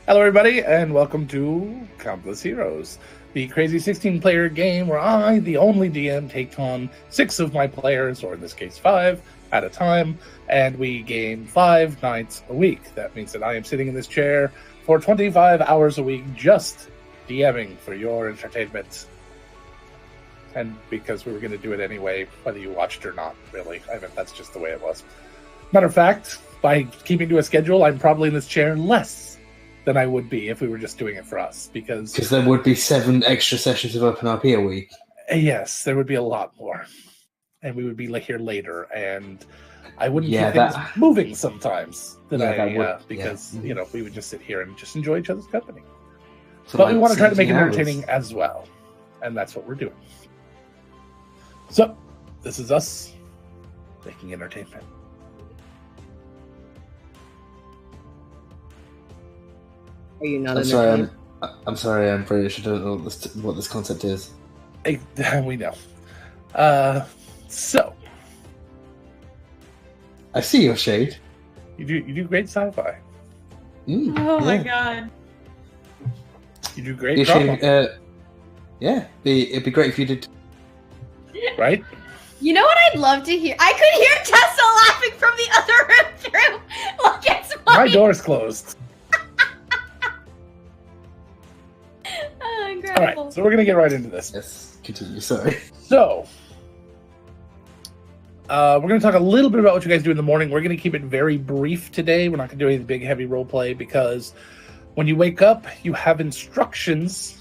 Hello, everybody, and welcome to Countless Heroes, the crazy 16-player game where I, the only DM, take on 6 of my players, or in this case 5, at a time, and we game 5 nights a week. That means that I am sitting in this chair for 25 hours a week just DMing for your entertainment. And because we were going to do it anyway, whether you watched or not, really. I mean, that's just the way it was. Matter of fact, by keeping to a schedule, I'm probably in this chair less than I would be if we were just doing it for us, because there would be 7 extra sessions of Open RP a week. Yes, there would be a lot more, and we would be here later, and I wouldn't keep things moving sometimes. Because you know, we would just sit here and just enjoy each other's company. So but we want to try to make it entertaining as well, and that's what we're doing. So this is us making entertainment. Are you not? I'm sorry. I'm British. I don't know what this concept is. We know. So I see your shade. You do great sci-fi. My god. You do great drama. Yeah, it'd be great if you did. Right? You know what I'd love to hear? I could hear Tessa laughing from the other room through. Look, it's my door's closed. All right, so we're going to get right into this. Yes, continue, sorry. So, we're going to talk a little bit about what you guys do in the morning. We're going to keep it very brief today. We're not going to do any big, heavy role play because when you wake up, you have instructions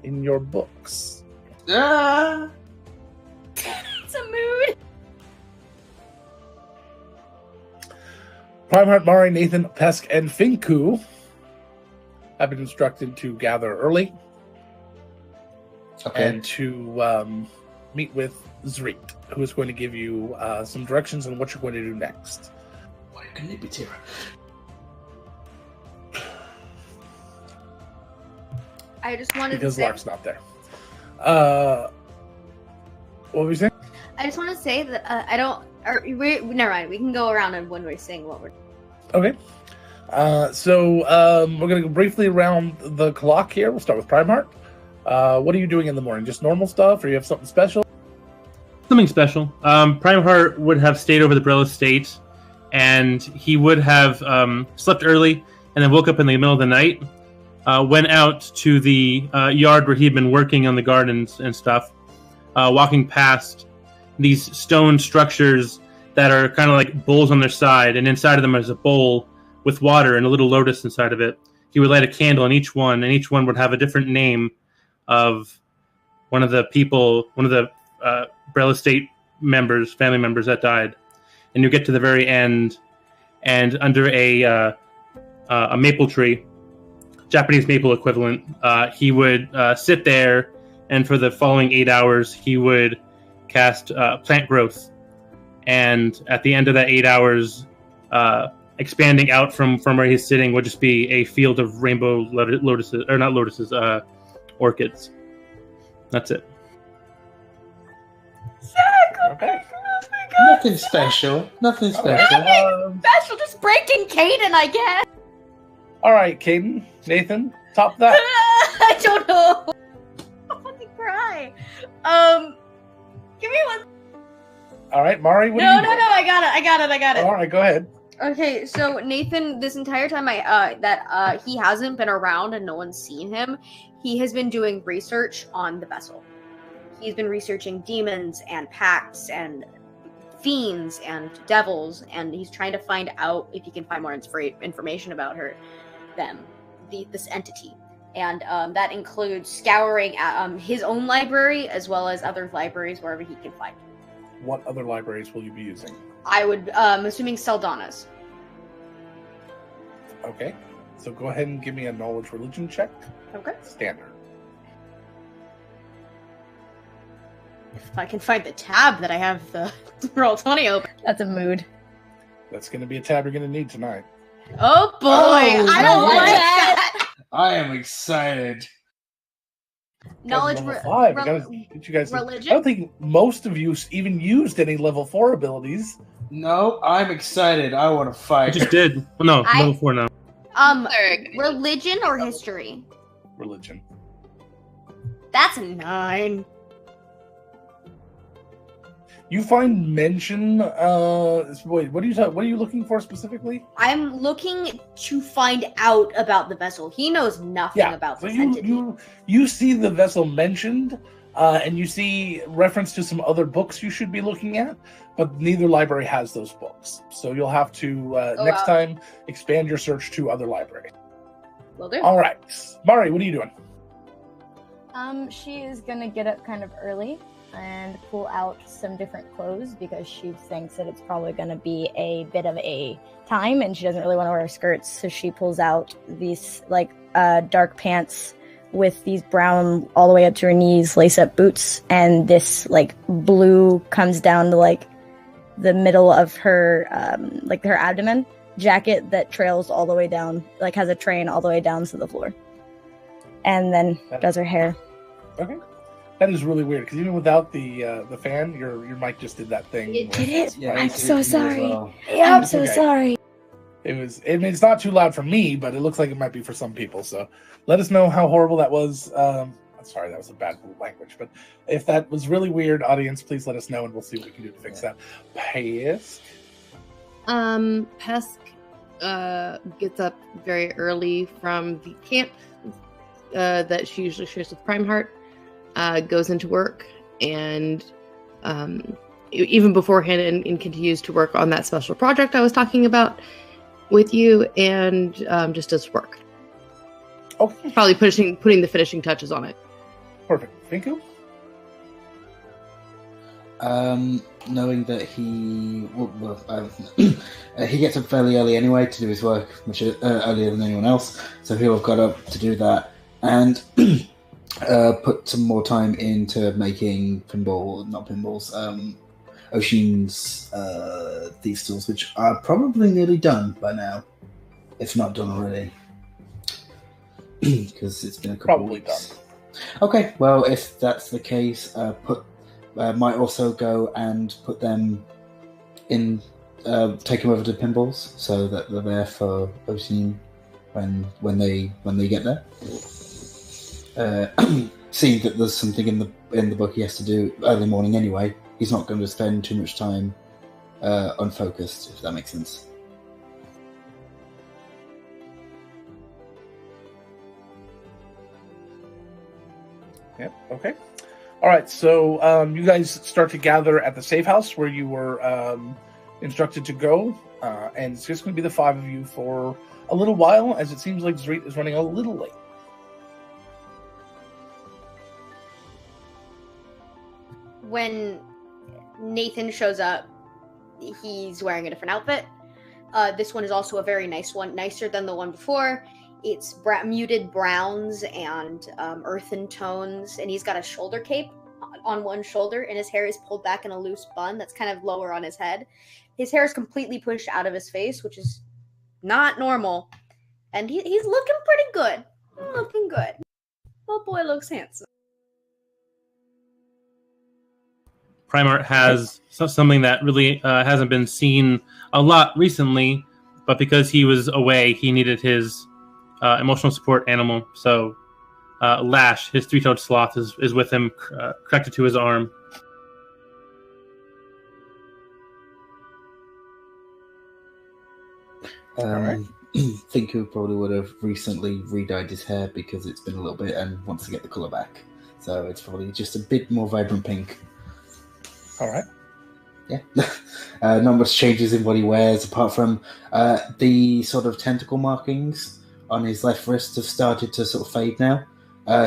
in your books. It's a mood. Primeheart, Mari, Nathan, Pesk, and Finku have been instructed to gather early. Okay. And to meet with Zreet, who is going to give you some directions on what you're going to do next. Why couldn't it be Tira? I just wanted because to say... Lark's not there. What were you saying? I just want to say that I don't... never mind, we can go around and when we're saying what we're... Okay. So we're going to go briefly around the clock here. We'll start with Primeheart. What are you doing in the morning? Just normal stuff, or you have something special? Something special. Primeheart would have stayed over the Brill estate, and he would have slept early, and then woke up in the middle of the night, went out to the yard where he had been working on the gardens and stuff, walking past these stone structures that are kind of like bowls on their side, and inside of them is a bowl with water and a little lotus inside of it. He would light a candle in each one, and each one would have a different name of one of the people, one of the Brill estate members, family members that died. and you get to the very end, and under a maple tree, Japanese maple equivalent, he would sit there, and for the following 8 hours, he would cast plant growth. And at the end of that 8 hours, expanding out from where he's sitting would just be a field of rainbow lotuses, or not lotuses, orchids. That's it. Okay. Nothing special. Nothing special. Special, just breaking Caden, I guess. All right, Caden, Nathan, top that. I don't know. I'll fucking cry. Give me one. All right, Mari, what No, are you no, doing? no, I got it. All right, go ahead. Okay, so Nathan, this entire time he hasn't been around and no one's seen him, he has been doing research on the vessel. He's been researching demons and pacts and fiends and devils, and he's trying to find out if he can find more information about this entity. And that includes scouring his own library as well as other libraries wherever he can find. What other libraries will you be using? I'm assuming Saldana's. Okay, so go ahead and give me a knowledge religion check. Okay. Standard. If I can find the tab that I have the Roll20 open. That's a mood. That's going to be a tab you're going to need tonight. Oh boy, I don't like that. I am excited. Knowledge level 5. You guys, religion? I don't think most of you even used any level 4 abilities. No, I'm excited. I want to fight. I just did. Well, no, level 4 now. Religion or history? Religion. That's a 9. You find mention. Wait, what are you looking for specifically? I'm looking to find out about the vessel. He knows nothing about so this entity. you see the vessel mentioned, and you see reference to some other books you should be looking at, but neither library has those books. So you'll have to next time expand your search to other libraries. Will do. All right, Mari, what are you doing? She is gonna get up kind of early and pull out some different clothes because she thinks that it's probably going to be a bit of a time and she doesn't really want to wear skirts, so she pulls out these dark pants with these brown all the way up to her knees lace-up boots, and this blue comes down to the middle of her her abdomen jacket that trails all the way down, has a train all the way down to the floor, and then does her hair. Okay. That is really weird because even without the fan, your mic just did that thing. It did it. Yeah, I'm so sorry. Well. Yeah, I'm so sorry. It's not too loud for me, but it looks like it might be for some people. So let us know how horrible that was. I'm sorry, that was a bad language, but if that was really weird, audience, please let us know and we'll see what we can do to fix that. Pesk. Pesk gets up very early from the camp that she usually shares with Primeheart. Goes into work and even beforehand and continues to work on that special project I was talking about with you, and just does work. Okay. Probably putting the finishing touches on it. Perfect. Finko? Knowing that he he gets up fairly early anyway to do his work much earlier than anyone else, so he'll have got up to do that and put some more time into making Ocean's these tools, which are probably nearly done by now, if not done already, because it's been a couple Probably weeks. done. Okay, well, if that's the case, might also go and put them in, take them over to Pinballs so that they're there for Ocean when they get there. Seeing that there's something in the book he has to do early morning anyway, he's not going to spend too much time unfocused, if that makes sense. Yep. Okay. All right. So you guys start to gather at the safe house where you were instructed to go, and it's just going to be the 5 of you for a little while, as it seems like Zreet is running a little late. When Nathan shows up, he's wearing a different outfit. This one is also a very nice one, nicer than the one before. It's muted browns and earthen tones, and he's got a shoulder cape on one shoulder, and his hair is pulled back in a loose bun that's kind of lower on his head. His hair is completely pushed out of his face, which is not normal, and he's looking pretty good. Looking good. Oh boy, looks handsome. Primarch has something that really hasn't been seen a lot recently, but because he was away, he needed his emotional support animal. So Lash, his three-toed sloth, is with him, connected to his arm. Alright. I think he probably would have recently re-dyed his hair because it's been a little bit and wants to get the colour back. So it's probably just a bit more vibrant pink. Alright. Yeah. Not much changes in what he wears apart from the sort of tentacle markings on his left wrist have started to sort of fade now.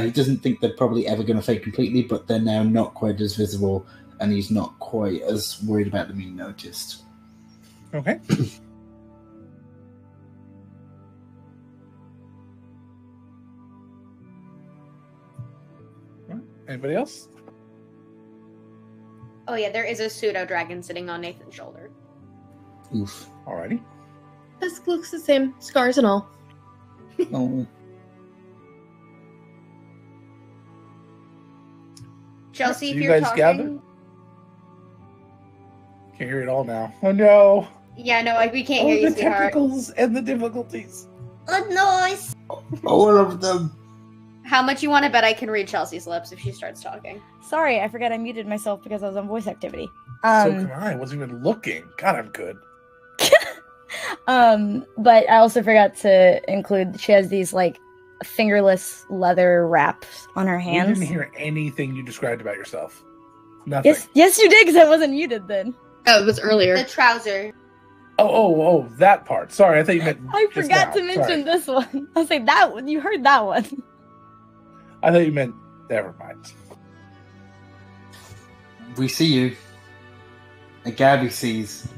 He doesn't think they're probably ever going to fade completely, but they're now not quite as visible, and he's not quite as worried about them being noticed. Okay. Anybody else? Oh yeah, there is a pseudo dragon sitting on Nathan's shoulder. Oof. Alrighty. This looks the same, scars and all. Oh. Chelsea, So if you you're guys talking, gathered? Can't hear it all now. Oh no! yeah, no, we can't Oh, hear you, the sweetheart. technicals and the difficulties. Noise. All of them. How much you want to bet I can read Chelsea's lips if she starts talking? Sorry, I forgot I muted myself because I was on voice activity. So can I wasn't even looking. God, I'm good. But I also forgot to include she has these like fingerless leather wraps on her We hands. didn't hear anything you described about yourself. Nothing. Yes, you did because I wasn't muted then. Oh, it was earlier. The trouser. Oh, that part. Sorry, I thought you meant. I just forgot now. to mention Sorry. this one. I was like, that one. You heard that one. I thought you meant. Never mind. We see you. And Gabby sees.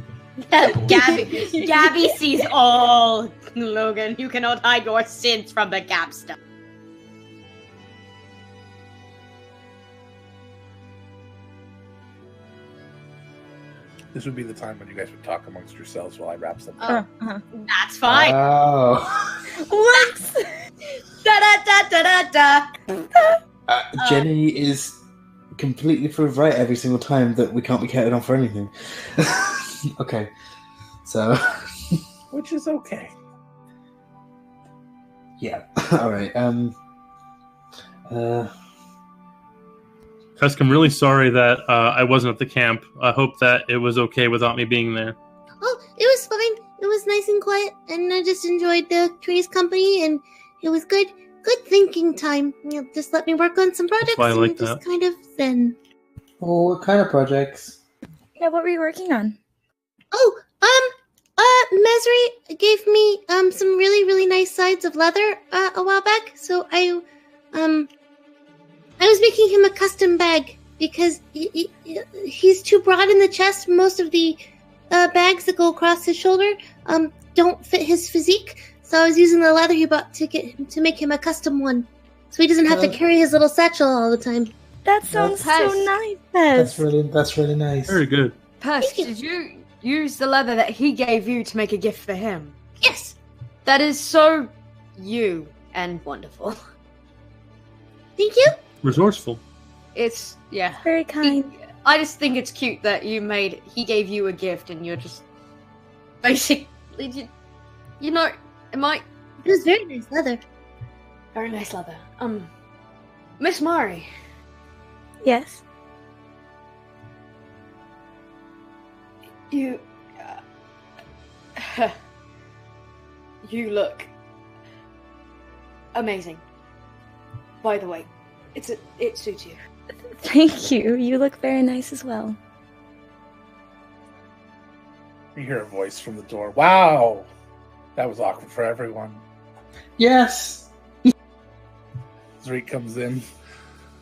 Gabby sees all. Logan, you cannot hide your sins from the Gabster. This would be the time when you guys would talk amongst yourselves while I wrap something. Oh, that's fine. Oh. Whoops. Da da da da da da. Jenny is completely proved right every single time that we can't be counted on for anything. Okay. So. Which is okay. Yeah. Alright. Tusk, I'm really sorry that I wasn't at the camp. I hope that it was okay without me being there. Oh, it was fine. It was nice and quiet, and I just enjoyed the tree's company, and it was good thinking time. You know, just let me work on some projects why I like and just that. kind of zen. Oh, what kind of projects? Yeah, what were you working on? Oh, Mesri gave me some really, really nice sides of leather a while back, so I was making him a custom bag because he's too broad in the chest. Most of the bags that go across his shoulder don't fit his physique, so I was using the leather he bought to make him a custom one, so he doesn't have to carry his little satchel all the time. That sounds so Pez. nice. That's really nice. Very good. Pest, did you use the leather that he gave you to make a gift for him? Yes, That is so you and wonderful. thank you. Resourceful. It's, yeah. Very kind. I just think it's cute that he gave you a gift and you're just basically, you know, It was very nice leather. very nice leather. Miss Mari, Yes. you, you look amazing. By the way, it suits you. Thank you. You look very nice as well. You hear a voice from the door. Wow, that was awkward for everyone. Yes. Zreek comes in.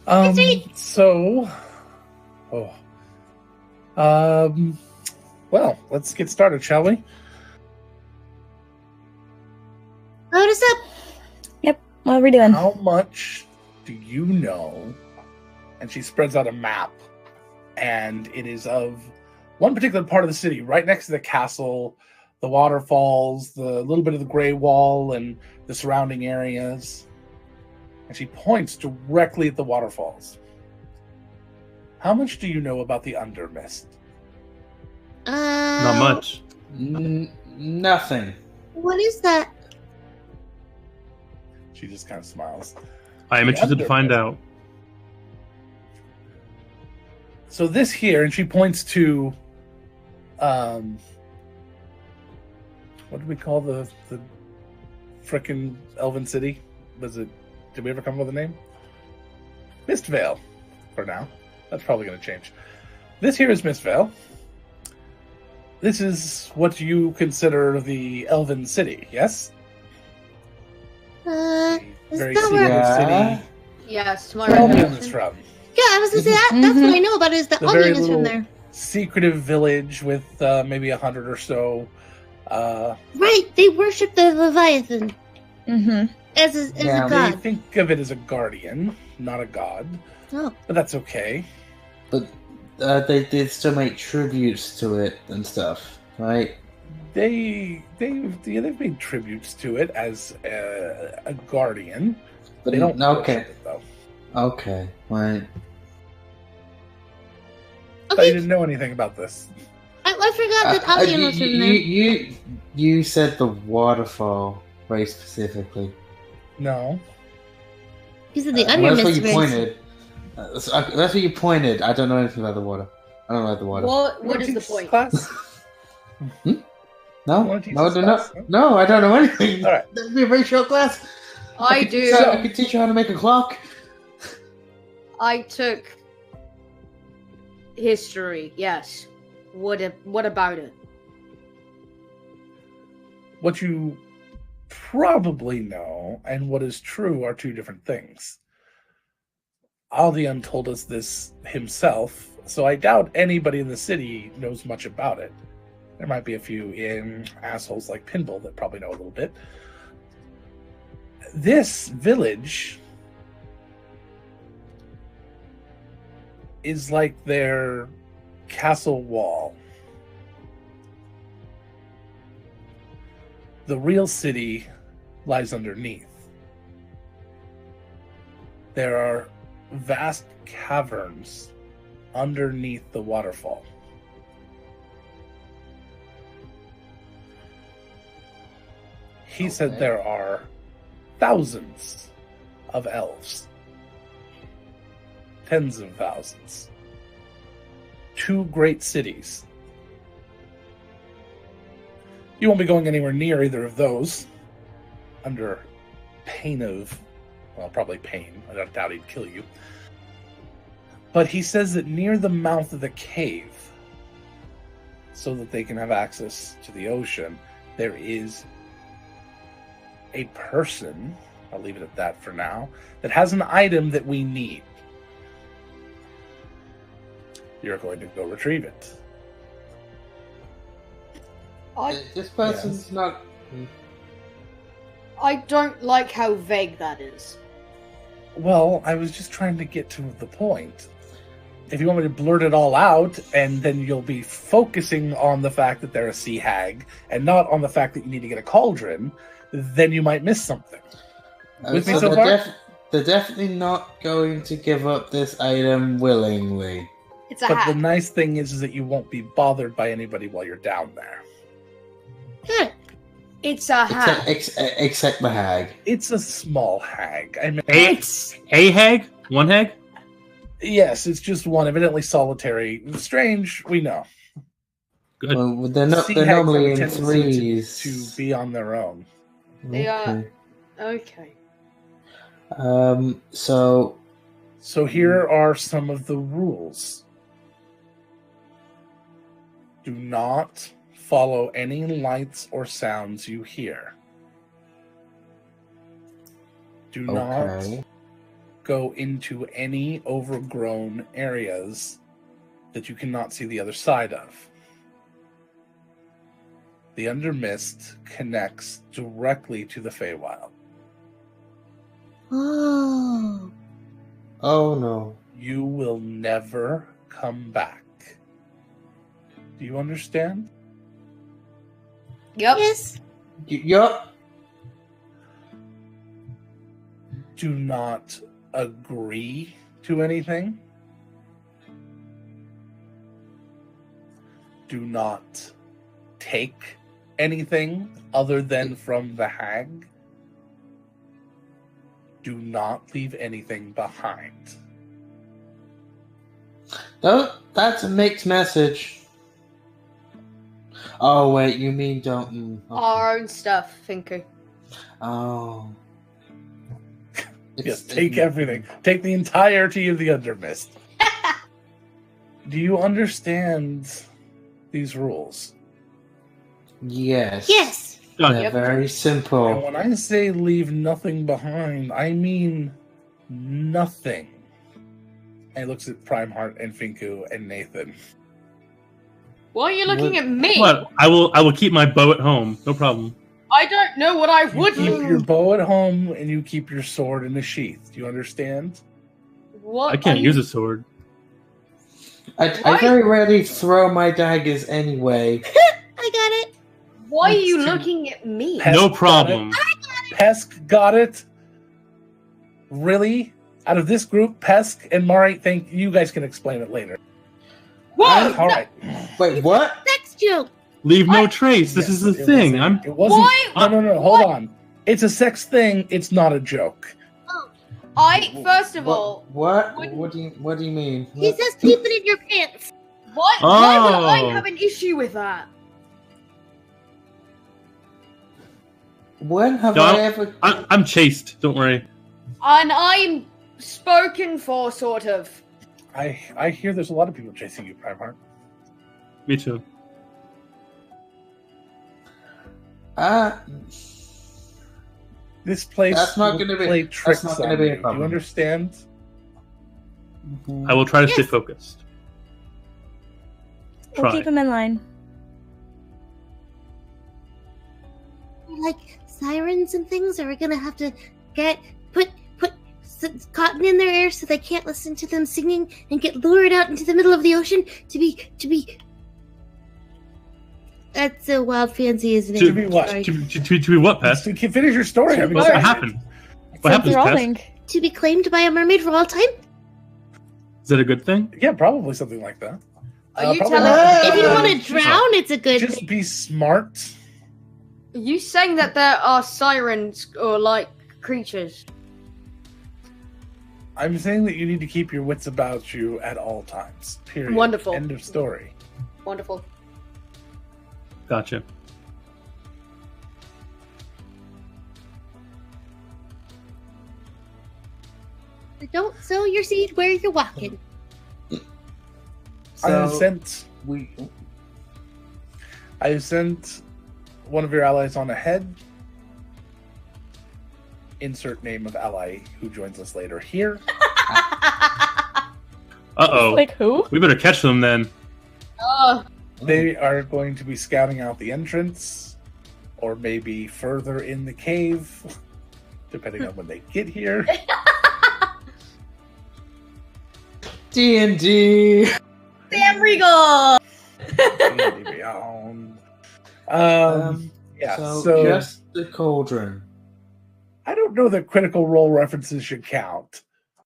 Zreek! So, Well, let's get started, shall we? Load us up. What are we doing? How much do you know? And she spreads out a map, and it is of one particular part of the city, right next to the castle, the waterfalls, the little bit of the gray wall, and the surrounding areas. And she points directly at the waterfalls. How much do you know about the Undermyst? Not much. Nothing. What is that? She just kind of smiles. I am The interested to find Undermyst. out. So this here, and she points to, what did we call the frickin' Elven city? Was it? Did we ever come up with a name? Mistvale, for now. That's probably going to change. This here is Mistvale. This is what you consider the Elven city, yes? The Is very that secret where- city Yes, to my where Elvion is recollection. from. Yeah, I was gonna say that. That's what I know about it. Is the The very onion is little- from there? Secretive village with maybe 100 or so. Right. They worship the Leviathan Mm-hmm. as a Yeah. They god. think of it as a guardian, not a god. Oh. But that's okay. But they did still make tributes to it and stuff, right? They've made tributes to it as a guardian. But They don't okay, worship it, though. okay, right. I thought you Okay. didn't know anything about this. I forgot that onion was from there. You said the waterfall very specifically. No. You said the onion That's where you mysteries. pointed. That's where you pointed. I don't know anything about the water. I don't know about the water. What is the teach point? Class? No, wanna teach no, this no, class? no, I don't know anything. All right. That'd be a very short class. I do. So I could teach you how to make a clock. I took history. Yes. What about it? What you probably know and what is true are two different things. Aldion told us this himself, so I doubt anybody in the city knows much about it. There might be a few assholes like Pinball that probably know a little bit. This village is like their castle wall. The real city lies underneath. There are vast caverns underneath the waterfall. He said Okay. there are thousands of elves. Tens of thousands. Two great cities. You won't be going anywhere near either of those under pain of, well, probably pain. I don't doubt he'd kill you. But he says that near the mouth of the cave, so that they can have access to the ocean, there is a person, I'll leave it at that for now, that has an item that we need. You're going to go retrieve it. This person's not. I don't like how vague that is. Well, I was just trying to get to the point. If you want me to blurt it all out, and then you'll be focusing on the fact that they're a sea hag, and not on the fact that you need to get a cauldron, then you might miss something. With me so far? They're definitely not going to give up this item willingly. It's a But hack. the nice thing is that you won't be bothered by anybody while you're down there. Good. It's a hack. Except the hag. It's a small hag. I mean, A hag? One hag? yes, it's just one, evidently solitary. Strange, we know. Good. Well, they're not. Sea They're hags have a normally in tendency threes. To be on their own. They are- Okay. Okay. So So here are some of the rules. Do not follow any lights or sounds you hear. Do not okay. go into any overgrown areas that you cannot see the other side of. the Undermyst connects directly to the Feywild. Oh. Oh no. You will never come back. Do you understand? Yep. Yes. Yup. Do not agree to anything. Do not take anything other than from the hag. Do not leave anything behind. No, that's a mixed message. Oh wait, you mean don't? Okay. Our own stuff, Finker. Oh. Yes, take everything. Take the entirety of the Undermyst. Do you understand these rules? Yes. Yes. They're Yep. very And simple. when I say leave nothing behind, I mean nothing. And he looks at Primeheart and Finku and Nathan. Why are you looking at me? What? I will keep my bow at home. No problem. I don't know what I You would keep do. your bow at home and you keep your sword in the sheath. Do you understand? What I can't are use you- a sword. I Why? very rarely throw my daggers anyway. I got it. Why are you It's too- looking at me? Pest No got problem. Pesk got it? Really? Out of this group, Pesk and Mari, think you guys can explain it later. Whoa! All right. Wait, what? Sex joke. Leave no What? trace. This Yes, is the it thing. wasn't- It wasn't. Why? No. Hold on. It's a sex thing. It's not a joke. First of all, What? wouldn't- What do you mean? He What? says keep it in your pants. why would I Oh. have an issue with that? When have Don't- I ever? I'm chaste. Don't worry. And I'm spoken for, sort of. I hear there's a lot of people chasing you, Primeheart. Me too. This place That's not will gonna be- play that's tricks not gonna on be a you. Do you problem. understand? I will try to stay Yes. focused. We'll Try. keep him in line. Like sirens and things. Are we gonna have to put cotton in their ears so they can't listen to them singing and get lured out into the middle of the ocean to be? That's a wild fancy, isn't it? To be what? Sorry. To be what, Pest? You can finish your story. I mean, What sorry. happened? It's What happens, Pest? enthralling. To be claimed by a mermaid for all time? Is that a good thing? Yeah, probably something like that. Are you probably telling- not. If you Uh, want to drown, it's a good Just thing. be smart. Are you saying that there are sirens or like creatures? I'm saying that you need to keep your wits about you at all times. Period. Wonderful. End of story. Wonderful. Gotcha. Don't sow your seed where you're walking. I have So sent we. one of your allies on ahead. Insert name of ally who joins us later here. Uh-oh. Like who? We better catch them then. They are going to be scouting out the entrance, or maybe further in the cave, depending on when they get here. D&D. Sam Regal! D&D Beyond. Yeah, so just the cauldron. I don't know that Critical Role references should count.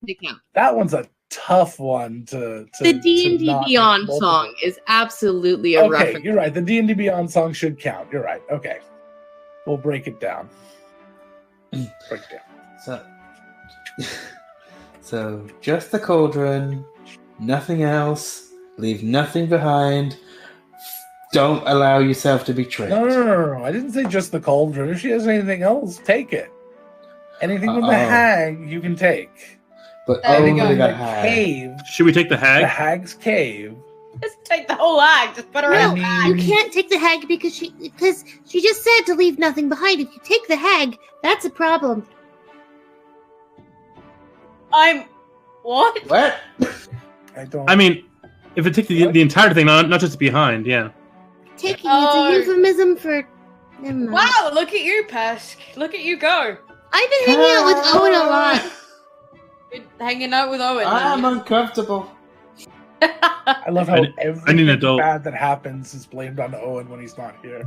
They count. That one's a tough one to The to D&D not Beyond multiple. song is absolutely a Okay, reference. you're right. The D&D Beyond song should count. You're right. Okay, we'll break it down. Break it down. So just the cauldron, nothing else. Leave nothing behind. Don't allow yourself to be tricked. No. I didn't say just the cauldron. If she has anything else, take it. Anything from the Uh-oh. hag, you can take. But There we only go. the The hag. cave, Should we take the the hag? hag's cave. Just take the whole act. Just put her No, in. you can't take the hag because she just said to leave nothing behind. If you take the hag, that's a problem. I'm. What? What? I don't. I mean, if it takes the entire thing, not just behind, yeah. taking. Oh. It's a euphemism for. Never mind. Wow, look at you, Pesk. Look at you go. I've been hanging out with Owen a lot. You're hanging out with Owen. I'm uncomfortable. I love how I need an everything adult. bad that happens is blamed on Owen when he's not here.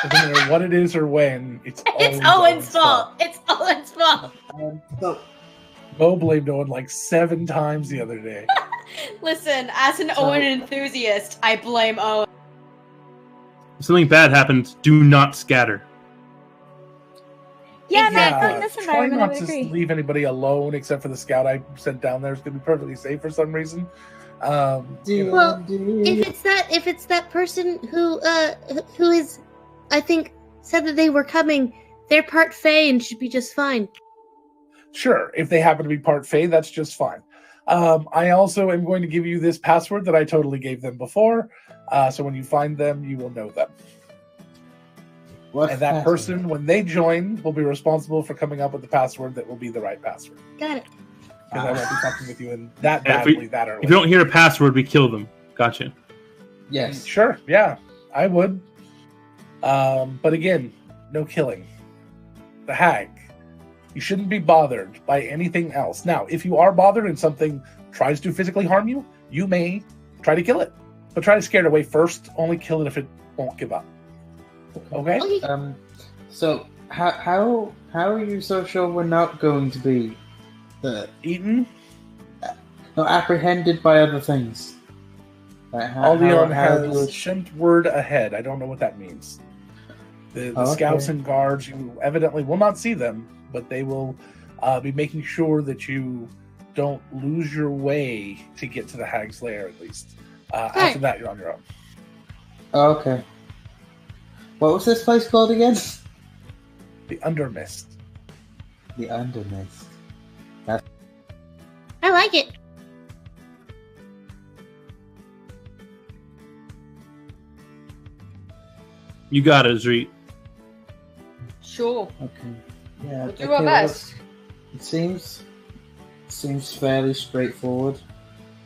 Doesn't matter what it is or when, it's It's always Owen's fault. It's Owen's fault. So, Bo blamed Owen like 7 times the other day. Listen, as an Owen enthusiast, I blame Owen. If something bad happens, do not scatter. Yeah, no, in this try environment, I not would to agree. leave anybody alone except for the scout I sent down there. It's gonna be perfectly safe for some reason. You know, Well, if it's that person who is, I think, said that they were coming, they're part Fae and should be just fine. sure, if they happen to be part Fae, that's just fine. I also am going to give you this password that I totally gave them before. So when you find them, you will know them. what's And that person, when they join, will be responsible for coming up with the password that will be the right password. Got it. Because I won't be fucking with you in that And if we- badly that early. If you don't hear a password, we kill them. Gotcha. Yes. Sure, yeah, I would. But again, no killing. The hag. You shouldn't be bothered by anything else. Now, if you are bothered and something tries to physically harm you, you may try to kill it. But try to scare it away first. Only kill it if it won't give up. Okay? Okay. So how are you so sure we're not going to be Eaton, apprehended by other things? Like, Aldeon how do has you- sent word ahead. I don't know what that means. The Okay. scouts and guards, you evidently will not see them, but they will be making sure that you don't lose your way to get to the hag's lair, at least. After that, you're on your own. Okay. What was this place called again? The Undermyst. The Undermyst. I like it. You got it, Zreet. Sure. Okay. Yeah. We'll do okay, our well, best. it seems fairly straightforward,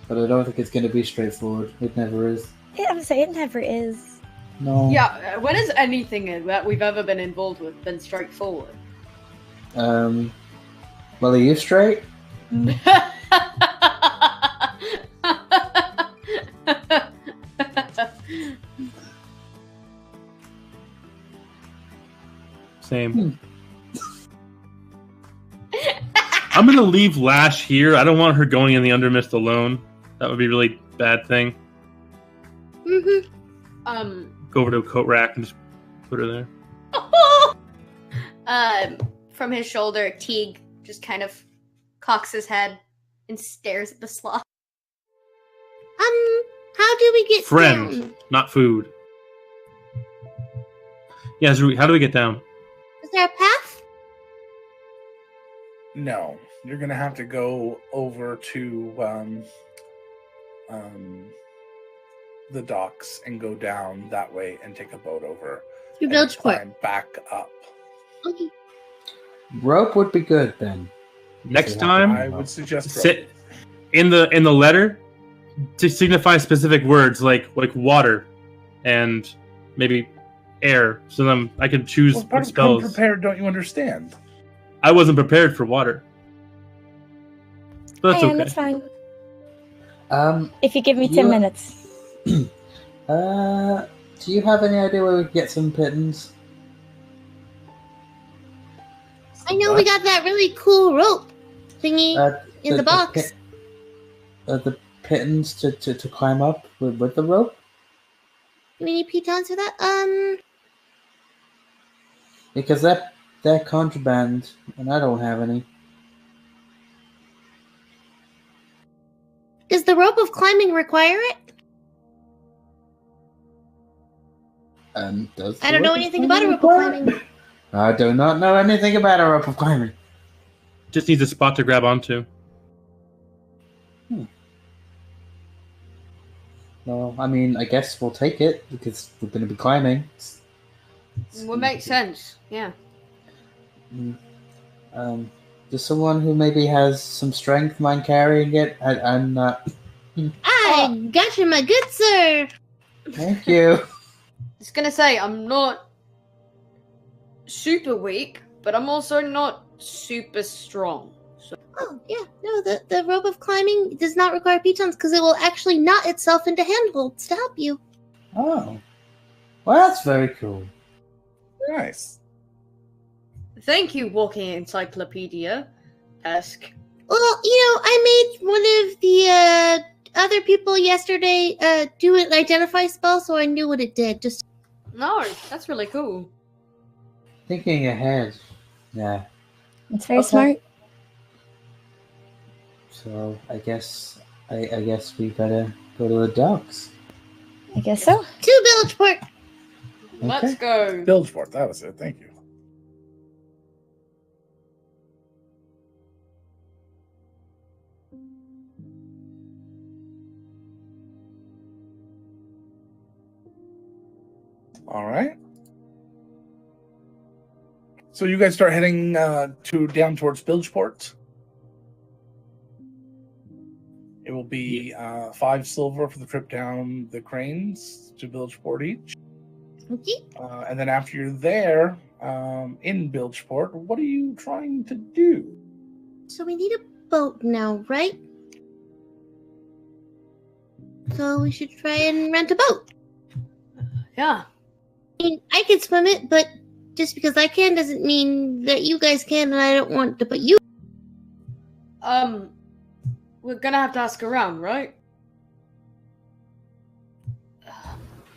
but I don't think it's going to be straightforward. It never is. Yeah, I'm saying it never is. No. Yeah, when has anything that we've ever been involved with been straightforward? Well, are you straight? Same. I'm gonna leave Lash here. I don't want her going in the Undermist alone. That would be a really bad thing. Mm-hmm. Go over to a coat rack and just put her there. From his shoulder, Teague just kind of cocks his head and stares at the sloth. How do we get Friend, down? not food. Yeah, Zreet, how do we get down? Is there a path? No, you're gonna have to go over to the docks and go down that way and take a boat over. Through and Bilgeport. climb back up. Okay. Rope would be good then. Next Yeah, time, I would suggest sit in the letter to signify specific words like water and maybe air, so then I can choose Well, part what of spells. come prepared, don't you understand? I wasn't prepared for water, but that's And okay. it's fine. If you give me 10 You- minutes. Do you have any idea where we can get some pittance? I know we got that really cool rope thingy Uh, in the box. The pittance to climb up with the rope? Do we need pitons for that? Because they're contraband, and I don't have any. Does the rope of climbing require it? Does I don't know anything about a rope of climbing. I do not know anything about a rope of climbing. Just needs a spot to grab onto. Well, I mean, I guess we'll take it because we're going to be climbing. Would make sense, yeah. Does someone who maybe has some strength mind carrying it? I'm not. I gotcha, my good sir. Thank you. just gonna say, I'm not super weak, but I'm also not super strong. So Oh, yeah. No, the rope of climbing does not require pitons because it will actually knot itself into handholds to help you. Oh. Well, that's very cool. Nice. thank you, walking encyclopedia. Ask. Well, I made one of the other people yesterday do an identify spell, so I knew what it did. Just No, that's really cool. Thinking ahead. Yeah. It's very Okay. smart. So I guess we better go to the docks. I guess so. to Villageport. Let's go. Bilgeport, that was it. Thank you. All right. So you guys start heading down towards Bilgeport. It will be 5 silver for the trip down the cranes to Bilgeport each. Okay. And then after you're there in Bilgeport, what are you trying to do? So we need a boat now, right? So we should try and rent a boat. Yeah. I mean, I can swim it, but just because I can doesn't mean that you guys can, and I don't want to put you. We're gonna have to ask around, right?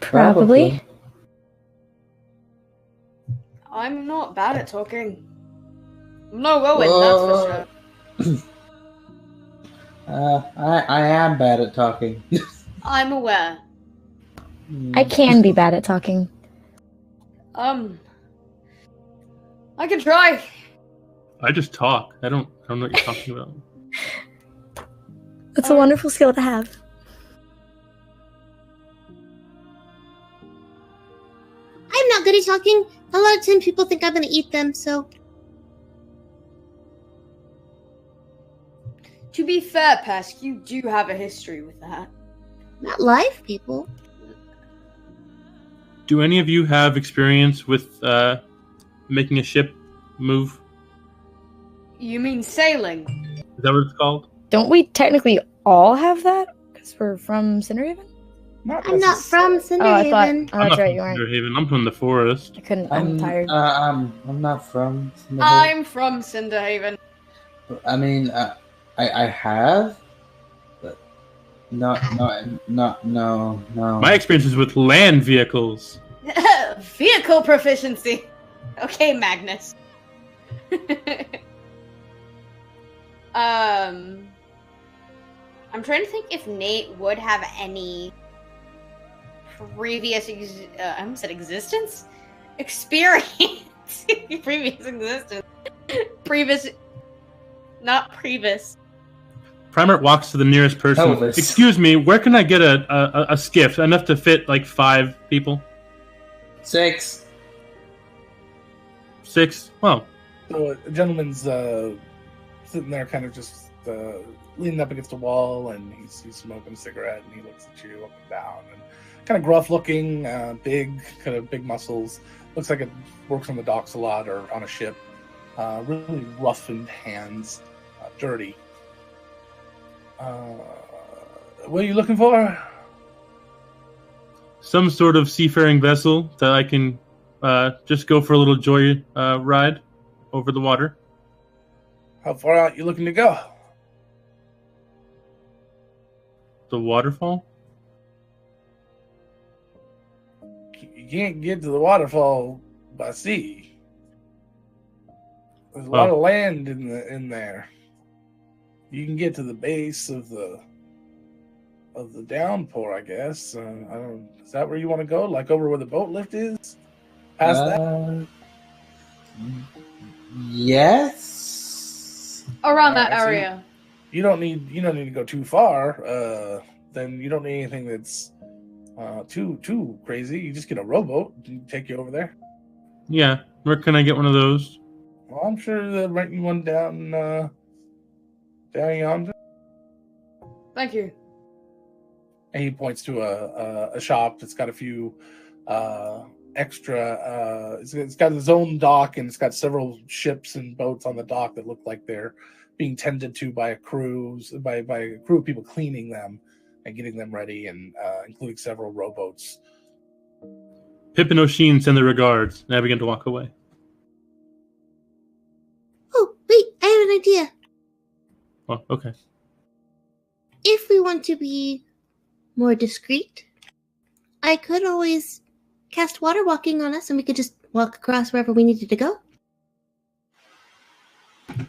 Probably. I'm not bad at talking. I'm no Owen, that's for sure. I am bad at talking. I'm aware. I can be bad at talking. I can try. I just talk. I don't know what you're talking about. It's a wonderful skill to have. I'm not good at talking. A lot of times people think I'm gonna eat them, so. To be fair, Pesk, you do have a history with that. Not live people. Do any of you have experience with making a ship move? You mean sailing? Is that what it's called? Don't we technically all have that? Because we're from Cinderhaven? I'm not from Oh, I thought. Cinderhaven. Oh, I'm that's not right, from you aren't. Cinderhaven. I'm from the forest. I couldn't. I'm tired. I'm not from. I'm from Cinderhaven. I mean, I have, but no. My experience is with land vehicles. Vehicle proficiency. Okay, Magnus. I'm trying to think if Nate would have any previous I almost said existence? Experience. Previous existence. Not previous. Primarch walks to the nearest person. Elvis. Excuse me, where can I get a skiff enough to fit like 5 people? 6. 6? Well, So a gentleman's sitting there, kind of just leaning up against a wall, and he's smoking a cigarette, and he looks at you up and down, and kind of gruff looking, big, kind of big muscles. Looks like it works on the docks a lot or on a ship. Really roughened hands, dirty. What are you looking for? some sort of seafaring vessel that I can just go for a little joy ride over the water. How far out you looking to go? The waterfall? You can't get to the waterfall by sea. There's a lot of land in there. You can get to the base of the downpour, I guess. I don't. Is that where you want to go? Like over where the boat lift is? Past that? Yes. Around that Alright, so area. You don't need to go too far. Then you don't need anything that's too crazy. You just get a rowboat and take you over there. Yeah. Where can I get one of those? Well, I'm sure they'll rent you one down yonder. Thank you. And he points to a shop that's got a few extra. It's got its own dock, and it's got several ships and boats on the dock that look like they're being tended to by a crew of people cleaning them and getting them ready, and including several rowboats. Pip and Oshin send their regards, and I begin to walk away. Oh, wait, I have an idea. Well, okay. If we want to be more discreet, I could always cast water walking on us and we could just walk across wherever we needed to go.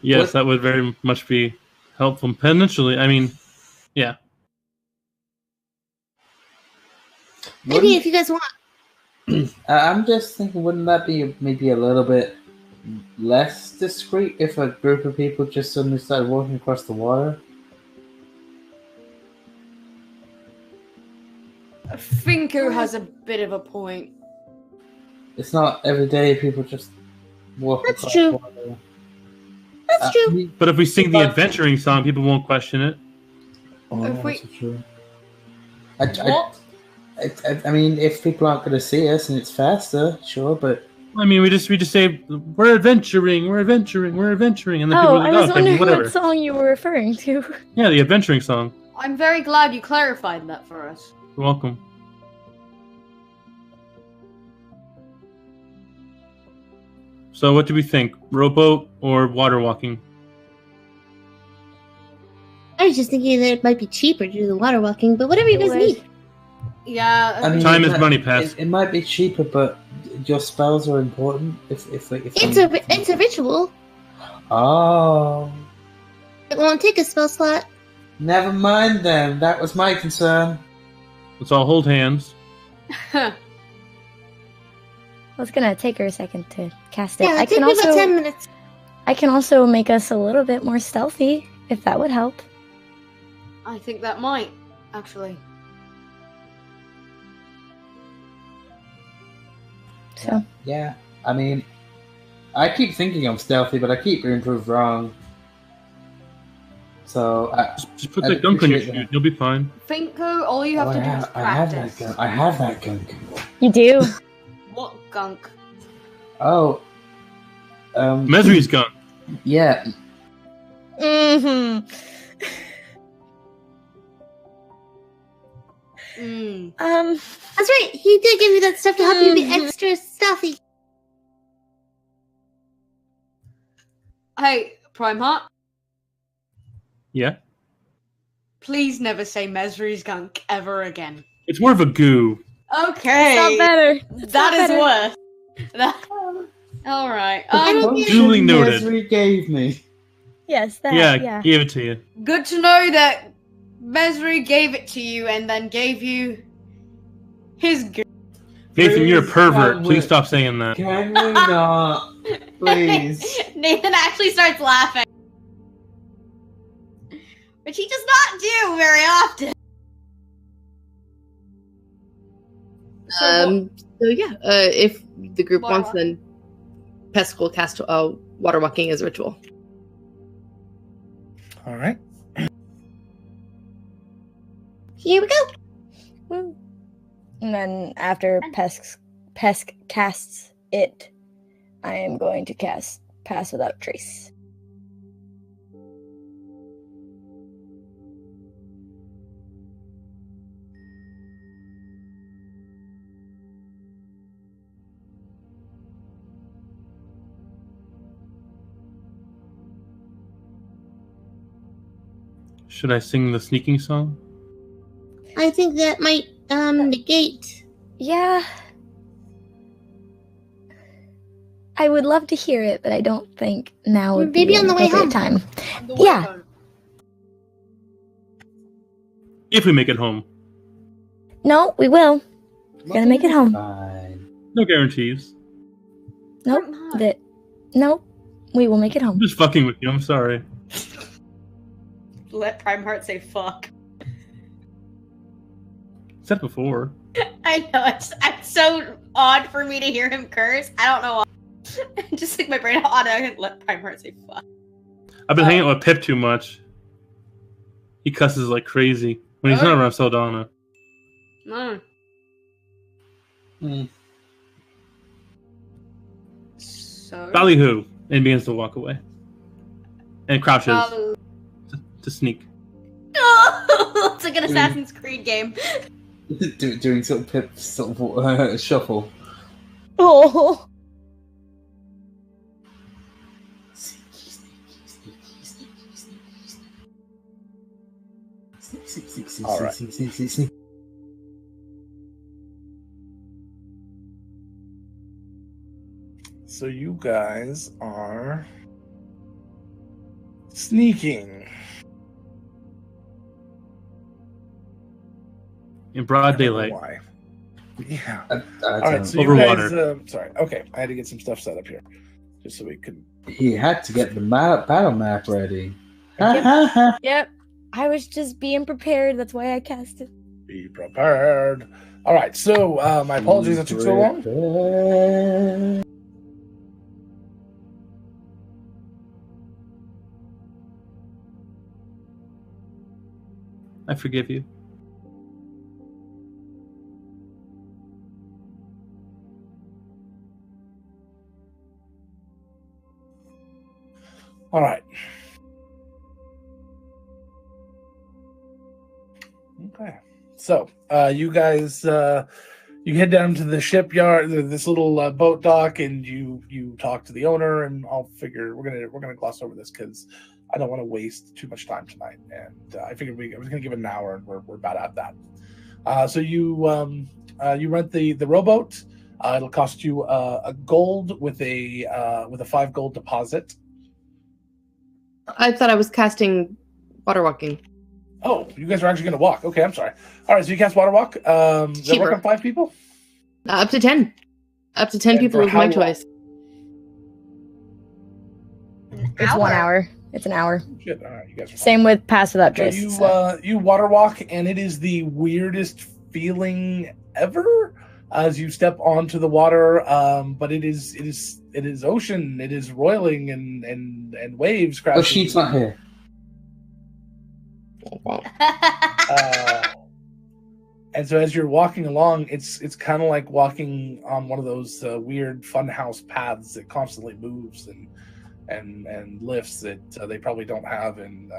Yes, that would very much be helpful. Potentially, I mean, yeah. I mean, if you guys want. I'm just thinking, wouldn't that be maybe a little bit less discreet if a group of people just suddenly started walking across the water? Finko has a bit of a point. It's not every day people just walk That's across true. the water. That's true. But if we sing the adventuring song, people won't question it. Oh, If that's we- so true. What? I mean, if people aren't going to see us and it's faster, sure, but I mean, we just say we're adventuring, and then people are I like, was okay, wondering whatever. what song you were referring to. Yeah, the adventuring song. I'm very glad you clarified that for us. You're welcome. So, what do we think? Rowboat or water walking? I was just thinking that it might be cheaper to do the water walking, but whatever you guys need. Yeah. I mean, Time it is might- money, Pass. It might be cheaper, but your spells are important. If It's a ritual. Oh, It won't take a spell slot. never mind then. That was my concern. Let's all hold hands. Well, it's gonna take her a second to cast it. Yeah, I take can me about 10 also, minutes. I can also make us a little bit more stealthy, if that would help. I think that might, actually. So, Yeah, I mean, I keep thinking I'm stealthy, but I keep being proved wrong. So Just put I'd the gunk on your appreciate shoe. that. You'll be fine. Finko, all you have to do is I have practice. that gun. I have that gun. you do. What gunk? Oh, Mesri's gun. yeah. Mm-hmm. Mm. That's right. He did give you that stuff to help you be extra stealthy. Hey, Prime Heart, Yeah. please never say Mesri's gunk ever again. It's more of a goo. Okay. Not better. That is better. worse. All right. Duly noted. Mesri gave me. Yes, that. Yeah, Yeah. gave it to you. Good to know that Mesri gave it to you and then gave you his gunk. Nathan, you're a Please, pervert. I Please would. stop saying that. Can we not? Please. Nathan actually starts laughing. Which he does not do very often. So yeah, if the group Water wants, walking. then Pesk will cast water walking as a ritual. All right. Here we go. Woo. And then after Pesk casts it, I am going to cast Pass Without Trace. Should I sing the sneaking song? I think that might negate. Yeah. I would love to hear it, but I don't think now would Maybe be on an the way appropriate home. time. Yeah. If we make it home. No, we will. We're gonna make it home. Fine. No guarantees. Nope. Nope. We will make it I'm home. just fucking with you. I'm sorry. Let Prime Heart say fuck. Said before. I know, it's so odd for me to hear him curse. I don't know why. Just like my brain automatically let Prime Heart say fuck. I've been hanging out with Pip too much. He cusses like crazy when he's not around Saldana. Mm. So Ballyhoo, and begins to walk away. And crouches Oh. to sneak. It's like an Assassin's Creed game. Doing sort of pip, sort of shuffle. Oh. All right. So you guys are sneaking. In broad daylight. Why? Yeah. I All right. don't So Over you guys. water. Sorry. Okay. I had to get some stuff set up here, just so we could. He had to get the battle map ready. Yep. Yep. I was just being prepared. That's why I cast it. Be prepared. All right. So my apologies it took so long. long. I forgive you. All right. Okay. So you guys, you head down to the shipyard, this little boat dock, and you talk to the owner. And I'll figure we're gonna gloss over this because I don't want to waste too much time tonight. And I figured I was gonna give it an hour, and we're about at that. So you rent the rowboat. It'll cost you a gold with a 5 gold deposit. I thought I was casting water walking. Oh, you guys are actually going to walk. Okay, I'm sorry. All right, so you cast Water Walk. Does that work on 5 people? Up to 10. Up to 10 And people for was my how choice. It's 1 hour. It's an hour. Shit, all right, you guys are fine. Same with Pass Without So Trace. you water walk, and it is the weirdest feeling ever as you step onto the water. But it is ocean. It is roiling and waves crashing. Oh, she's not here. And so as you're walking along, it's kind of like walking on one of those weird funhouse paths that constantly moves and lifts that they probably don't have in.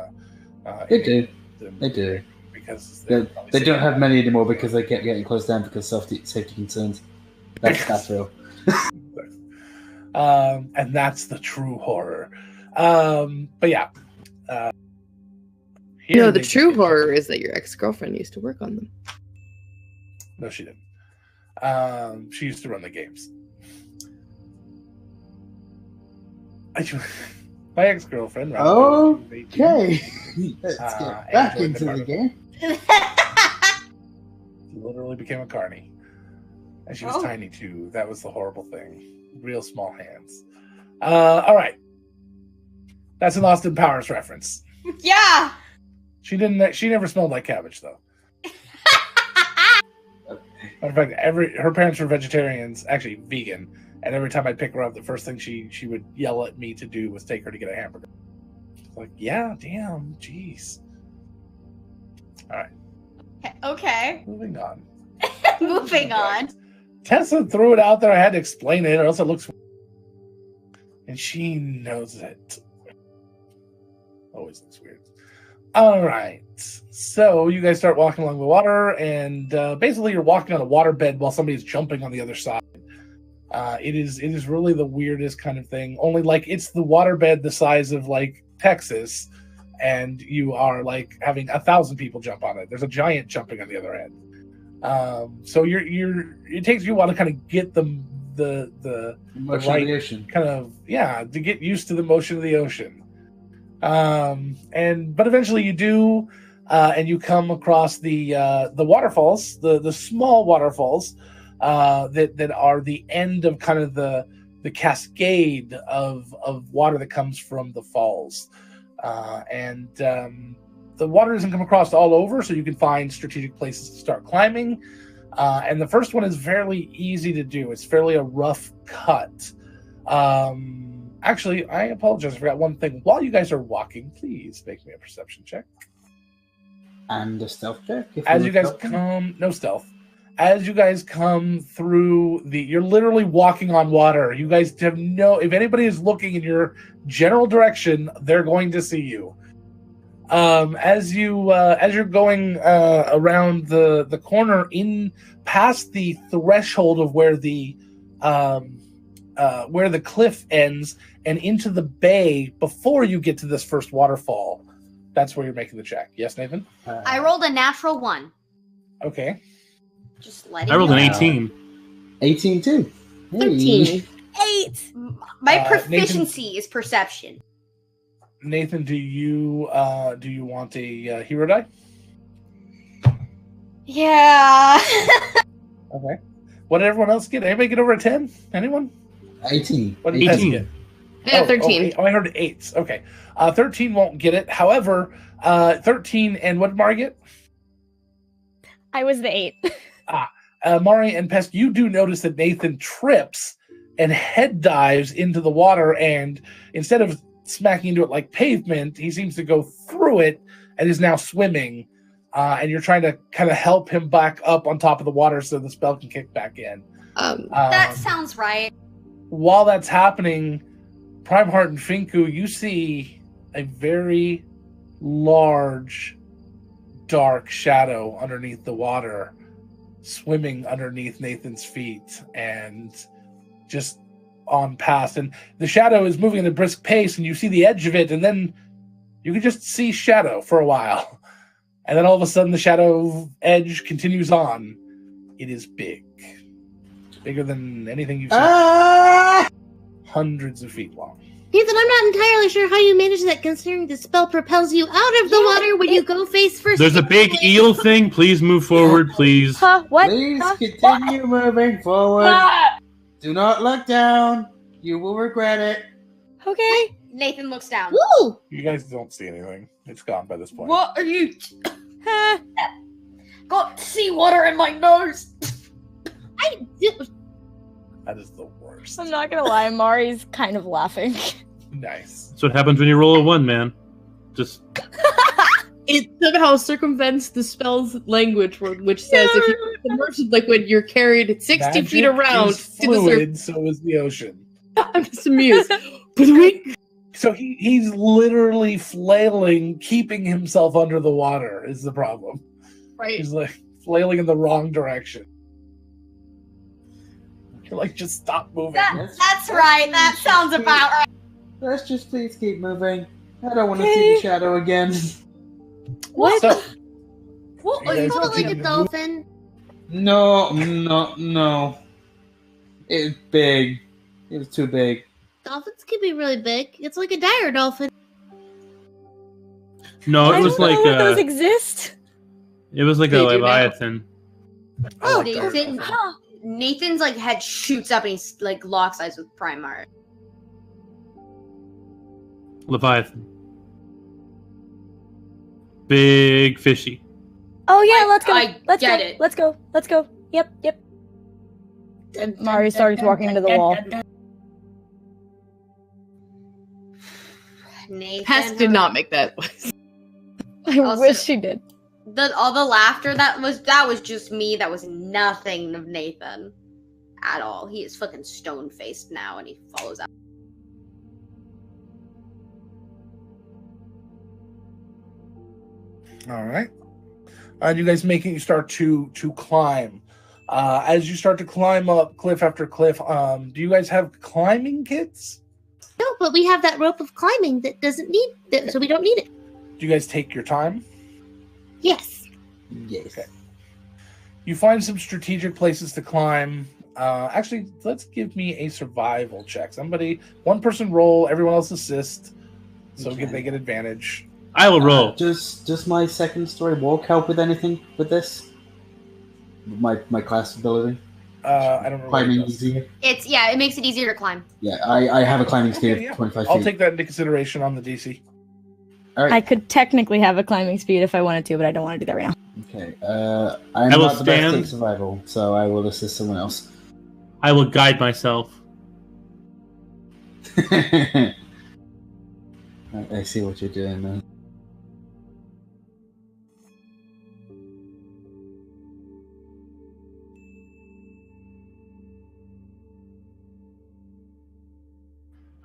They do. They do. Because they don't have many anymore because they kept getting closed down because of safety concerns. That's real. And that's the true horror. But yeah. No, the true horror is that your ex-girlfriend used to work on them. No, she didn't. She used to run the games. My ex-girlfriend. Okay. Let's get back enjoyed into the the game. Literally became a carny. And she was tiny too. That was the horrible thing. Real small hands. All right. That's an Austin Powers reference. Yeah. She never smelled like cabbage though. In fact, her parents were vegetarians, actually vegan, and every time I'd pick her up, the first thing she would yell at me to do was take her to get a hamburger. Like, yeah, damn, jeez. All right. Okay. Moving on. Moving on. Tessa threw it out there. I had to explain it, or else it looks. And she knows it. Always looks weird. All right. So you guys start walking along the water, and basically you're walking on a waterbed while somebody's jumping on the other side. It is really the weirdest kind of thing. Only like it's the waterbed the size of like Texas, and you are like having 1,000 people jump on it. There's a giant jumping on the other end. So it takes you a while to kind of get the Motion of the ocean. kind of to get used to the motion of the ocean. But eventually you do, and you come across the waterfalls, the small waterfalls that are the end of kind of the cascade of water that comes from the falls. The water doesn't come across all over, so you can find strategic places to start climbing. And the first one is fairly easy to do. It's fairly a rough cut. Actually, I apologize. I forgot one thing. While you guys are walking, please make me a perception check. And a stealth check. As you guys come, no stealth. as you guys come through you're literally walking on water. You guys have if anybody is looking in your general direction, they're going to see you. As you're going around the corner in past the threshold of where the cliff ends and into the bay before you get to this first waterfall, that's where you're making the check. Yes, Nathan? I rolled a natural 1. Okay. Just letting I rolled you an know. 18. 18 too. Hey. 13. 8. My proficiency is perception. Nathan, do you want a hero die? Yeah. Okay. What did everyone else get? Anybody get over a 10? Anyone? 18. What did you guys 18. get? I got 13. I heard 8s. Okay. 13 won't get it. However, 13 and what did Mari get? I was the 8. Mari and Pest, you do notice that Nathan trips and head dives into the water, and instead of smacking into it like pavement, he seems to go through it and is now swimming. And you're trying to kind of help him back up on top of the water so the spell can kick back in. That sounds right. While that's happening, Primeheart and Finku, you see a very large, dark shadow underneath the water, swimming underneath Nathan's feet and just on past. And the shadow is moving at a brisk pace, and you see the edge of it, and then you can just see shadow for a while. And then all of a sudden, the shadow edge continues on. It is big. Bigger than anything you've seen. Hundreds of feet long. Nathan, I'm not entirely sure how you manage that, considering the spell propels you out of the water when you go face first. There's a big eel thing. Please move forward, please. Huh? What? Please Huh? continue moving forward. Do not look down. You will regret it. Okay. Nathan looks down. Woo! You guys don't see anything. It's gone by this point. What are you? Huh. Got seawater in my nose. That is the worst. I'm not gonna lie, Mari's kind of laughing. Nice. That's what happens when you roll a 1, man. Just It somehow circumvents the spell's language, which says if you're submerged in liquid, you're carried 60 feet Magic around is to the surface. fluid, so is the ocean. I'm just amused. Wink. So he's literally flailing, keeping himself under the water is the problem. Right. He's like flailing in the wrong direction. You're like, just stop moving. That's right. That sounds about right. Let's just please keep moving. I don't want to see the shadow again. What? So, What You are you guys Sort of like a continue. dolphin. No. It's big. It was too big. Dolphins can be really big. It's like a dire dolphin. no. I It was don't know like if those exist. it was like They a do now. leviathan. I like dark Nathan, dolphin. Nathan's like head shoots up and he's like locks eyes with Primeheart. Leviathan. Big fishy. Oh yeah, I- let's go. I Let's get go. it. Let's go. Let's go. Yep. Mari starts walking into the wall. Nathan. Pest did not make that voice. I Also- wish she did. All the laughter that was just me. That was nothing of Nathan at all. He is fucking stone faced now, and he follows out. All right. You guys you start to climb. As you start to climb up cliff after cliff, do you guys have climbing kits? No, but we have that rope of climbing that doesn't need that, so we don't need it. Do you guys take your time? Yes. Yes. Okay. You find some strategic places to climb. Actually, let's give me a survival check. One person roll, everyone else assist, so Okay. they get advantage. I will roll. Does my second story walk help with anything with this? My class ability? I don't remember. Climbing what it does. easier? It makes it easier to climb. Yeah, I have a climbing speed Okay, yeah. of 25 I'll feet. take that into consideration on the DC. All right. I could technically have a climbing speed if I wanted to, but I don't want to do that right now. Okay. I'm I will not the best stand. at survival, so I will assist someone else. I will guide myself. I see what you're doing now.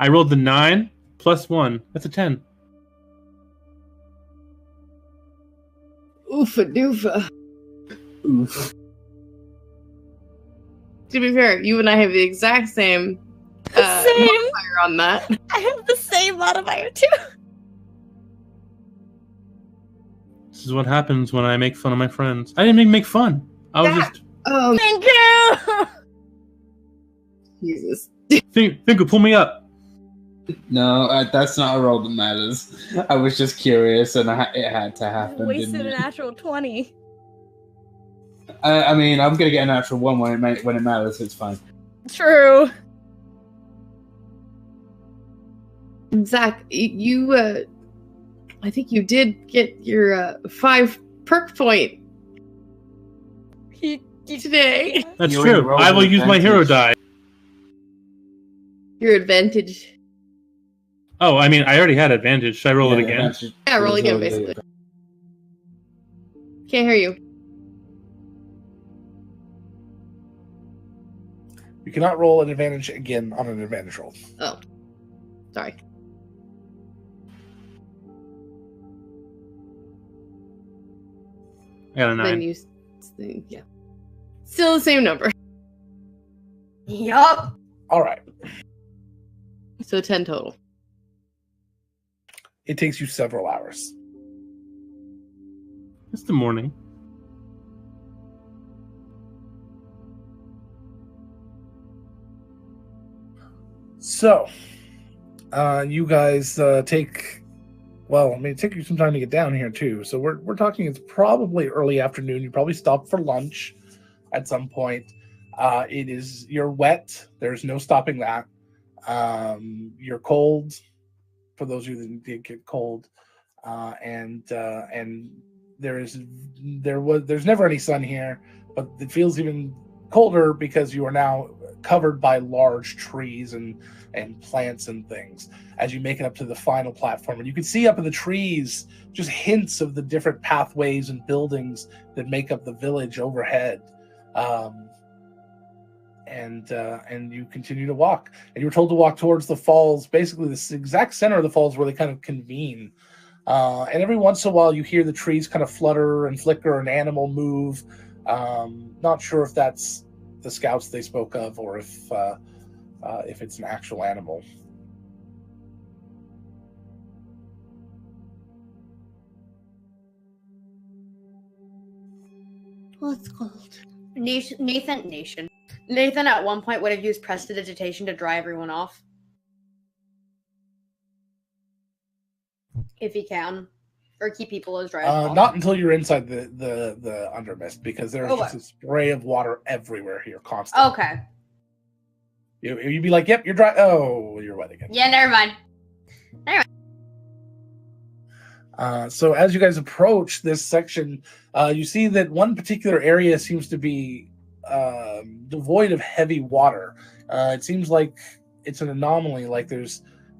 I rolled the 9 plus 1. That's a 10. Oofa doofa. Oof. To be fair, you and I have the exact same modifier on that. I have the same modifier too. This is what happens when I make fun of my friends. I didn't even make fun. I was just... Oh, Thank you. Jesus. Finkel, pull me up. No, that's not a roll that matters. I was just curious, and it had to happen. Wasted didn't a it? natural 20. I mean, I'm gonna get a natural 1 when it matters. So it's fine. True. Zach, you, I think you did get your 5 perk point today. That's You already true. rolled I will an use my hero die. advantage. Your advantage. Oh, I mean, I already had advantage. Should I roll it Yeah, again? advantage- Yeah, roll again, roll basically. Can't hear you. You cannot roll an advantage again on an advantage roll. Oh. Sorry. I got a 9. Then you, yeah. Still the same number. Yup. All right. So 10 total. It takes you several hours. It's the morning. So, you guys take. Well, I mean, it took you some time to get down here too. So we're talking. It's probably early afternoon. You probably stopped for lunch at some point. You're wet. There's no stopping that. You're cold. For those of you that did get cold, and there's never any sun here, but it feels even colder because you are now covered by large trees and plants and things as you make it up to the final platform. And you can see up in the trees just hints of the different pathways and buildings that make up the village overhead. And you continue to walk, and you were told to walk towards the falls, basically the exact center of the falls where they kind of convene. And every once in a while you hear the trees kind of flutter and flicker, an animal move. Not sure if that's the scouts they spoke of or if it's an actual animal. What's called? Nathan at one point would have used prestidigitation to dry everyone off. If he can. Or keep people as dry as possible. Not until you're inside the Undermyst, because there's just Okay. a spray of water everywhere here constantly. Okay. You'd be like, yep, you're dry. Oh, you're wet again. Yeah, never mind. So as you guys approach this section, you see that one particular area seems to be devoid of heavy water. It seems like it's an anomaly. Like there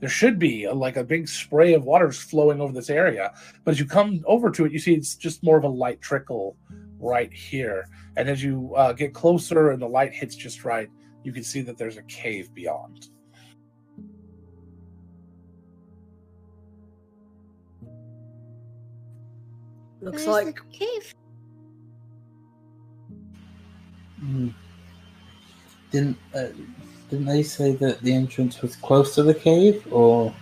should be a big spray of water flowing over this area, but as you come over to it, you see it's just more of a light trickle right here. And as you get closer and the light hits just right, you can see that there's a cave beyond. Looks Where's like the cave. Didn't they say that the entrance was close to the cave, or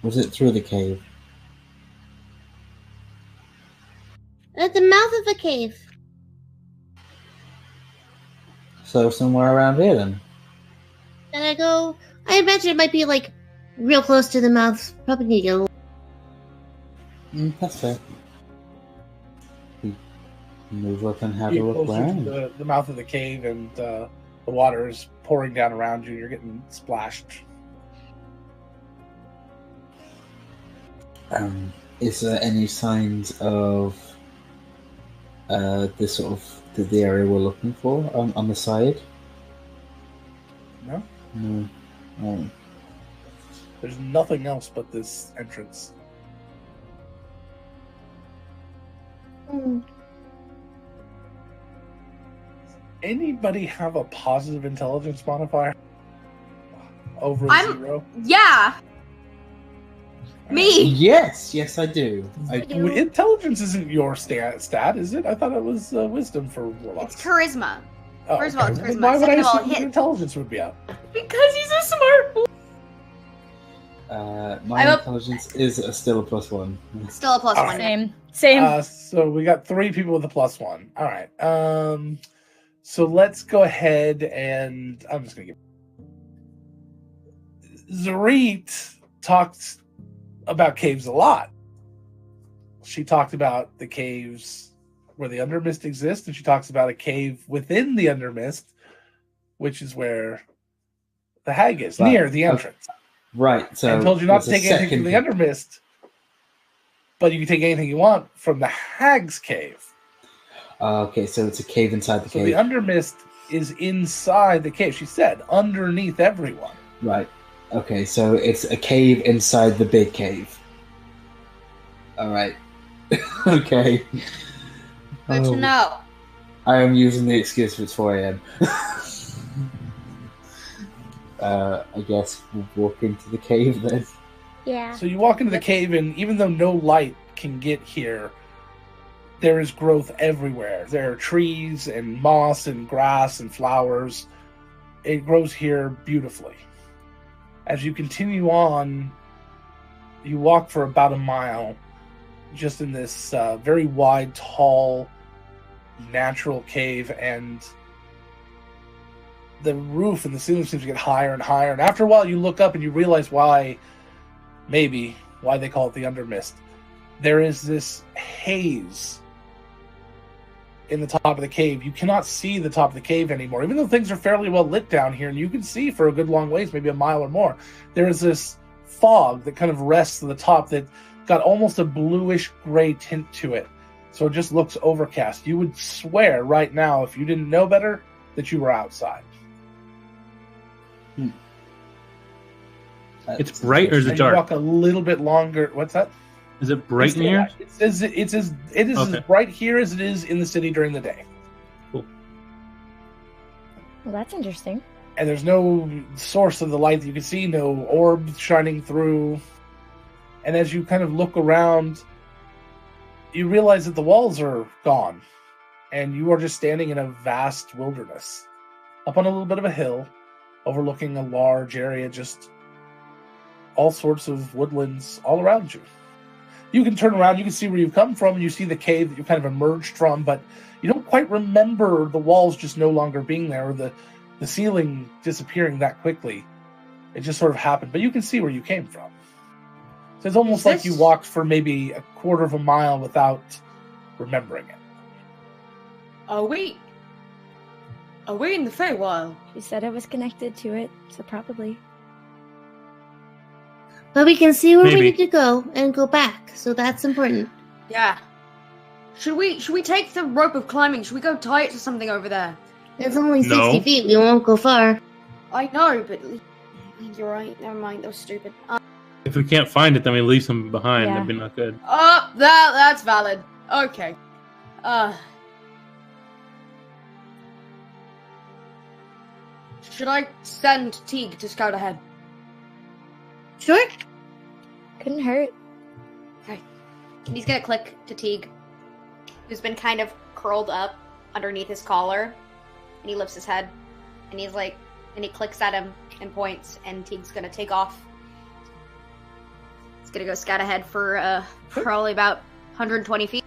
was it through the cave? At the mouth of the cave. So somewhere around here, then. Then I go. I imagine it might be like real close to the mouth. Probably need to get a little. That's fair. We move up and have You a get look closer around. to the mouth of the cave, and the water is pouring down around you. You're getting splashed. Is there any signs of this sort of the area we're looking for on the side? No, No. Oh. there's nothing else but this entrance. Anybody have a positive intelligence modifier? over I'm- 0? Yeah. Me. Yes, I do. Intelligence isn't your stat, is it? I thought it was wisdom for warlocks. It's charisma. Oh, First of all, okay. it's Well, charisma. why would I Second of all, assume that hit. intelligence would be up? Because he's a smart boy. My I'm a- intelligence is still a +1. Still a plus All one. right. Same. So we got 3 people with a +1. All right. So let's go ahead and I'm just gonna give. Zarit talked about caves a lot. She talked about the caves where the Undermyst exists, and she talks about a cave within the Undermyst, which is where the hag is, Right. near the entrance. Right. So I told you not to there's take a anything from the second- Undermyst, but you can take anything you want from the hag's cave. Okay, so it's a cave inside the So cave. the Undermyst is inside the cave. She said, underneath everyone. Right. Okay, so it's a cave inside the big cave. All right. Okay. Good to know. I am using the excuse if it's 4 a.m. I guess we'll walk into the cave then. Yeah. So you walk into the cave, and even though no light can get here, there is growth everywhere. There are trees and moss and grass and flowers. It grows here beautifully. As you continue on, you walk for about a mile, just in this very wide, tall, natural cave, and the roof and the ceiling seems to get higher and higher. And after a while, you look up and you realize why they call it the Undermyst. There is this haze in the top of the cave. You cannot see the top of the cave anymore, even though things are fairly well lit down here, and you can see for a good long ways, maybe a mile or more. There is this fog that kind of rests on the top that got almost a bluish gray tint to it. So it just looks overcast. You would swear right now, if you didn't know better, that you were outside. It's bright or is it And you dark? walk a little bit longer. What's that? Is it bright in here? It is Okay. as bright here as it is in the city during the day. Well, that's interesting. And there's no source of the light that you can see, no orb shining through. And as you kind of look around, you realize that the walls are gone, and you are just standing in a vast wilderness, up on a little bit of a hill, overlooking a large area, just all sorts of woodlands all around you. You can turn around, you can see where you've come from, and you see the cave that you kind of emerged from, but you don't quite remember the walls just no longer being there, or the ceiling disappearing that quickly. It just sort of happened, but you can see where you came from. So it's almost like you walked for maybe a quarter of a mile without remembering it. Are we in the Feywild? She said it was connected to it, so probably. But we can see where we Maybe. need to go and go back, so that's important. Yeah. Should we take the rope of climbing? Should we go tie it to something over there? It's only 60 No. feet. We won't go far. I know, but you're right. Never mind. That was stupid. If we can't find it, then we leave some behind. Yeah. That'd be not good. That's valid. Okay. Should I send Teague to scout ahead? Sure. Couldn't hurt. He's gonna click to Teague, who's been kind of curled up underneath his collar, and he lifts his head, and he's like, and he clicks at him and points, and Teague's gonna take off. He's gonna go scout ahead for probably about 120 feet.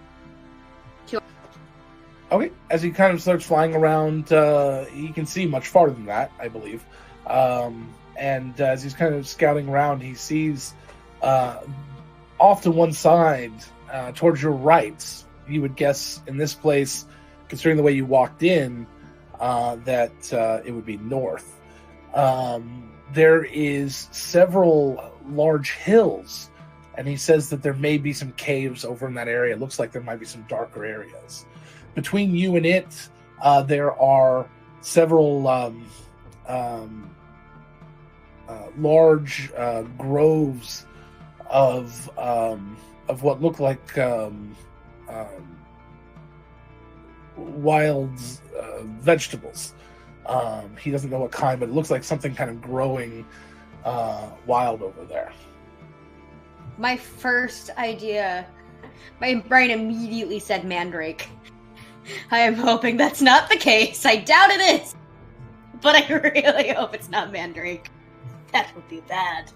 Okay, as he kind of starts flying around, he can see much farther than that, I believe. And as he's kind of scouting around, he sees off to one side, towards your right, you would guess in this place, considering the way you walked in, that it would be north. There is several large hills, and he says that there may be some caves over in that area. It looks like there might be some darker areas. Between you and it, there are several large groves of what look like wild vegetables. He doesn't know what kind, but it looks like something kind of growing wild over there. My first idea, my brain immediately said mandrake. I am hoping that's not the case. I doubt it is. But I really hope it's not mandrake. That would be bad.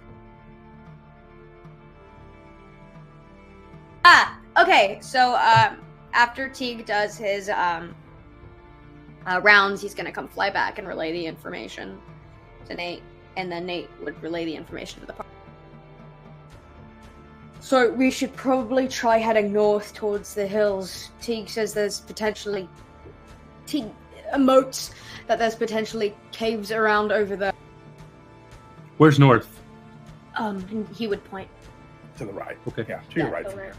Okay, so after Teague does his rounds, he's gonna come fly back and relay the information to Nate, and then Nate would relay the information to the party. So we should probably try heading north towards the hills. Teague says there's potentially Teague emotes that there's potentially caves around over there. Where's north? And he would point. To the right. Okay. Yeah, to your right from over. here.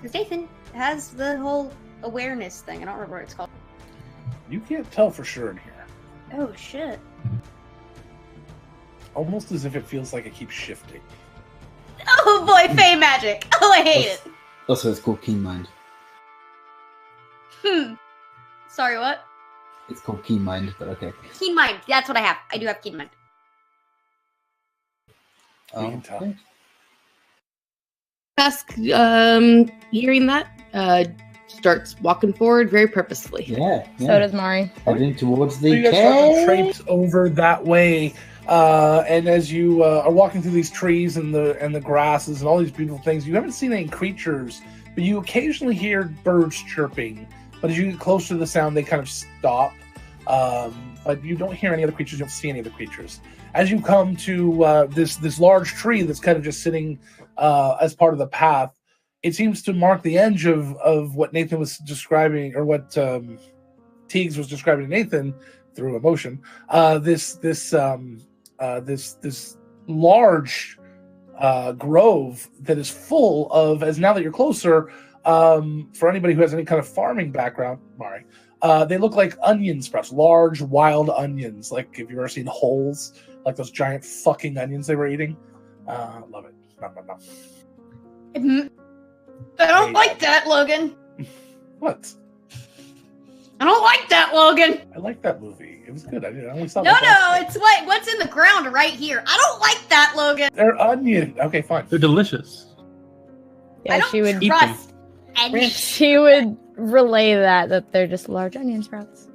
Because Nathan has the whole awareness thing. I don't remember what it's called. You can't tell for sure in here. Oh, shit. Almost as if it feels like it keeps shifting. Oh boy, Fey magic. Oh, I hate it. Also, it's called Keen Mind. Sorry, what? It's called Keen Mind, but okay. Keen mind. That's what I have. I do have keen mind. We can tell. Tusk, hearing that, starts walking forward very purposefully. Yeah. So does Mari. Heading towards So the you guys start to cave. traipse over that way, and as you are walking through these trees and the grasses and all these beautiful things, you haven't seen any creatures, but you occasionally hear birds chirping. But as you get close to the sound, they kind of stop. But you don't hear any other creatures. You don't see any other creatures. As you come to this large tree that's kind of just sitting as part of the path, it seems to mark the edge of what Nathan was describing, or what Teagues was describing to Nathan through emotion. This large grove that is full of, as now that you're closer, for anybody who has any kind of farming background, Mari, they look like onion sprouts, large wild onions. Like if you've ever seen holes, like those giant fucking onions they were eating. Love it. No. I don't like that, Logan. What? I don't like that, Logan. I like that movie. It was good. I only saw No, that. it's what's in the ground right here. I don't like that, Logan. They're onion. Okay, fine. They're delicious. Yeah, I don't she would. eat them. trust any. She would relay that they're just large onion sprouts.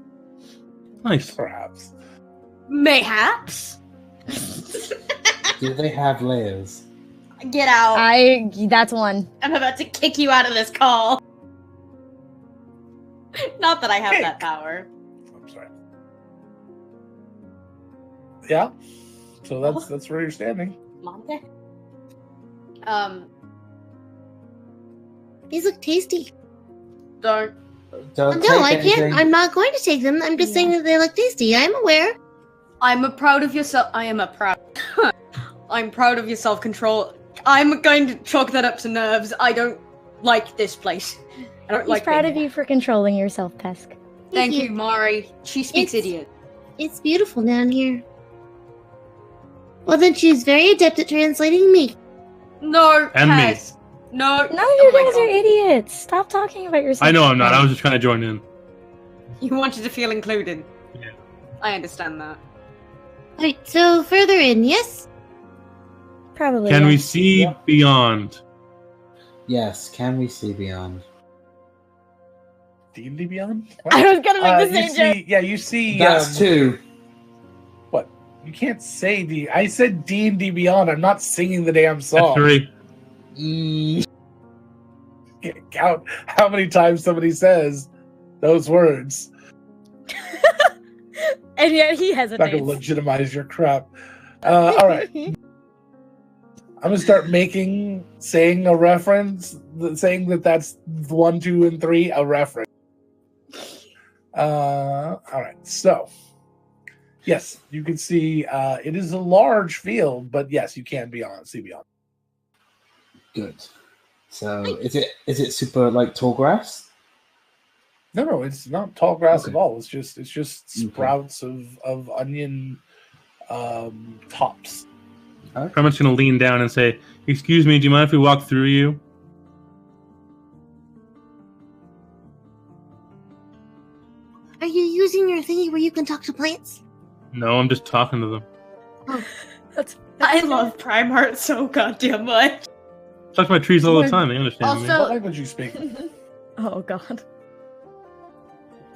Nice. Perhaps. Mayhaps. Do they have layers? Get out. That's one. I'm about to kick you out of this call. Not that I have that power. I'm sorry. Yeah. So that's where you're standing. Monte. These look tasty. Don't. Don't No, I take can't. anything. I'm not going to take them. I'm just saying that they look tasty. I'm aware. I'm proud of yourself. I'm proud of your self-control. I'm going to chalk that up to nerves. I don't like this place. I don't He's like proud being of here. you for controlling yourself, Pesk. Thank you, Mari. She speaks It's- idiot. It's beautiful down here. Well, then she's very adept at translating me. No, And me. Tess. No. No, Oh you my guys God. are idiots. Stop talking about yourself. I know I'm not. I was just trying to join in. You wanted to feel included. Yeah. I understand that. Alright, so further in, yes? Probably. Can we yes. see Yeah. beyond? Yes, can we see beyond? D&D Beyond? I was gonna make the you same joke. see, yeah, you see. That's two. What? You can't say D. I said D&D Beyond. I'm not singing the damn song. That's three. Mm, Can't count how many times somebody says those words. And yet he Not hesitates. gonna legitimize your crap. All right. I'm gonna start saying a reference, saying that that's 1, 2, and 3 a reference. All right. So, yes, you can see. It is a large field, but yes, you can see beyond. good. So is it super like tall grass? No, it's not tall grass Okay. at all. It's just sprouts of onion tops. I'm just gonna lean down and say, "Excuse me, do you mind if we walk through you?" Are you using your thingy where you can talk to plants? No, I'm just talking to them. That's I love Prime Heart so goddamn much. Talk about trees all the time. They understand me. Also- What language you speak? Oh god.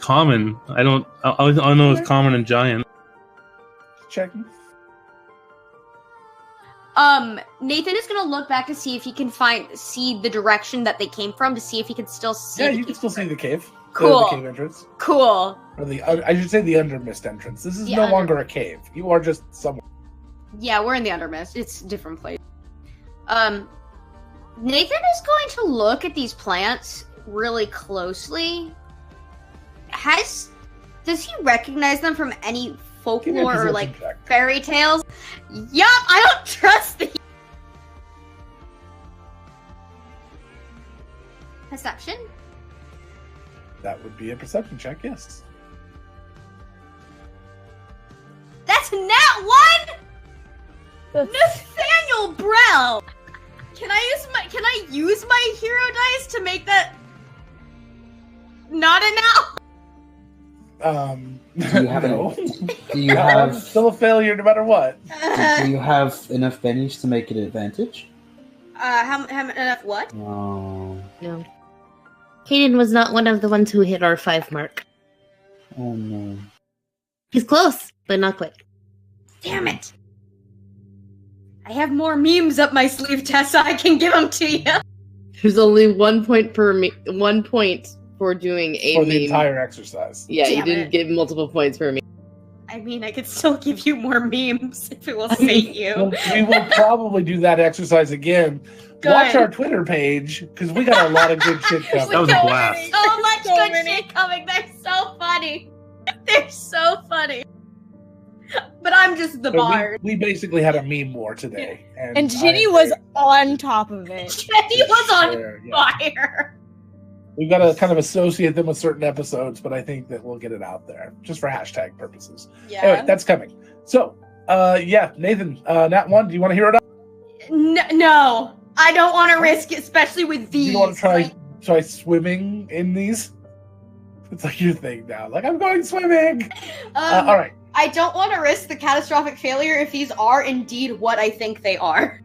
Common. I don't. All I know is common and giant. Checking. Nathan is gonna look back to see if he can see the direction that they came from, to see if he can still see. Yeah, the you can cave. still see the cave. Cool. The cave entrance. Cool. Or I should say the Undermyst entrance. This is The no longer a cave. You are just somewhere. Yeah, we're in the Undermist. It's a different place. Nathan is going to look at these plants really closely. Does he recognize them from any Give me a folklore or perception like check. fairy tales? Yup, I don't trust the perception. That would be a perception check, yes. That's nat one. That's- Nathaniel Brell. Can I use my hero dice to make that not a now? Do you have no. Do you have Still a failure no matter what. do you have enough bennies to make it an advantage? How enough what? Oh, No. Kaden was not one of the ones who hit our 5 mark. oh no. He's close, but not quite. Damn it! I have more memes up my sleeve, Tessa. I can give them to you. There's only 1 point per 1 point for doing a For meme. the entire exercise. Yeah, you Damn didn't it. give multiple points for me. I mean, I could still give you more memes if it will sate you. Well, we will probably do that exercise again. Good. Watch our Twitter page, because we got a lot of good shit That coming. was a blast. So much So good many. shit coming. They're so funny. They're so funny. But I'm just the But bard. we basically had a meme war today. And Ginny was on top of it. He was on Yeah. fire. We've got to kind of associate them with certain episodes, but I think that we'll get it out there, just for hashtag purposes. Yeah. Anyway, that's coming. So, yeah, Nathan, Nat 1, do you want to hear it out? No, I don't want to risk it, especially with these. You want to Like, try swimming in these? It's like your thing now. Like, I'm going swimming! All right. I don't want to risk the catastrophic failure if these are indeed what I think they are.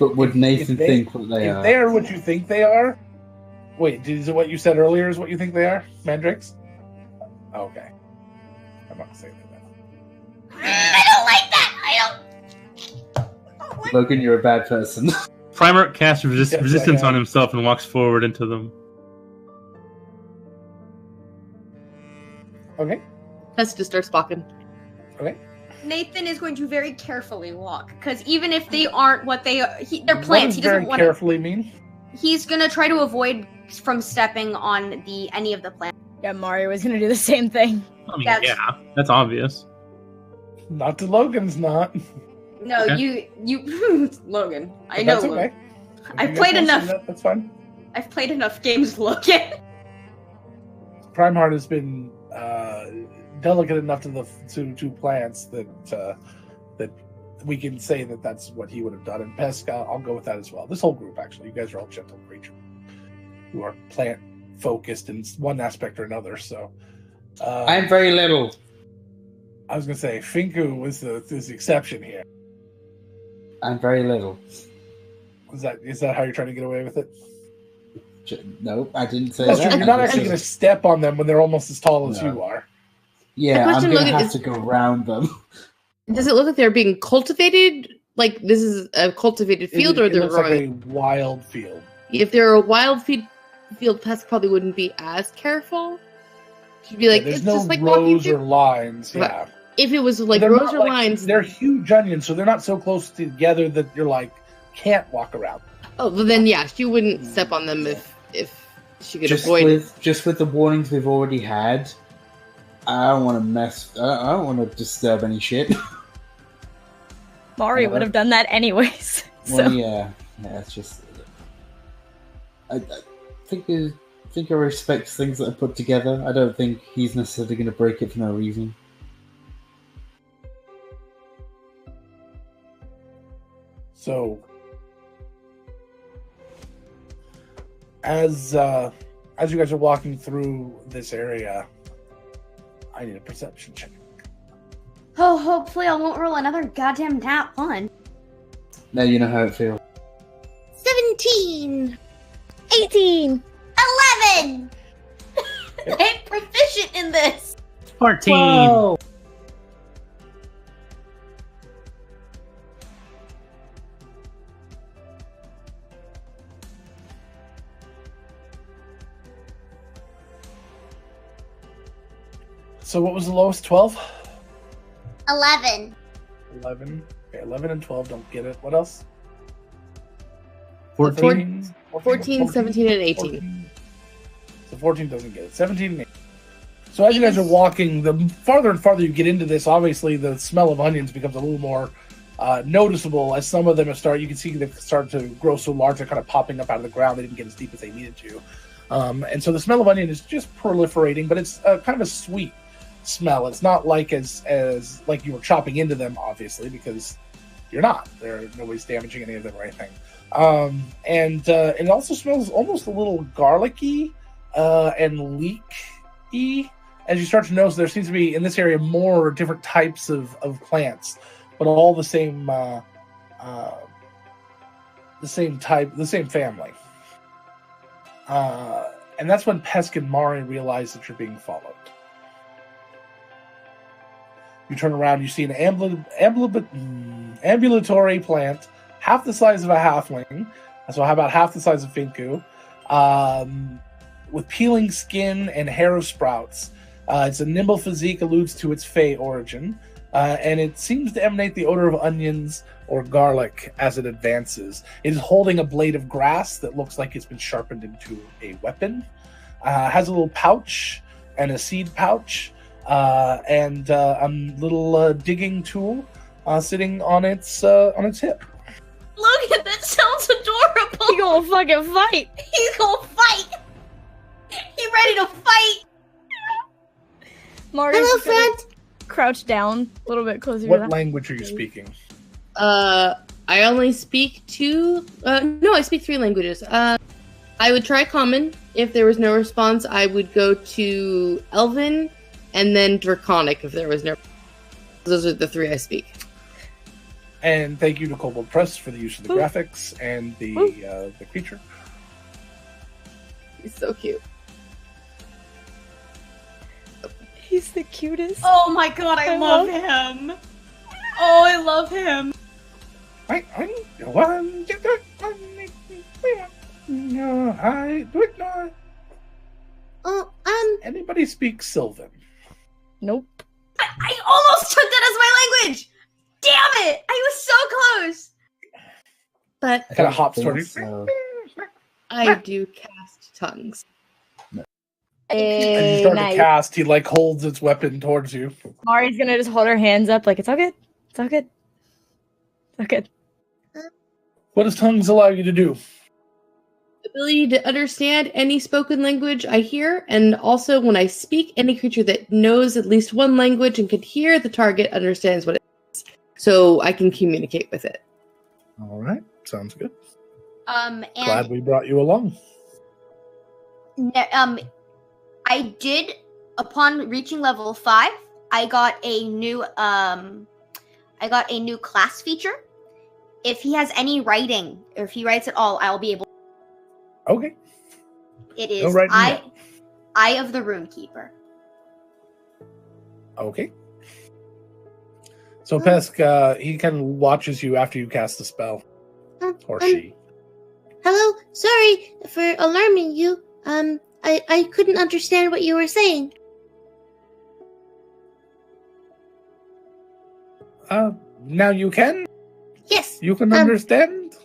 But would Nathan they- think what they If are? they are what you think they are... Wait, is it what you said earlier is what you think they are? Mandrakes? Okay. I'm not going to say that. I don't like that. I don't. Logan, you're a bad person. Primarch casts Yes, I resistance am. on himself and walks forward into them. Okay. Tess just starts walking. Okay. Nathan is going to very carefully walk, because even if they aren't what they are, they're What plants. does He very doesn't want to. carefully mean? He's gonna try to avoid from stepping on any of the plants. Yeah, Mario was gonna do the same thing. I mean, That's- yeah, that's obvious. Not to Logan's not. No, Okay. you, Logan. I But know. That's Logan. okay. If I've you guys played wanna see enough. that, that's fine. I've played enough games, Logan. Prime Heart has been delicate enough to plants that that we can say that that's what he would have done. And Pesca, I'll go with that as well. This whole group, actually, you guys are all gentle creatures who are plant focused in one aspect or another. So I'm very little. I was gonna say Finku was the exception here. I'm very little. Is that how you're trying to get away with it? No, I didn't say That's that. true. You're I not just actually said- going to step on them when they're almost as tall as No. you are. Yeah, The I'm question, going to Logan, have is- to go round them. Does it look like they're being cultivated? Like this is a cultivated field, or It they're looks growing? like a wild field. If they're a wild field pest, probably wouldn't be as careful. She'd be like, Yeah, there's it's no just like walking rows or through. lines. Right. Yeah, If it was like They're rows not or like- lines, They're huge onions, so they're not so close together that you're like can't walk around. oh, well then yeah, she wouldn't step on them if she could Just avoid it. with the warnings we've already had, I don't want to mess. I don't want to disturb any shit. Mario would have done that anyways. Well, So yeah, it's just. I think I respect things that are put together. I don't think he's necessarily going to break it for no reason. So, as you guys are walking through this area, I need a perception check. Oh, hopefully I won't roll another goddamn nat one. Now you know how it feels. 17! 18. 11! I'm proficient in this! 14. Whoa! So what was the lowest? 12? 11. 11. Okay, 11 and 12 don't get it. What else? 14. 14, 17, and 18. 14. So 14 doesn't get it. 17 and 18. So as you guys are walking, the farther and farther you get into this, obviously the smell of onions becomes a little more noticeable as some of them you can see they've started to grow so large they're kind of popping up out of the ground. They didn't get as deep as they needed to. And so the smell of onion is just proliferating, but it's kind of a sweet smell. It's not like as like you were chopping into them, obviously, because you're not. Nobody's damaging any of them or anything. And it also smells almost a little garlicky and leeky. As you start to notice, there seems to be in this area more different types of plants, but all the same type, the same family. And that's when Pesk and Mari realize that you're being followed. You turn around, you see an ambulatory plant, half the size of a halfling, so how about half the size of Finku, with peeling skin and hair of sprouts. Its a nimble physique alludes to its fey origin, and it seems to emanate the odor of onions or garlic as it advances. It is holding a blade of grass that looks like it's been sharpened into a weapon. Has a little pouch and a seed pouch, and a little digging tool sitting on its hip. Logan, that sounds adorable! He gonna fucking fight. He's gonna fight! He ready to fight! Marty's Hello, just gonna friend! crouch down a little bit closer to What that. language are you speaking? I only speak I speak 3 languages. I would try Common. If there was no response, I would go to Elven and then Draconic if there was no. Those are the 3 I speak. And thank you to Kobold Press for the use of the graphics and the creature. He's so cute. He's the cutest. Oh my god, I love him. Oh, I love him. Oh, Anybody speak Sylvan? Nope. I almost took that as my language. Damn it! I was so close. But Kind of hops toward you. So, I do cast tongues. As you start Nice. to cast, he holds its weapon towards you. Mari's gonna just hold her hands up like it's all good. It's all good. It's all good. What does tongues allow you to do? Ability to understand any spoken language I hear, and also when I speak, any creature that knows at least one language and can hear the target understands what it is, so I can communicate with it. All right, sounds good. And Glad we brought you along. I did, upon reaching level 5, I got a new class feature. If he has any writing, or if he writes at all, I'll be able. Okay. It No is writing yet. Eye of the Runekeeper. Okay. So Pesk, he kind of watches you after you cast the spell, or she. hello, sorry for alarming you. I couldn't understand what you were saying. Now you can. Yes, You can understand.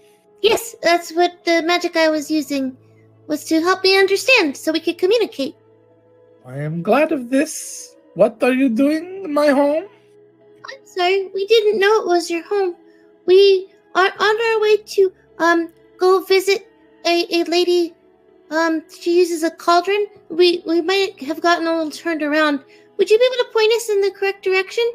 yes, that's what the magic I was using was to help me understand so we could communicate. I am glad of this. What are you doing in my home? I'm sorry, we didn't know it was your home. We are on our way to go visit a lady. She uses a cauldron. We might have gotten a little turned around. Would you be able to point us in the correct direction?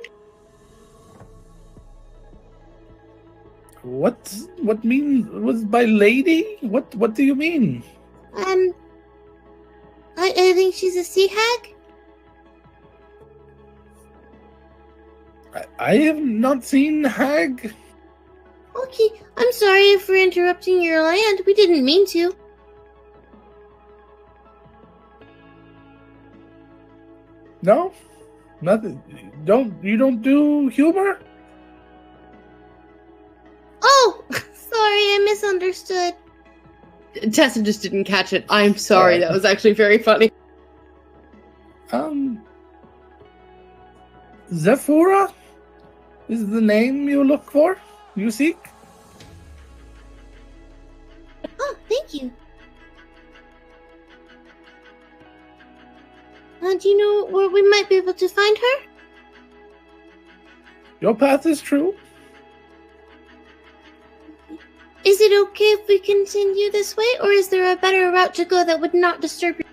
What was by lady? What do you mean? I think she's a sea hag. I have not seen Hag. Okay, I'm sorry for interrupting your land. We didn't mean to. No, nothing. You don't do humor? Oh, sorry, I misunderstood. Tessa just didn't catch it. I'm sorry. Alright. That was actually very funny. Zephora is the name you look for. You seek. Oh, thank you. Do you know where we might be able to find her? Your path is true. Is it okay if we continue this way, or is there a better route to go that would not disturb you?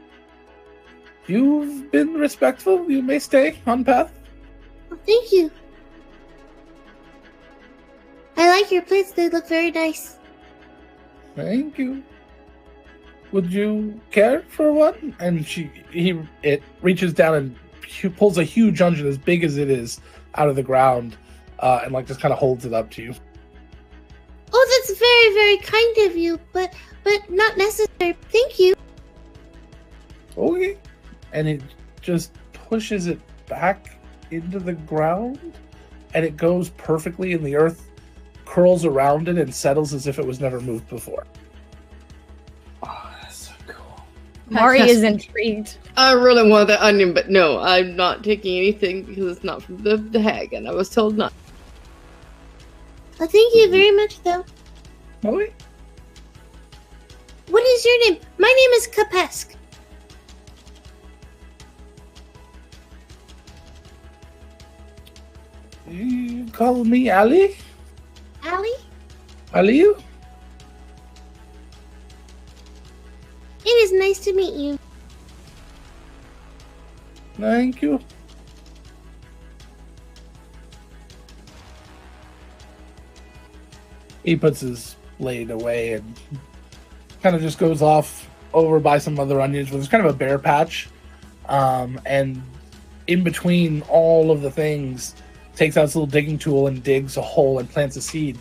You've been respectful. You may stay on path. Oh, thank you. I like your plates. They look very nice. Thank you. Would you care for one? And it reaches down and pulls a huge onion as big as it is out of the ground, and like just kind of holds it up to you. Oh, that's very, very kind of you, but not necessary. Thank you. Okay. And it just pushes it back into the ground, and it goes perfectly, and the earth curls around it and settles as if it was never moved before. Oh, that's so cool. Mari is intrigued. I really want that onion, but no, I'm not taking anything because it's not from the hag, and I was told not. Well, thank you very much, though. Okay. What is your name? My name is Kapesk. You call me Ali? Allie? Ali? It is nice to meet you. Thank you. He puts his blade away and kind of just goes off over by some other onions. There's kind of a bare patch. And in between all of the things, takes out his little digging tool and digs a hole and plants a seed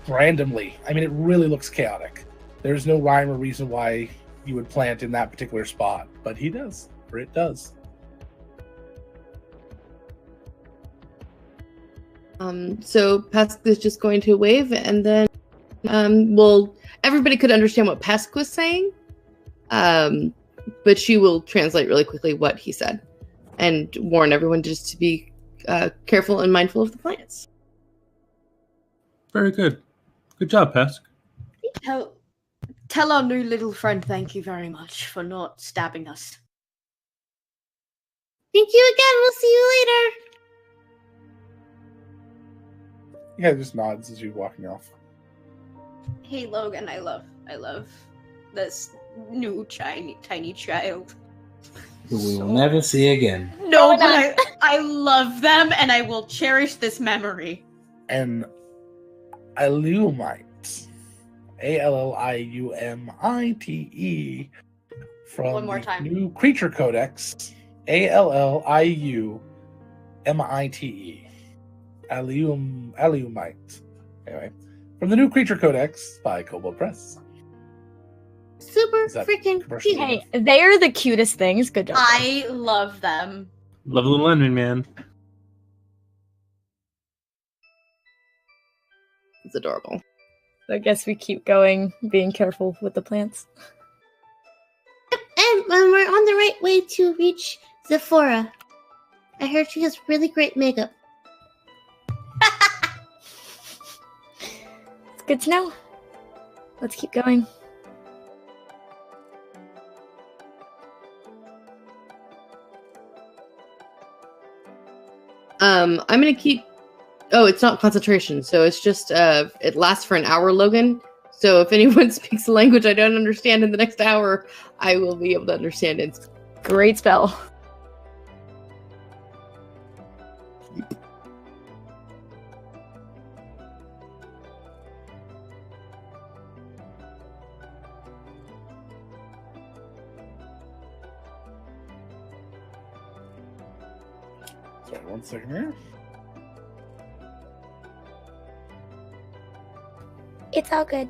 randomly. I mean, it really looks chaotic. There's no rhyme or reason why you would plant in that particular spot, but he does, or it does. So Pesk is just going to wave, and then, everybody could understand what Pesk was saying, but she will translate really quickly what he said, and warn everyone just to be careful and mindful of the plants. Very good. Good job, Pesk. Tell our new little friend thank you very much for not stabbing us. Thank you again. We'll see you later. Yeah, just nods as you're walking off. Hey Logan, I love this new tiny child. Who we will never see again. No, but I love them, and I will cherish this memory. And Alliumite, Alliumite, from One more the time. new Creature Codex, Alliumite, Alliumite. Anyway, from the new Creature Codex by Kobold Press. Super Is that freaking commercial? cute. Hey, they are the cutest things. Good job. I love them. Love a little onion, man. It's adorable. I guess we keep going, being careful with the plants. And we're on the right way to reach Zephora. I heard she has really great makeup. It's good to know. Let's keep going. I'm gonna keep. Oh, it's not concentration, so it's just it lasts for an hour, Logan. So if anyone speaks a language I don't understand in the next hour, I will be able to understand it. Great spell. 1 second here. It's all good.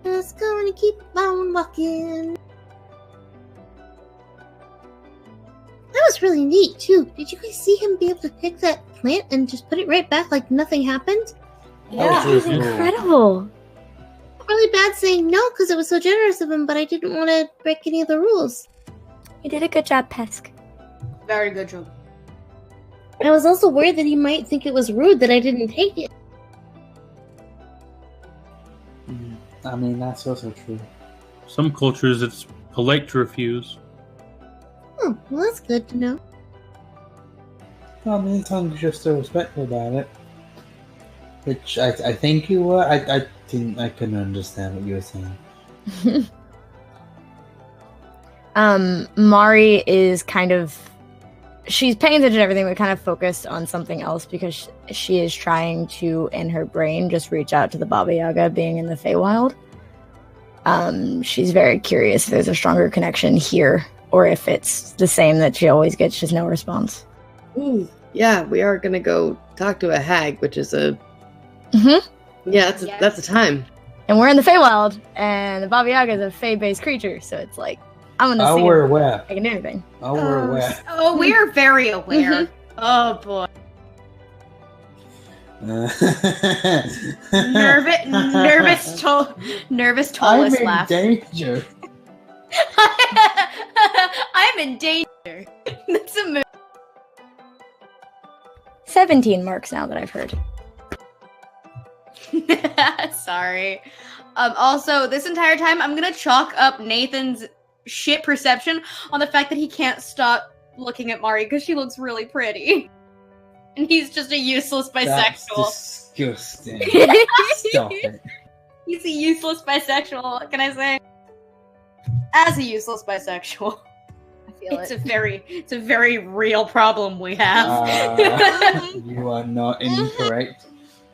Just going to keep on walking. That was really neat, too. Did you guys see him be able to pick that plant and just put it right back like nothing happened? Yeah, That was incredible. Really bad saying no because it was so generous of him, but I didn't want to break any of the rules. You did a good job, Pesk. Very good job. I was also worried that he might think it was rude that I didn't take it. I mean, that's also true. Some cultures, it's polite to refuse. Oh, well, that's good to know. I mean, as long as you're still respectful about it. Which I think you were. I couldn't understand what you were saying. Mari is kind of, she's paying attention to everything, but kind of focused on something else because she is trying to, in her brain, just reach out to the Baba Yaga being in the Feywild. She's very curious if there's a stronger connection here, or if it's the same that she always gets, just no response. Ooh, yeah, we are gonna go talk to a hag, which is a Yeah, that's a time. and we're in the Feywild, and the Baba Yaga is a Fey-based creature, so it's like, I'm gonna see we're if aware. I can do anything. We're aware. Oh, we are very aware. Oh boy. Nervous I'm Tolis in laugh. danger. I'm in danger. That's a move. 17 marks now that I've heard. Sorry. Also, this entire time, I'm gonna chalk up Nathan's shit perception on the fact that he can't stop looking at Mari because she looks really pretty. And he's just a useless bisexual. That's disgusting. Stop it. He's a useless bisexual, what can I say? As a useless bisexual. I feel It's a very real problem we have. You are not incorrect.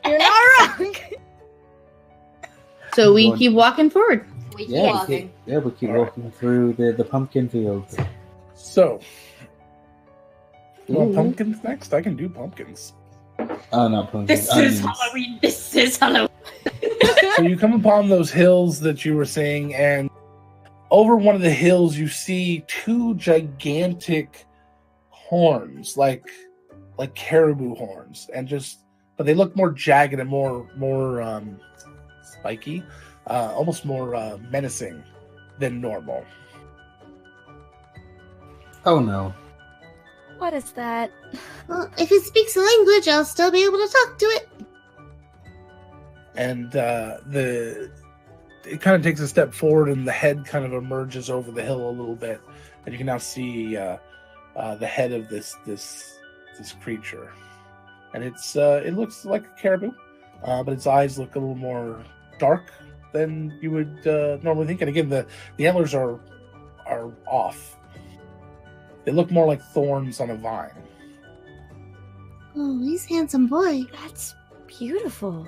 You're not wrong. So we keep walking forward. We keep Yeah, we walking. keep walking through the pumpkin fields. So, you want Ooh. pumpkins next? I can do pumpkins. Oh, not pumpkins. This is onions. Halloween. This is Halloween. So you come upon those hills that you were saying, and over one of the hills you see two gigantic horns, like caribou horns, but they look more jagged and more spiky, almost more menacing than normal. Oh no. What is that? Well, if it speaks a language, I'll still be able to talk to it. And it kind of takes a step forward, and the head kind of emerges over the hill a little bit, and you can now see the head of this creature, and it looks like a caribou, but its eyes look a little more dark than you would normally think. And again, the antlers are off. They look more like thorns on a vine. Oh, he's a handsome boy. That's beautiful.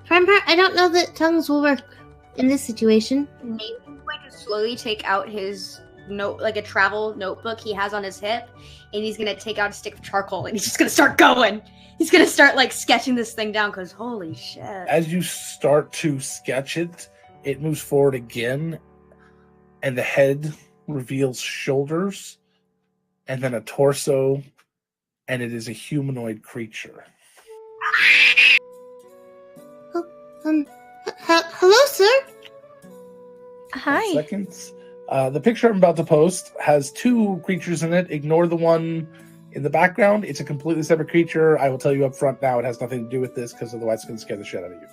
Primeheart, I don't know that tongues will work in this situation. Nathan's going to slowly take out his note, like a travel notebook he has on his hip, and he's gonna take out a stick of charcoal, and he's just gonna start going. He's gonna start like sketching this thing down, because holy shit. As you start to sketch it, it moves forward again, and the head reveals shoulders, and then a torso, and it is a humanoid creature. Hello, sir? Hi. Seconds. The picture I'm about to post has two creatures in it. Ignore the one in the background. It's a completely separate creature. I will tell you up front now, it has nothing to do with this, because otherwise it's going to scare the shit out of you.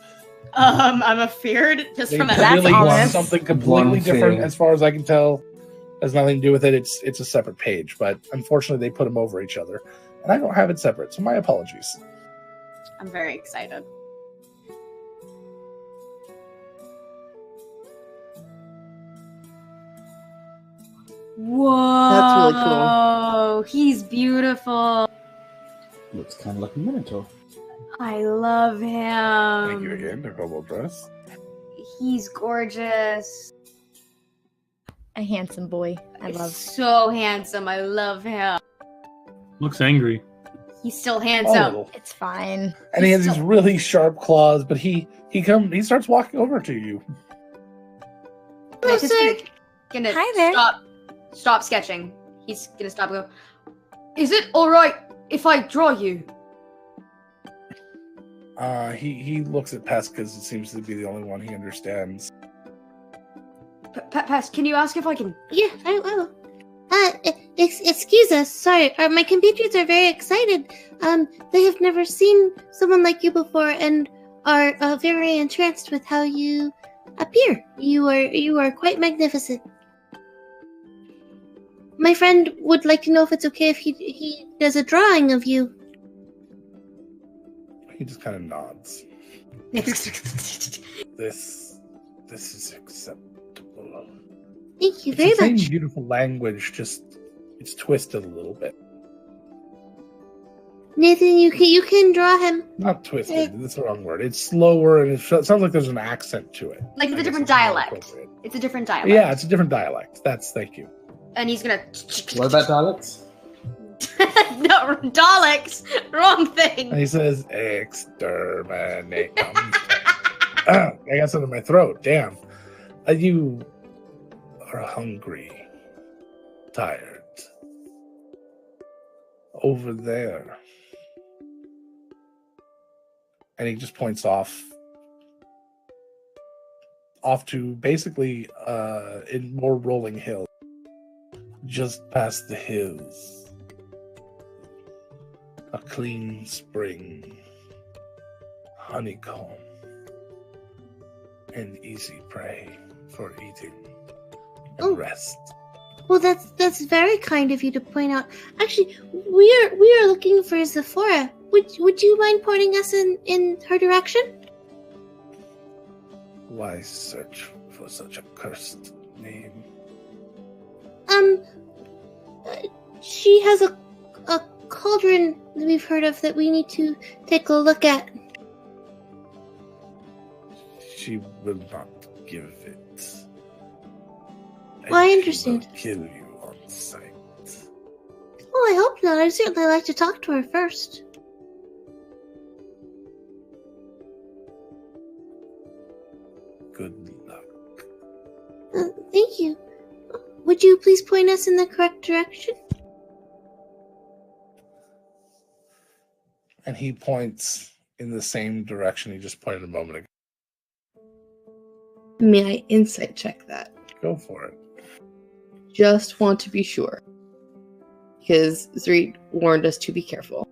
I'm afeared just They from a really want ominous. something completely One different, fear. as far as I can tell. Has nothing to do with it. It's a separate page, but unfortunately they put them over each other, and I don't have it separate, so my apologies. I'm very excited. Whoa. That's really cool. Oh, he's beautiful. Looks kind of like a minotaur. I love him. Thank you again, Nicole Dress. He's gorgeous. A handsome boy. I love. So handsome. I love him. Looks angry. He's still A handsome. little. It's fine. And he has these really sharp claws, but he starts walking over to you. Hello, Nick is sir. gonna Hi there. stop sketching. He's gonna stop and go, is it alright if I draw you? He looks at Pest because it seems to be the only one he understands. Pest, can you ask if I can? Yeah, I will. Excuse us. Sorry, my compatriots are very excited. They have never seen someone like you before and are very entranced with how you appear. You are quite magnificent. My friend would like to know if it's okay if he does a drawing of you. He just kind of nods. This is acceptable. Thank you It's very the same much. beautiful language, just it's twisted a little bit. Nathan, you can draw him. Not twisted. That's the wrong word. It's slower, and it sounds like there's an accent to it. Like it's I a guess different more dialect. appropriate. It's a different dialect. Yeah, it's a different dialect. Thank you. And he's gonna. What about dialects? No, Daleks. Wrong thing. And he says, "Exterminate." I got something in my throat. Damn. You are hungry, tired. Over there. And he just points off to basically in more rolling hills. Just past the hills. A clean spring. Honeycomb. And easy prey for eating and Oh. rest. Well, that's very kind of you to point out. Actually, we are looking for Zephora. Would you mind pointing us in her direction? Why search for such a cursed name? She has a cauldron that we've heard of that we need to take a look at. She will not give it. Well, I And she understand. will kill you on sight. Oh, I hope not. I'd certainly like to talk to her first. Good luck. Thank you. Would you please point us in the correct direction? And he points in the same direction he just pointed a moment ago. May I insight check that? Go for it. Just want to be sure. Because Zreed warned us to be careful.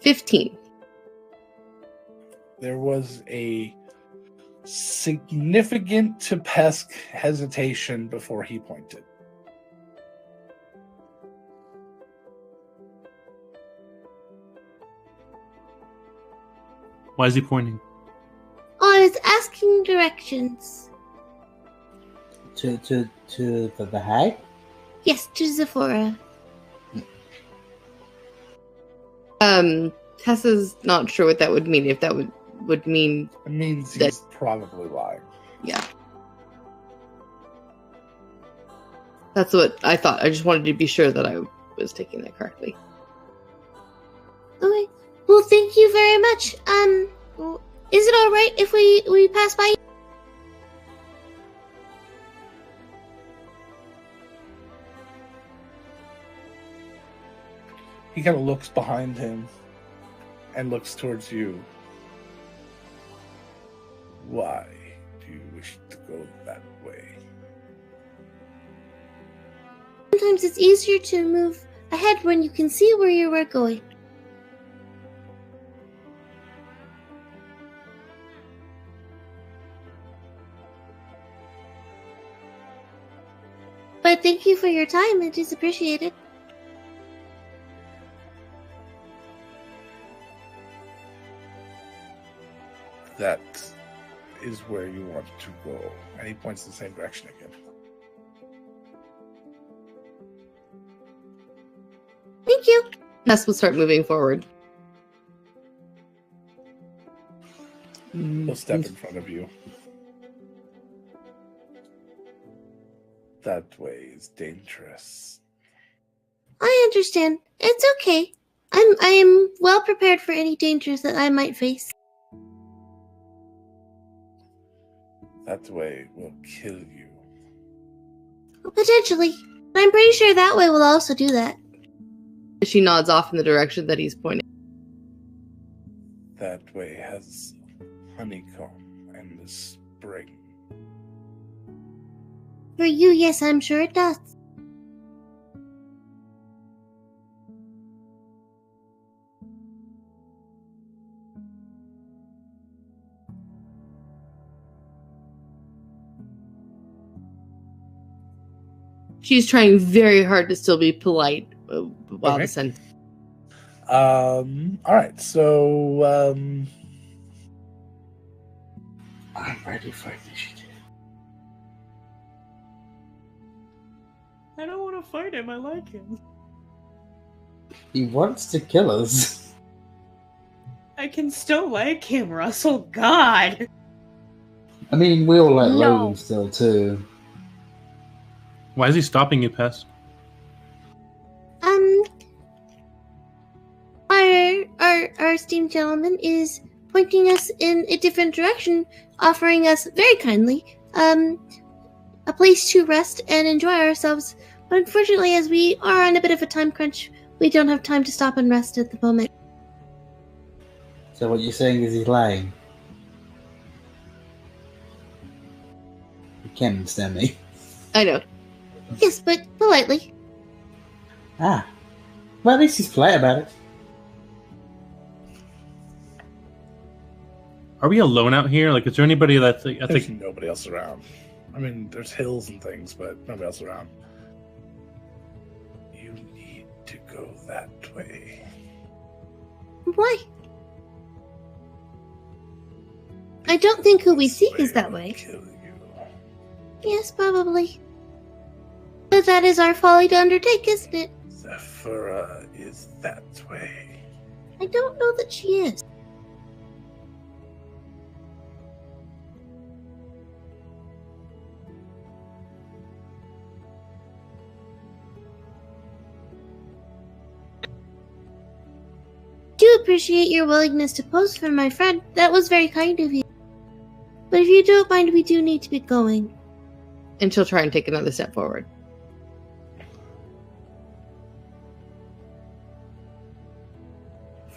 15. There was a significant to Pesk hesitation before he pointed. Why is he pointing? Oh, I was asking directions. To the hag? Yes, to Zephora. Tessa's not sure what that would mean. If that would mean, It means That- he's probably lying. yeah. That's what I thought. I just wanted to be sure that I was taking that correctly. Okay. Well, thank you very much. Is it all right if we pass by? He kind of looks behind him and looks towards you. Why do you wish to go that way? Sometimes it's easier to move ahead when you can see where you are going. But thank you for your time. It is appreciated. That is where you want to go. And he points in the same direction again. Thank you. Tess will start moving forward. He'll step in front of you. That way is dangerous. I understand. It's okay. I am well prepared for any dangers that I might face. That way will kill you. Potentially. But I'm pretty sure that way will also do that. She nods off in the direction that he's pointing. That way has honeycomb and the spring. For you, yes, I'm sure it does. She's trying very hard to still be polite while Okay. the sentence. All right, so I'm ready for initiative. I don't want to fight him. I like him. He wants to kill us. I can still like him, Russell. God. I mean, we all like No. Logan still, too. Why is he stopping you, Pest? Our esteemed gentleman is pointing us in a different direction, offering us very kindly a place to rest and enjoy ourselves. But unfortunately, as we are on a bit of a time crunch, we don't have time to stop and rest at the moment. So what you're saying is he's lying. You can't understand me. I know. Yes, but politely. Ah. Well, at least he's polite about it. Are we alone out here? Like, is there anybody that's like, I there's think nobody else around. I mean, there's hills and things, but nobody else around. You need to go that way. Why? I don't think who we This seek is that will way. Kill you. Yes, probably. But that is our folly to undertake, isn't it? Zephyra is that way. I don't know that she is. Do appreciate your willingness to pose for my friend. That was very kind of you. But if you don't mind, we do need to be going. And she'll try and take another step forward.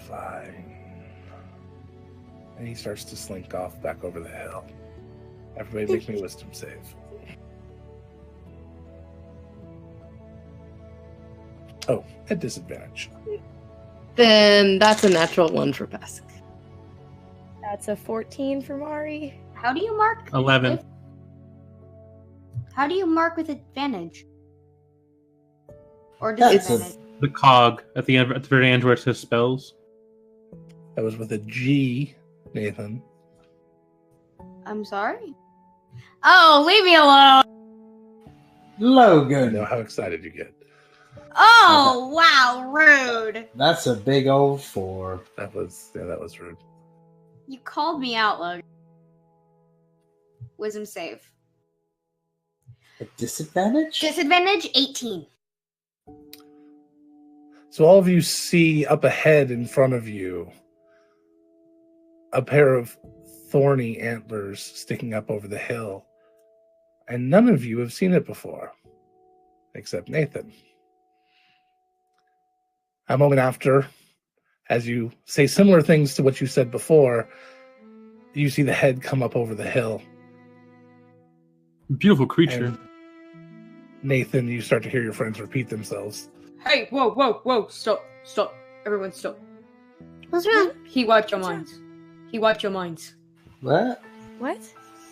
Fine. And he starts to slink off back over the hill. Everybody make me a wisdom save. Oh, at disadvantage. Then that's a natural one for Pesk. That's a 14 for Mari. How do you mark? 11. How do you mark with advantage? Or That's disadvantage? The cog at the end, at the very end where it says spells. That was with a G, Nathan. I'm sorry. Oh, leave me alone. I Logan! know how excited you get. Oh, wow, rude. That's a big old 4. That was rude. You called me out, Logan. Wisdom save. A disadvantage? Disadvantage 18. So all of you see up ahead in front of you a pair of thorny antlers sticking up over the hill. And none of you have seen it before, except Nathan. A moment after, as you say similar things to what you said before, you see the head come up over the hill. Beautiful creature. And Nathan, you start to hear your friends repeat themselves. Hey, whoa, stop, everyone stop. What's wrong? He wiped your minds. He wiped your minds. What? What?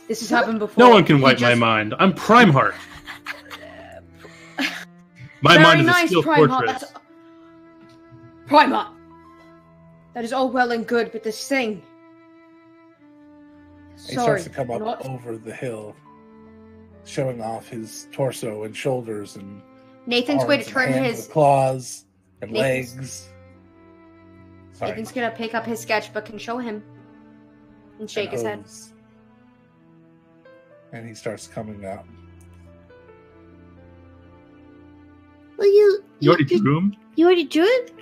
This has happened before. No one can He wipe my just- mind. I'm Primeheart. My Very mind is nice, a steel Primeheart. fortress. That's- Primeheart. That is all well and good, but this thing. He Sorry. starts to come up what? over the hill, showing off his torso and shoulders and Nathan's going to arms turn and hands his. with claws and Nathan's- legs. Sorry. Nathan's going to pick up his sketchbook and show him. And shake his head. hose. And he starts coming up. Well, you You already drew him? You already drew it?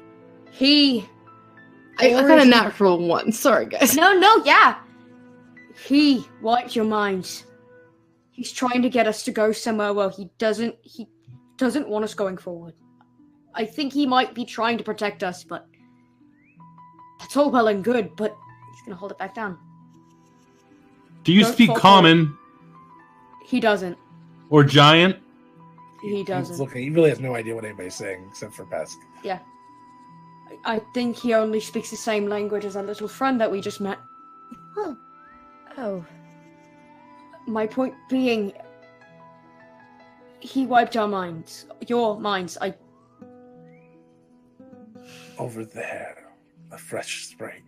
I kind of natural one. Sorry, guys. No, yeah. He wiped your minds. He's trying to get us to go somewhere where he doesn't want us going forward. I think he might be trying to protect us, but that's all well and good, but he's gonna hold it back down. Do you Don't speak fall for common He doesn't. or giant? He He's doesn't. looking. He really has no idea what anybody's saying except for Pesk. Yeah. I think he only speaks the same language as our little friend that we just met. Oh. My point being, he wiped our minds. Your minds. Over there, a fresh spring.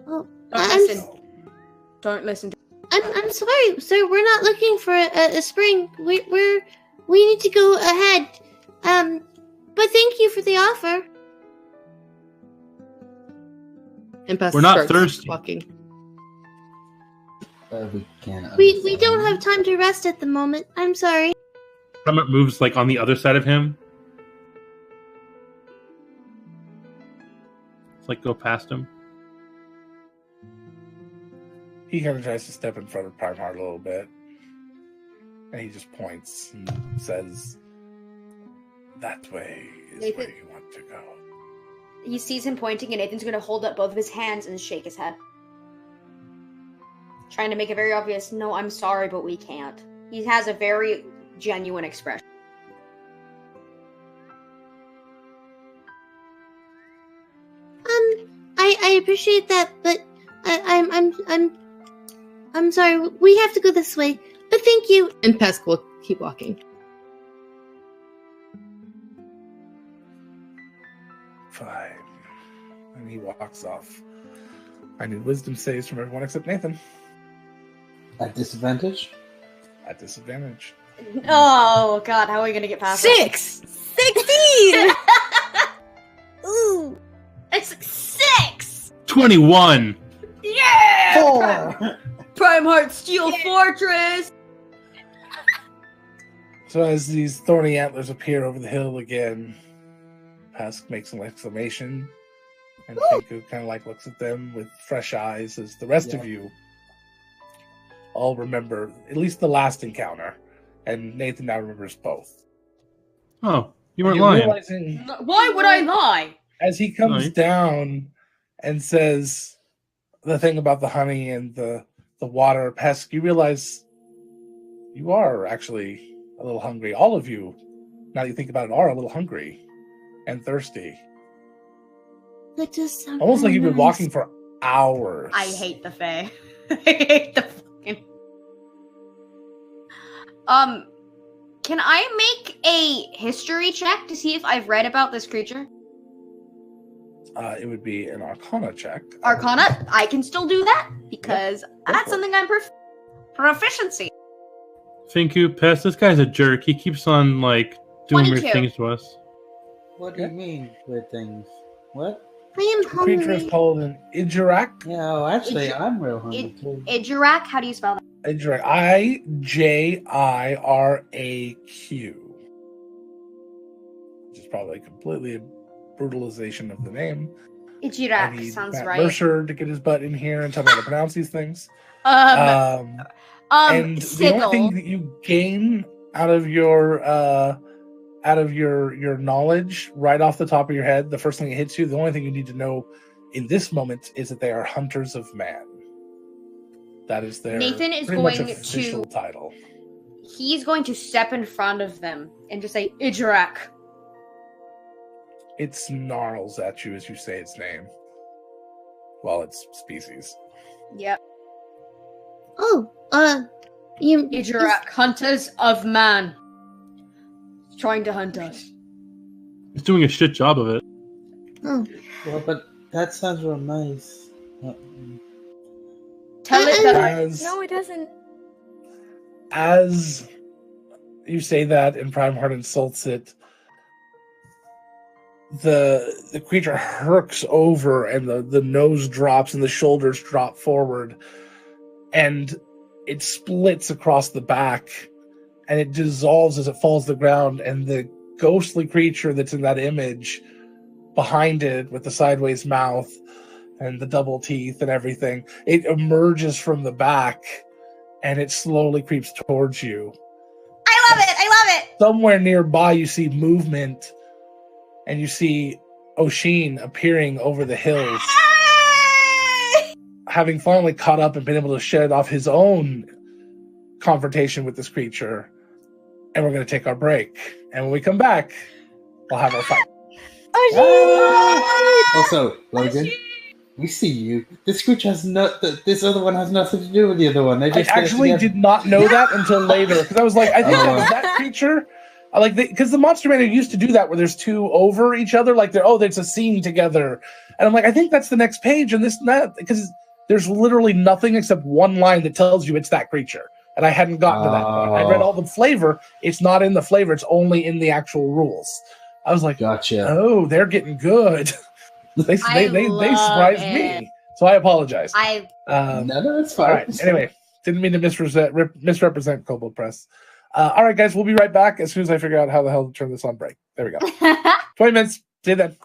Oh, Don't I'm, listen. Don't listen to I'm sorry, sir. We're not looking for a spring. We need to go ahead. But thank you for the offer. And Pest We're not starts thirsty. Walking. We can't. We don't have time to rest at the moment. I'm sorry. Primarch moves like on the other side of him. It's like go past him. He kind of tries to step in front of Primeheart a little bit. And he just points and says, "That way is Nathan- where you want to go." He sees him pointing, and Nathan's gonna hold up both of his hands and shake his head. Trying to make it very obvious, no, I'm sorry, but we can't. He has a very genuine expression. I appreciate that, but I'm sorry. We have to go this way. But thank you. And Pest will keep walking. Fine. And he walks off. I need wisdom saves from everyone except Nathan. At disadvantage? At disadvantage. Oh, God, how are we gonna get past that? 16! Ooh. It's 6! 21! Yeah! 4! Primeheart Steel Fortress! So as these thorny antlers appear over the hill again, Pesk makes an exclamation, and Pinku kind of like looks at them with fresh eyes as the rest of you all remember at least the last encounter, and Nathan now remembers both. Oh, you weren't You're lying. realizing Why would I lie? as he comes Right. down and says the thing about the honey and the water, Pesk, you realize you are actually a little hungry. All of you, now that you think about it, are a little hungry and thirsty. That does sound Almost like kinda you've been nice. walking for hours. I hate the Fae. I hate the fucking... Can I make a history check to see if I've read about this creature? It would be an Arcana check. Arcana? I can still do that, because that's for it. something I'm proficiency. Finku, Pest, this guy's a jerk. He keeps on, like, doing weird 22. things to us. What do you mean with things? What? I am The creature is hungry. called an Ijarak. Yeah, oh, actually, Ij- I'm real hungry Ij- too. Ijarak? How do you spell that? Ijarak. IJIRAQ. Which is probably completely a brutalization of the name. I Ijarak need sounds Matt right. Mercer to get his butt in here and tell me how to pronounce these things. Um, And the Sigil. only thing that you gain out of your knowledge right off the top of your head, the first thing that hits you, the only thing you need to know in this moment is that they are hunters of man. That is their Nathan is pretty much going official to- title. He's going to step in front of them and just say, Ijarak. It snarls at you as you say its name. Well, it's species. Yep. Oh, you. Ijarak, hunters of man. He's trying to hunt us. He's doing a shit job of it. Oh, Well, but that sounds real nice. Tell it that As, No, it doesn't. as you say that and Primeheart insults it, the creature herks over, and the nose drops and the shoulders drop forward, and it splits across the back, and it dissolves as it falls to the ground, and the ghostly creature that's in that image behind it with the sideways mouth and the double teeth and everything, it emerges from the back and it slowly creeps towards you. I love it. I love it. Somewhere nearby, you see movement, and you see Oshin appearing over the hills, having finally caught up and been able to shed off his own confrontation with this creature. And we're going to take our break. And when we come back, we'll have our fight. Also, Logan, we see you. This creature has this other one has nothing to do with the other one. They I just actually did not know that until later, because I was like, I think that creature, because the Monster Manual used to do that where there's two over each other, like there's a scene together, and I'm like, I think that's the next page, and this and that, because there's literally nothing except one line that tells you it's that creature, and I hadn't gotten to that point. I read all the flavor; it's not in the flavor; it's only in the actual rules. I was like, gotcha. Oh, they're getting good. they surprised me. So I apologize. No, it's fine. All right. Anyway, didn't mean to misrepresent Kobold Press. All right, guys, we'll be right back as soon as I figure out how the hell to turn this on break. There we go. 20 minutes. See you then.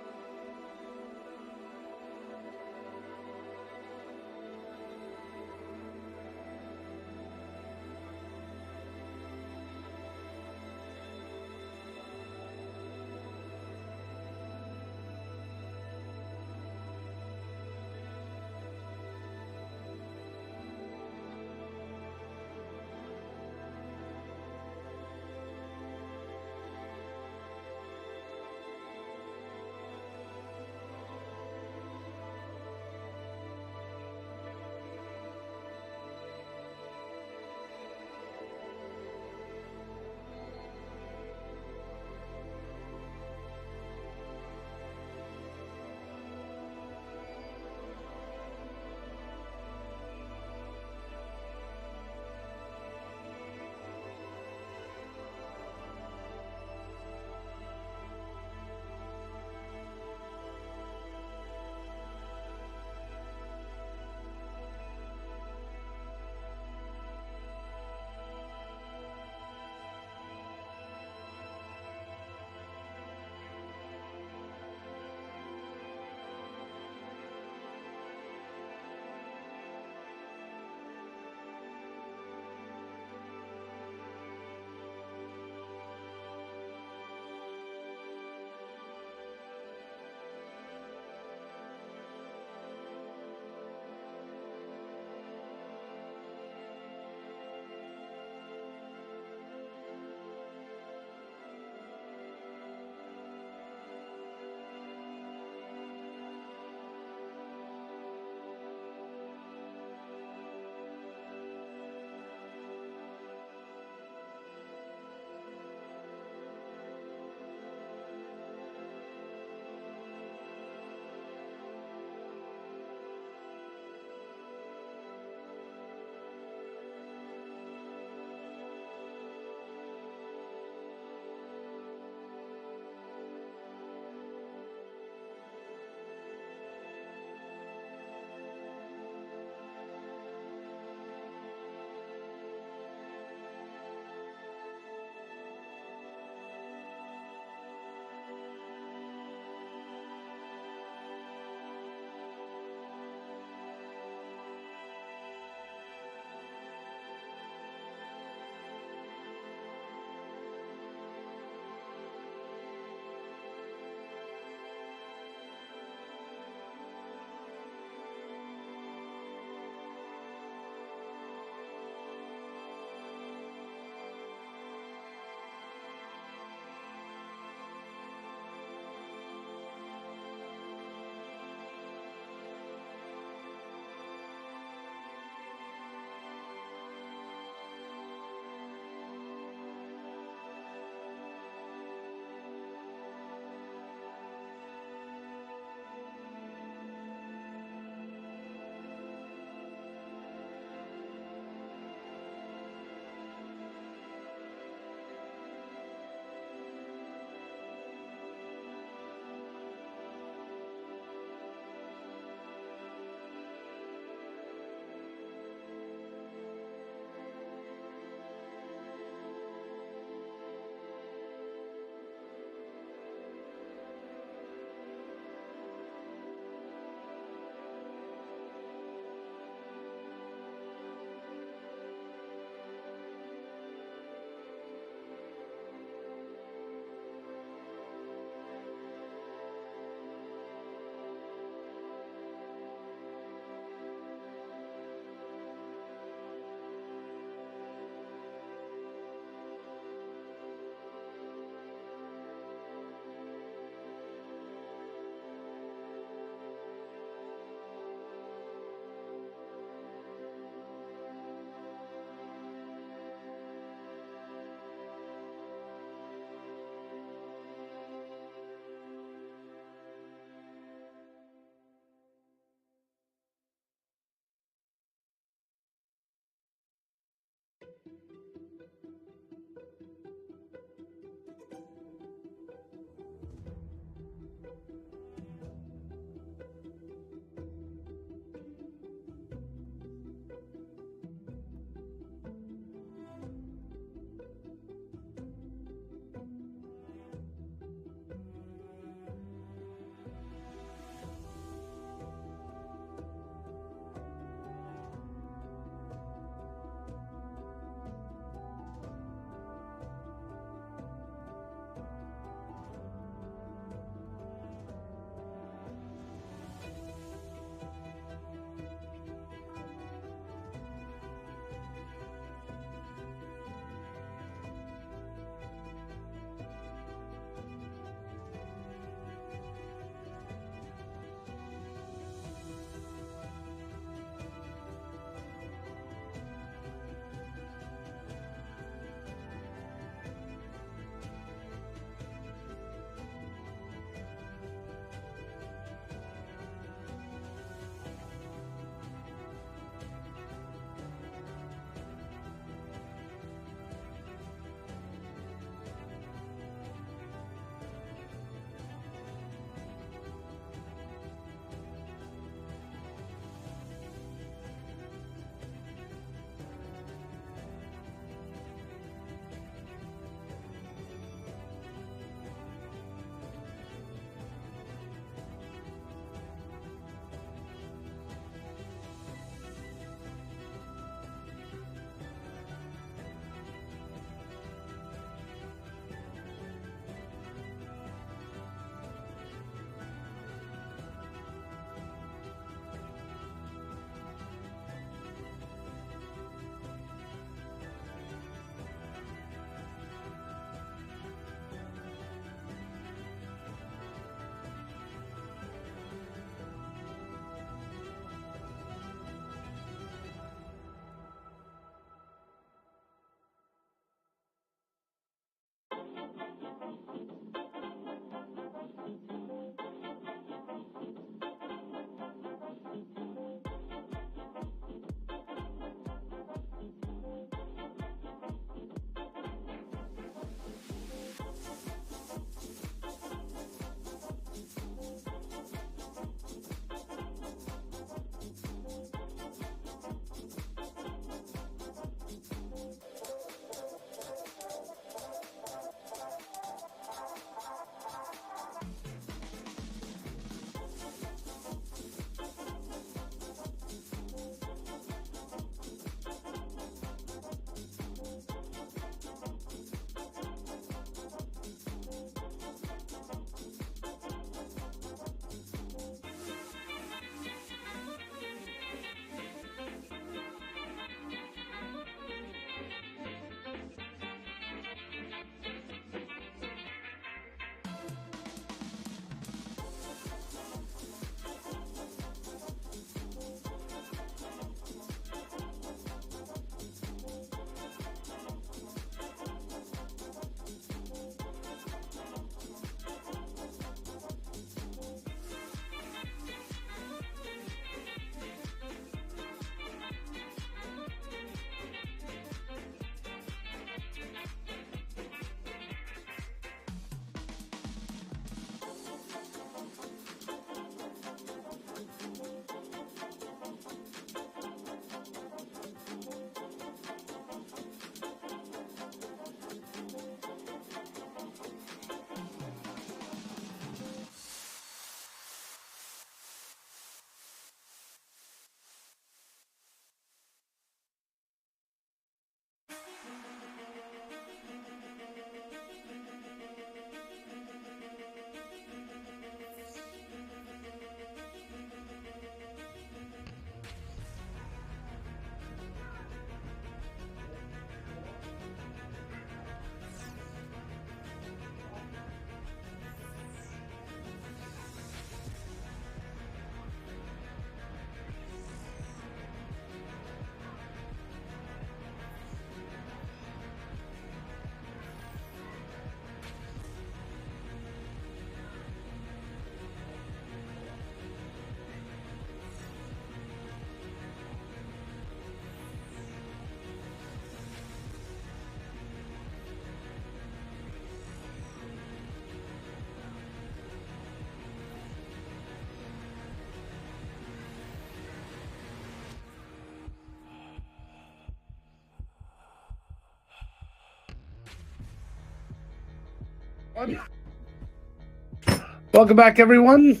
Welcome back, everyone.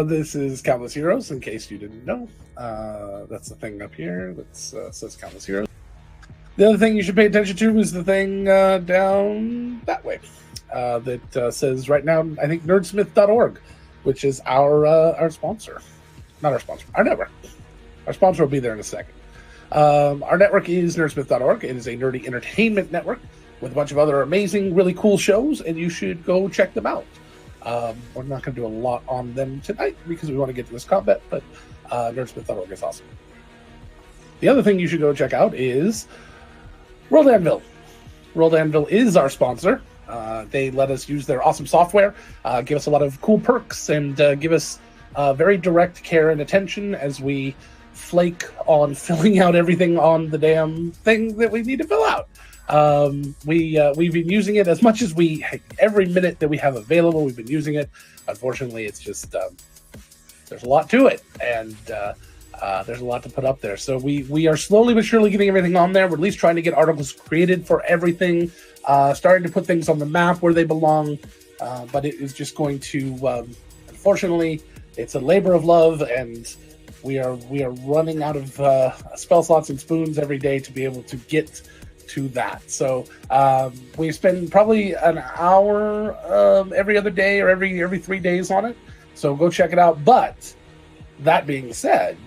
This is Countless Heroes, in case you didn't know. That's the thing up here that says Countless Heroes. The other thing you should pay attention to is the thing down that way that says right now, I think, nerdsmith.org, which is our sponsor. Not our sponsor, our network. Our sponsor will be there in a second. Our network is nerdsmith.org. It is a nerdy entertainment network with a bunch of other amazing, really cool shows, and you should go check them out. We're not going to do a lot on them tonight because we want to get to this combat, but nerdsmith.org is awesome. The other thing you should go check out is World Anvil. World Anvil is our sponsor. They let us use their awesome software, give us a lot of cool perks, and give us very direct care and attention as we flake on filling out everything on the damn thing that we need to fill out. We've been using it as much as every minute that we have available, we've been using it. Unfortunately, it's just there's a lot to it, and there's a lot to put up there. So we are slowly but surely getting everything on there. We're at least trying to get articles created for everything, starting to put things on the map where they belong, but it is just going to unfortunately, it's a labor of love, and we are running out of spell slots and spoons every day to be able to get to that. So we spend probably an hour every other day or every 3 days on it. So go check it out. But that being said,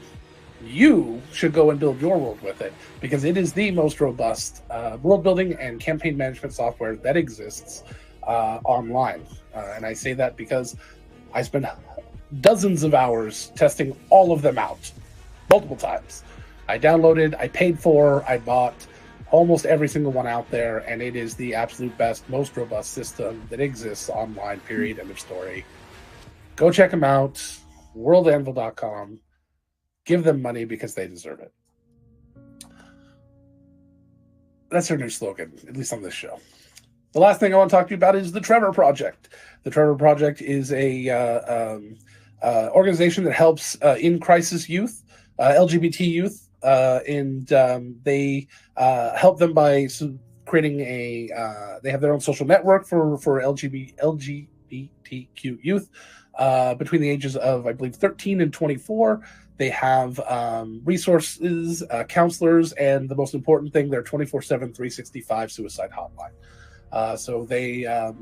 you should go and build your world with it, because it is the most robust world building and campaign management software that exists online. And I say that because I spent dozens of hours testing all of them out multiple times. I downloaded, I paid for, I bought almost every single one out there, and it is the absolute best, most robust system that exists online, period, end of story. Go check them out, worldanvil.com. Give them money because they deserve it. That's our new slogan, at least on this show. The last thing I want to talk to you about is the Trevor Project. The Trevor Project is a organization that helps in crisis youth, LGBT youth, and they help them by creating they have their own social network for LGBTQ youth between the ages of, I believe, 13 and 24. They have resources, counselors, and the most important thing, their 24/7, 365 suicide hotline. So they are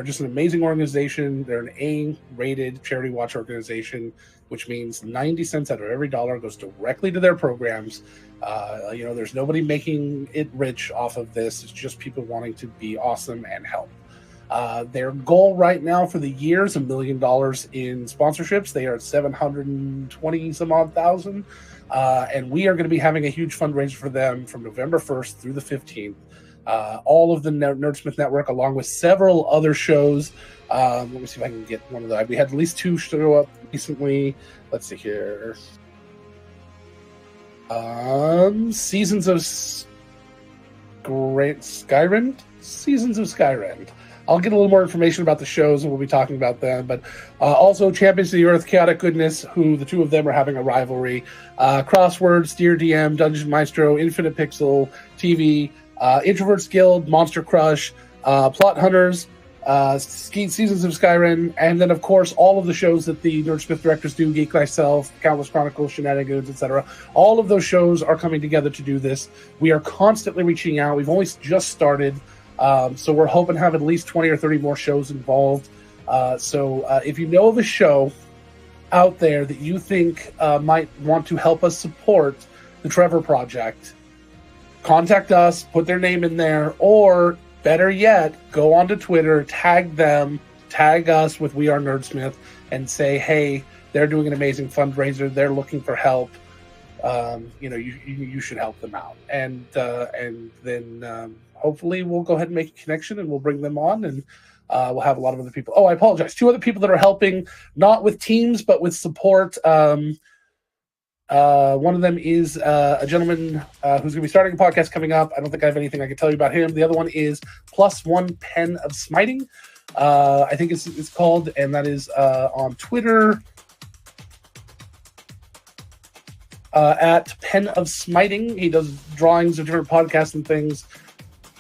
just an amazing organization. They're an A-rated charity watch organization, which means 90 cents out of every dollar goes directly to their programs. There's nobody making it rich off of this. It's just people wanting to be awesome and help. Their goal right now for the year is $1 million in sponsorships. They are at 720 some odd thousand. And we are going to be having a huge fundraiser for them from November 1st through the 15th. All of the Nerdsmith Network, along with several other shows. Let me see if I can get one of them. We had at least 2 show up recently. Let's see here. Seasons of Skyrend? Seasons of Skyrend. I'll get a little more information about the shows, and we'll be talking about them. But also Champions of the Earth, Chaotic Goodness, who the two of them are having a rivalry. Crosswords, Dear DM, Dungeon Maestro, Infinite Pixel, TV, Introverts Guild, Monster Crush, Plot Hunters, Seasons of Skyrim, and then, of course, all of the shows that the Nerdsmith directors do, Geek Thyself, Countless Chronicles, Shenanigans, etc. All of those shows are coming together to do this. We are constantly reaching out. We've only just started. So we're hoping to have at least 20 or 30 more shows involved. So if you know of a show out there that you think might want to help us support the Trevor Project, contact us, put their name in there, or better yet, go onto Twitter, tag them, tag us with We Are Nerdsmith, and say, hey, they're doing an amazing fundraiser. They're looking for help. You should help them out. And then hopefully we'll go ahead and make a connection, and we'll bring them on, and we'll have a lot of other people. Oh, I apologize. 2 other people that are helping, not with teams, but with support. One of them is a gentleman who's going to be starting a podcast coming up. I don't think I have anything I can tell you about him. The other one is +1 Pen of Smiting. I think it's called, and that is on Twitter at Pen of Smiting. He does drawings of different podcasts and things.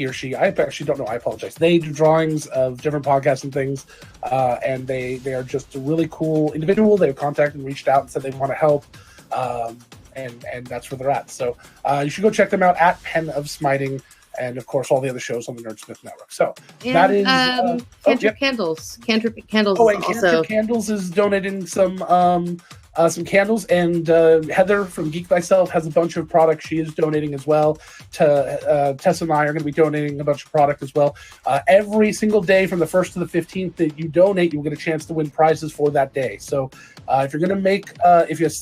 he or she, I actually don't know, I apologize. They do drawings of different podcasts and things, and they are just a really cool individual. They've contacted and reached out and said they want to help, and that's where they're at. So you should go check them out at Pen of Smiting, and of course all the other shows on the Nerdsmith Network. So And, that is Cantrip Candles. Cantrip Candles Oh, is and also Cantrip Candles is donating some candles, and Heather from Geek Thyself has a bunch of products she is donating as well. To Tessa and I are going to be donating a bunch of product as well. Every single day from the 1st to the 15th that you donate, you'll get a chance to win prizes for that day. So if you're going to make a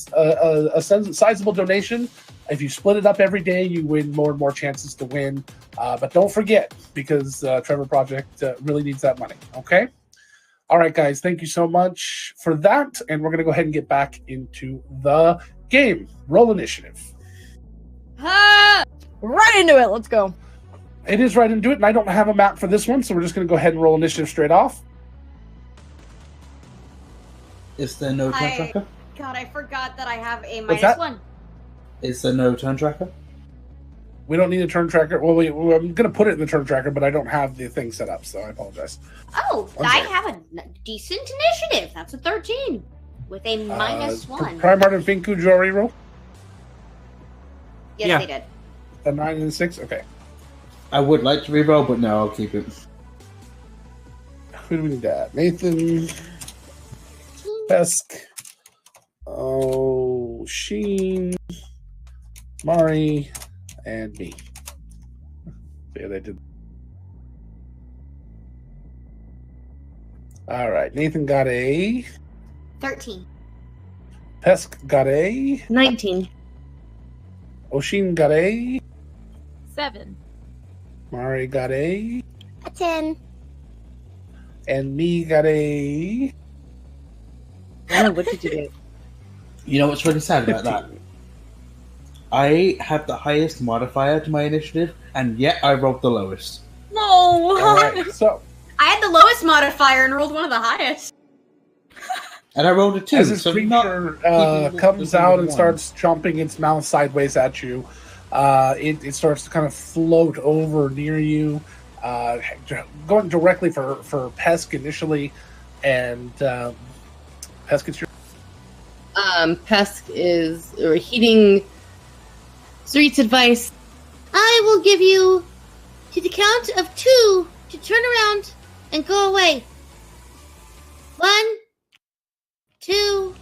sizable donation, if you split it up every day, you win more and more chances to win. But don't forget, because Trevor Project really needs that money. Okay? All right, guys, thank you so much for that. And we're going to go ahead and get back into the game. Roll initiative. Right into it. Let's go. It is right into it, and I don't have a map for this one, so we're just going to go ahead and roll initiative straight off. Is there no turn tracker? God, I forgot that I have a What's that? -1. Is there no turn tracker? We don't need a turn tracker. Well, I'm going to put it in the turn tracker, but I don't have the thing set up, so I apologize. Oh, I'm I sorry. have a decent initiative. That's a 13 with a -1. Prime Heart and Finku, do you already roll? Yes, Yeah. they did. A 9 and a 6? Okay. I would like to reroll, but no, I'll keep it. Who do we need to add? Nathan, Pesk, Sheen, Mari, and me. Yeah, they did. All right. Nathan got a. 13. Pesk got a. 19. Oshin got a. 7. Mari got a. A 10. And me got a. Oh, what did you get? You know what's really sad about that? I have the highest modifier to my initiative, and yet I rolled the lowest. No! All right. So, I had the lowest modifier and rolled one of the highest. And I rolled a 2. as this so creature not comes the out and one. starts chomping its mouth sideways at you, it starts to kind of float over near you, going directly for Pesk initially, and Pesk, it's your. Pesk is heeding Street's advice. I will give you to the count of 2 to turn around and go away. 1, 2.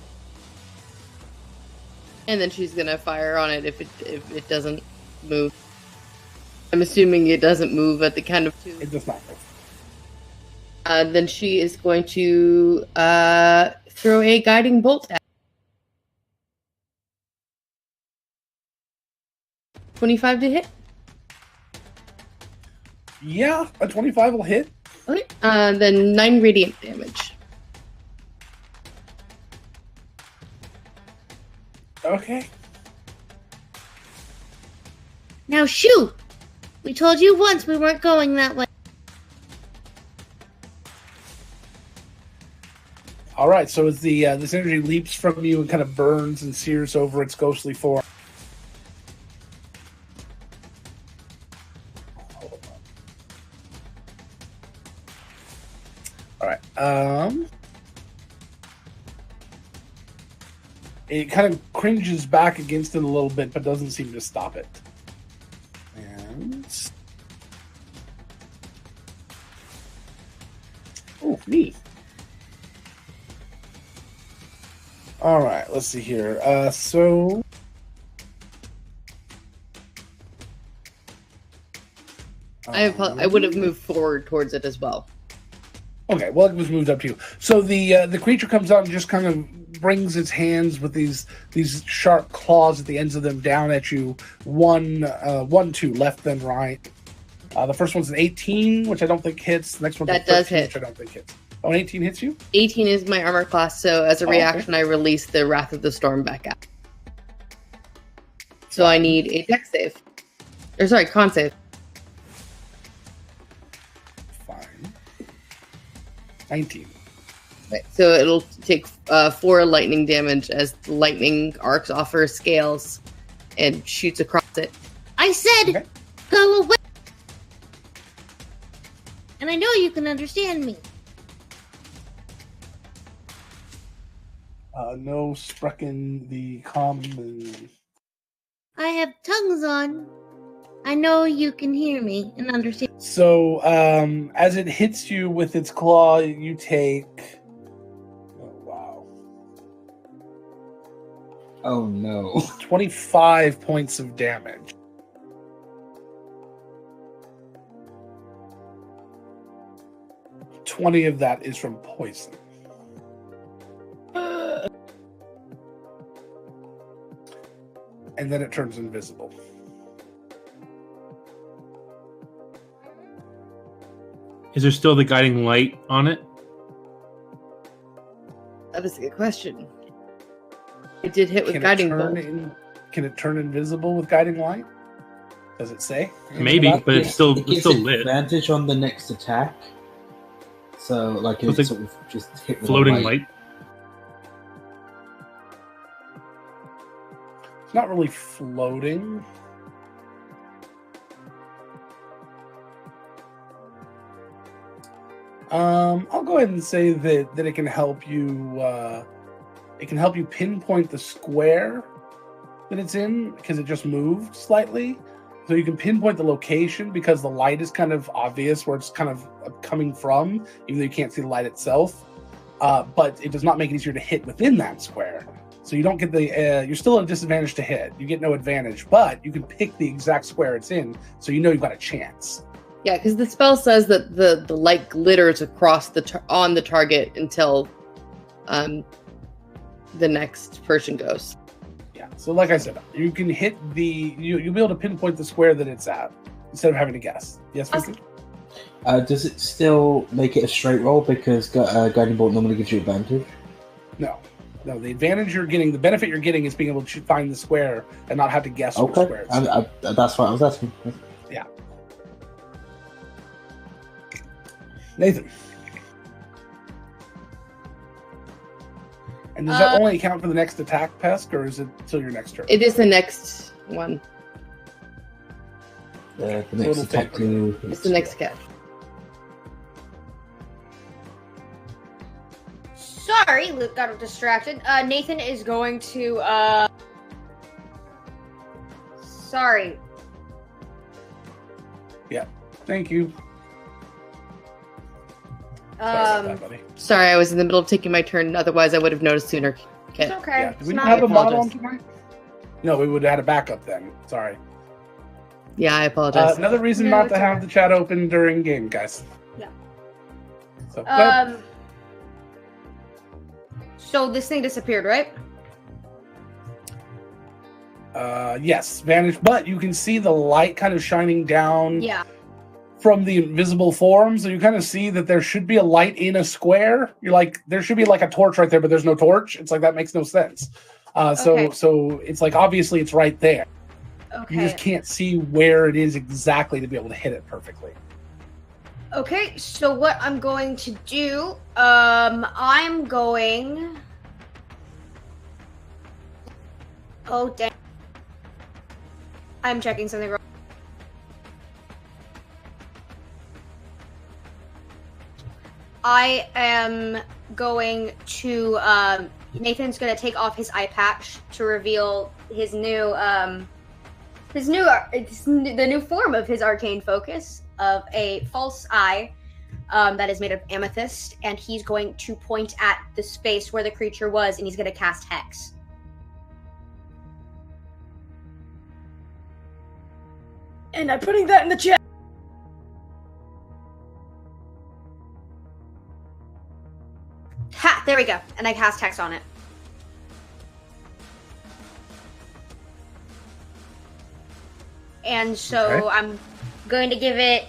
And then she's gonna fire on it if it doesn't move. I'm assuming it doesn't move at the count of 2. It does not move. Then she is going to throw a guiding bolt at 25 to hit. Yeah, a 25 will hit. Okay. Then 9 radiant damage. Okay. Now shoot! We told you once we weren't going that way. All right. So as the this energy leaps from you and kind of burns and sears over its ghostly form. All right. It kind of cringes back against it a little bit, but doesn't seem to stop it. And oh, neat. All right, let's see here. So I would have moved forward towards it as well. Okay, well, it was moved up to you. So the creature comes out and just kind of brings its hands with these sharp claws at the ends of them down at you. 1, 2, left then right. The first one's an 18, which I don't think hits. The next one's That a 13, does hit. which I don't think hits. Oh, an 18 hits you? 18 is my armor class, so as a Oh, okay. reaction, I release the Wrath of the Storm back out. So I need a dex save. Or sorry, con save. Fine. 19. Right, so it'll take 4 lightning damage as the lightning arcs off her scales and shoots across it. I said, Okay. go away. and I know you can understand me. No sprechen the common. I have tongues on. I know you can hear me and understand. So, as it hits you with its claw, you take. Oh, wow. Oh no. 25 points of damage. $20 of that is from poison. And then it turns invisible. Is there still the guiding light on it? That is a good question. It did hit with Can guiding it bolt. can it turn invisible with guiding light? Does it say? anything Maybe, about but it? it's still It gives lit. advantage on the next attack. So, like, So it it's sort of just hit with a Floating light. It's not really floating. I'll go ahead and say that it can help you. It can help you pinpoint the square that it's in because it just moved slightly. So you can pinpoint the location because the light is kind of obvious where it's kind of coming from, even though you can't see the light itself. But it does not make it easier to hit within that square. So you don't get the. You're still at a disadvantage to hit. You get no advantage, but you can pick the exact square it's in, so you know you've got a chance. Yeah, because the spell says that the light glitters across on the target until the next person goes. Yeah. So like I said, you can hit you'll be able to pinpoint the square that it's at instead of having to guess. Yes, Vincent? Does it still make it a straight roll because guiding bolt normally gives you advantage? No. No, the advantage you're getting, the benefit you're getting is being able to find the square and not have to guess which Okay, square it's in. that's what I was asking. Yeah. Nathan. And does that only count for the next attack, Pesk, or is it till your next turn? It is the next one. The a next little attack favorite. to... It's the next catch. Sorry, Luke got distracted. Nathan is going to. Sorry. Thank you. Sorry about that, Um, buddy. Sorry, I was in the middle of taking my turn. Otherwise, I would have noticed sooner. it's Okay. okay. Yeah. It's Did we not not have a your fault. model on tonight? No, we would have had a backup then. Sorry. Yeah, I apologize. Another reason No, not it's to have okay. the chat open during game, guys. Yeah. So, go ahead. So this thing disappeared, right? Yes, vanished, but you can see the light kind of shining down Yeah. from the invisible form, so you kind of see that there should be a light in a square. You're like, there should be like a torch right there, but there's no torch. It's like that makes no sense. Okay. So it's like obviously it's right there. Okay. You just can't see where it is exactly to be able to hit it perfectly. Okay, so what I'm going to do, I'm going. Oh dang! I'm checking something wrong. I am going to. Nathan's going to take off his eye patch to reveal his new, the new form of his arcane focus of a false eye. That is made of amethyst, and he's going to point at the space where the creature was, and he's going to cast Hex. And I'm putting that in the chat. Ha! There we go. And I cast Hex on it. And so Okay. I'm going to give it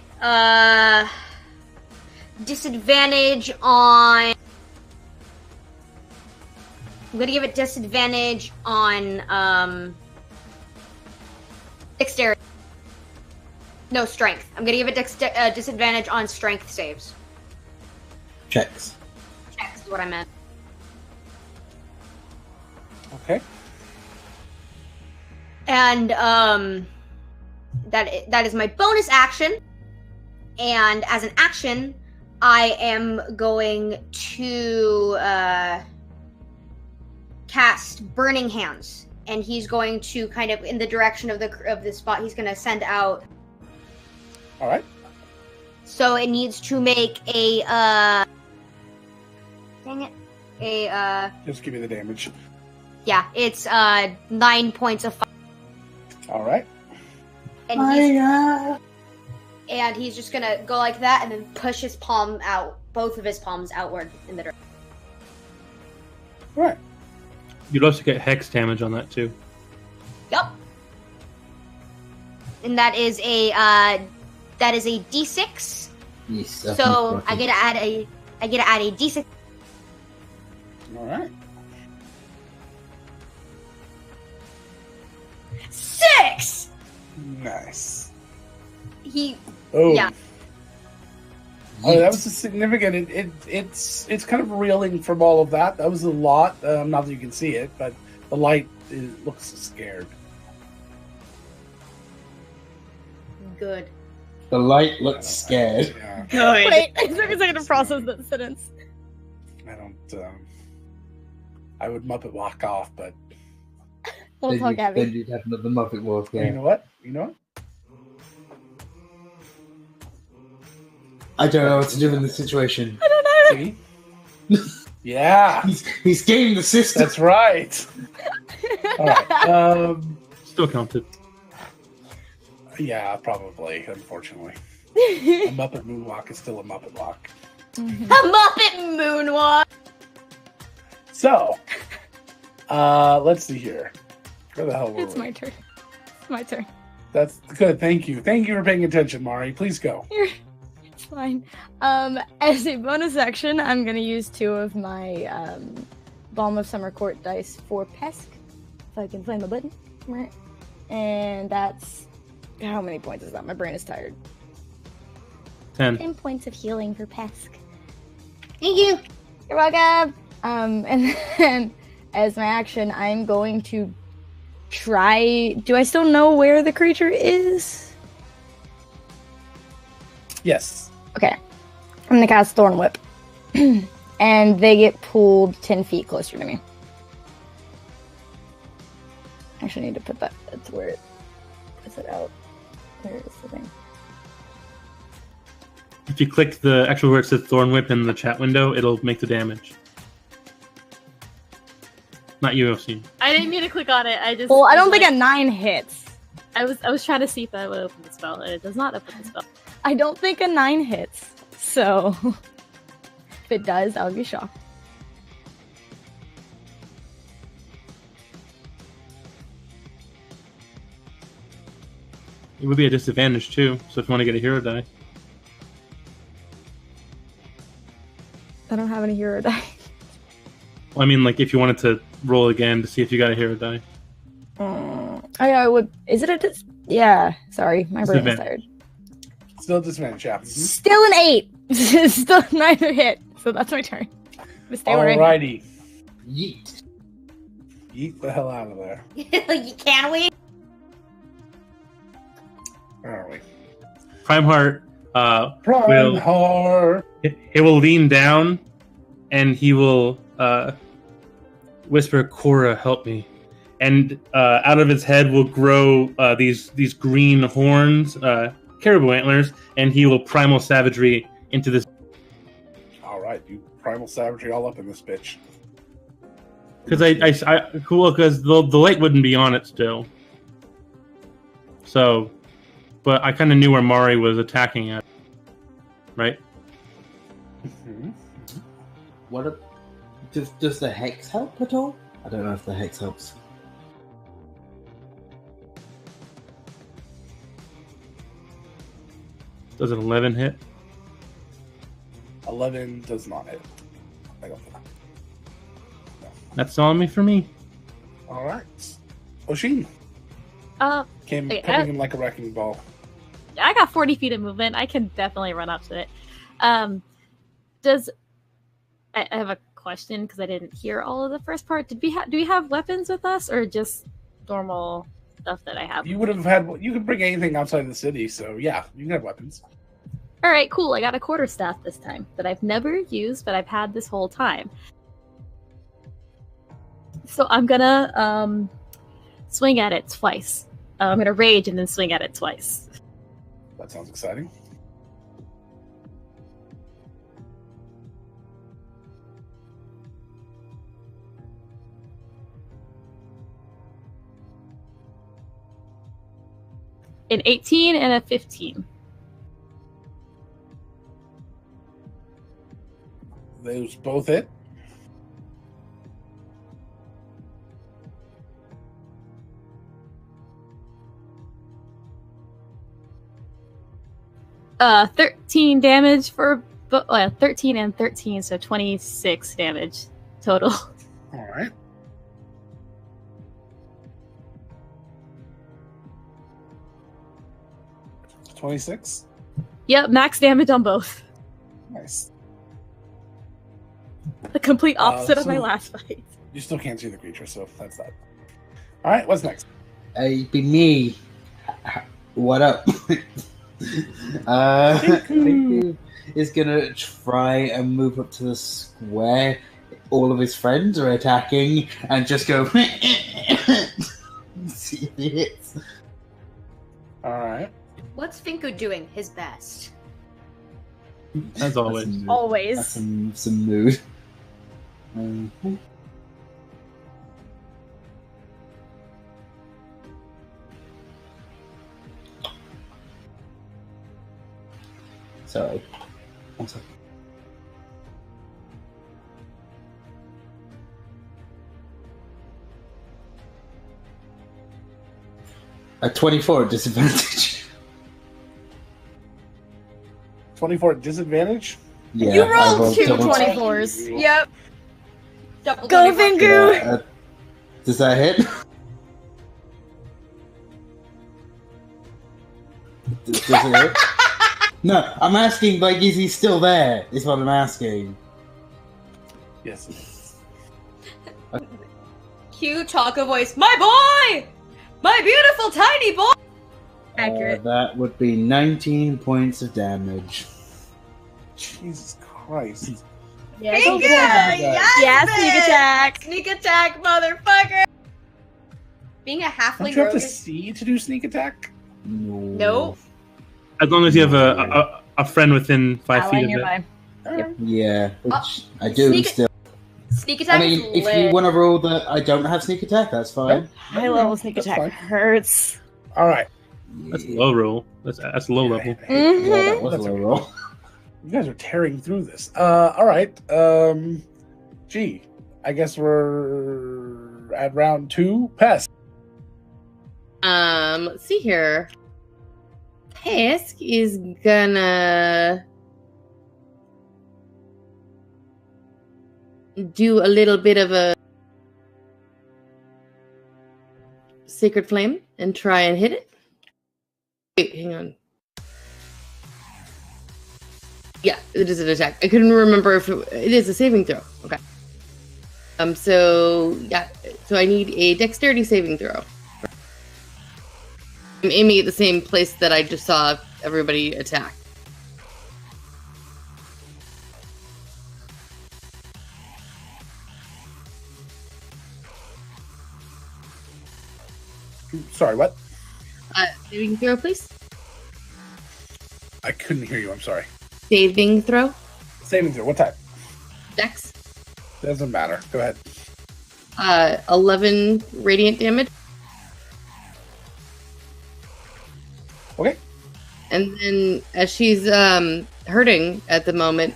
disadvantage on. I'm gonna give it disadvantage on dexterity. No, strength. I'm gonna give it disadvantage on strength saves. Checks. Checks is what I meant. Okay. And that is my bonus action. And as an action, I am going to cast Burning Hands, and he's going to kind of in the direction of the spot. He's going to send out. All right. So it needs to make a. Dang it! Just give me the damage. Yeah, it's 9 points of fire. All right. And he's just gonna go like that, and then push his palm out, both of his palms outward in the direction. All right. You'd also get hex damage on that too. Yep. And that is a D6. Yes, So I get to add a D6. All right. 6. Nice. Oh. Yeah. Oh, that was a significant. It's kind of reeling from all of that. That was a lot. Not that you can see it, but the light looks scared. Good. The light looks scared. Yeah, Good. Wait, it took a second to process that sentence. I don't. I would Muppet walk off, but We'll talk, Abby. Then you'd have another Muppet walk. you Yeah. know what? You know what? I don't know what to do in this situation. I don't know. See? Yeah, He's gamed the system. that's right. All right. Still counted. Yeah, probably. Unfortunately, a Muppet moonwalk is still a Muppet walk. A Muppet moonwalk. So, let's see here. Where the hell were It's we? my turn. It's my turn. That's good. Thank you. Thank you for paying attention, Mari. Please go. It's fine. As a bonus action, I'm gonna use 2 of my Balm of Summer Court dice for Pesk. If I can find the button. Right. And that's how many points is that? My brain is tired. 10. 10 points of healing for Pesk. Thank you. You're welcome. And then as my action, I'm going to try. Do I still know where the creature is? Yes. Okay. I'm gonna cast Thorn Whip. And they get pulled 10 feet closer to me. Actually, I need to put that. That's where it puts it out. Where is the thing? If you click the actual where it says Thorn Whip in the chat window, it'll make the damage. Not UFC. I didn't mean to click on it. I just. Well, I don't was think like- a 9 hits. I was trying to see if that would open the spell, and it does not open the spell. I don't think a 9 hits. So, if it does, I would be shocked. It would be a disadvantage too, so if you want to get a hero die. I don't have any hero die. Well, I mean, like, if you wanted to roll again to see if you got a hero die. Oh yeah, I would. Is it a yeah, sorry. My brain is tired. Still disadvantage, yeah. Still an 8. Still neither hit. So that's my turn. But stay where I am. Alrighty. Yeet. Yeet the hell out of there. Can we? Where are we? Prime Heart, Prime Will- Heart. he will lean down and he will whisper, "Cora, help me." And out of his head will grow these green horns, caribou antlers, and he will primal savagery into this. Alright, you primal savagery all up in this bitch. Because because the light wouldn't be on it still. So, but I kind of knew where Mari was attacking at, right? Mm-hmm. What? Does the hex help at all? I don't know if the hex helps. Does an 11 hit? 11 does not hit. I don't think. That's all me for me. Alright. Oshin came Okay, coming in like a wrecking ball. I got 40 feet of movement. I can definitely run up to it. I have a question because I didn't hear all of the first part. Do we have weapons with us or just normal stuff that I have? You would have had. You could bring anything outside of the city, so yeah, you can have weapons. All right, cool. I got a quarterstaff this time that I've never used, but I've had this whole time. So I'm gonna swing at it twice. I'm gonna rage and then swing at it twice. That sounds exciting. An 18 and a 15. Those both hit. Uh, 13 damage for 13 and 13, so 26 damage total. All right. $26. Yep, max damage on both. Nice. The complete opposite of so- my last fight. You still can't see the creature, so that's that. All right, what's next? It'd be me. What up? Tinku is gonna try and move up to the square. All of his friends are attacking, and just go. See if he hits. All right. What's Finko doing his best? As always. That's some- Always. That's some mood. Sorry. One second. A 24 at disadvantage. 24 at disadvantage. Yeah, You I rolled two double- 24s. Yep. Double Go, 24. Fingu! Yeah, does that hit? Does it hit? No, I'm asking, like, is he still there? Is what I'm asking. Yes. It is. Cute Taco voice. My boy! My beautiful tiny boy! Accurate. That would be 19 points of damage. Jesus Christ. Yes, Fingu! yes, Yes, sneak bitch! attack. Sneak attack, motherfucker! Being a Don't halfling you have rogue to is... see to do sneak attack? No. As long as you have a friend within 5 Ally feet of it. nearby. Yeah, which I do sneak- still. Sneak attack I mean, is if you lit. want to roll that I don't have sneak attack, that's fine. High level sneak That's attack fine. hurts. All right. That's a low roll. That's low level. Yeah, that was That's a low okay. roll. You guys are tearing through this. All right. Gee, I guess we're at round 2. Pest. Let's see here. Pesk is gonna do a little bit of a sacred flame and try and hit it. Wait, hang on. Yeah, it is an attack. I couldn't remember if it is a saving throw. Okay. So yeah, so I need a dexterity saving throw. I'm aiming at the same place that I just saw everybody attack. Sorry, what? Saving throw, please. I couldn't hear you. I'm sorry. Saving throw. Saving throw. What type? Dex. Doesn't matter. Go ahead. 11 radiant damage. Okay. And then as she's hurting at the moment,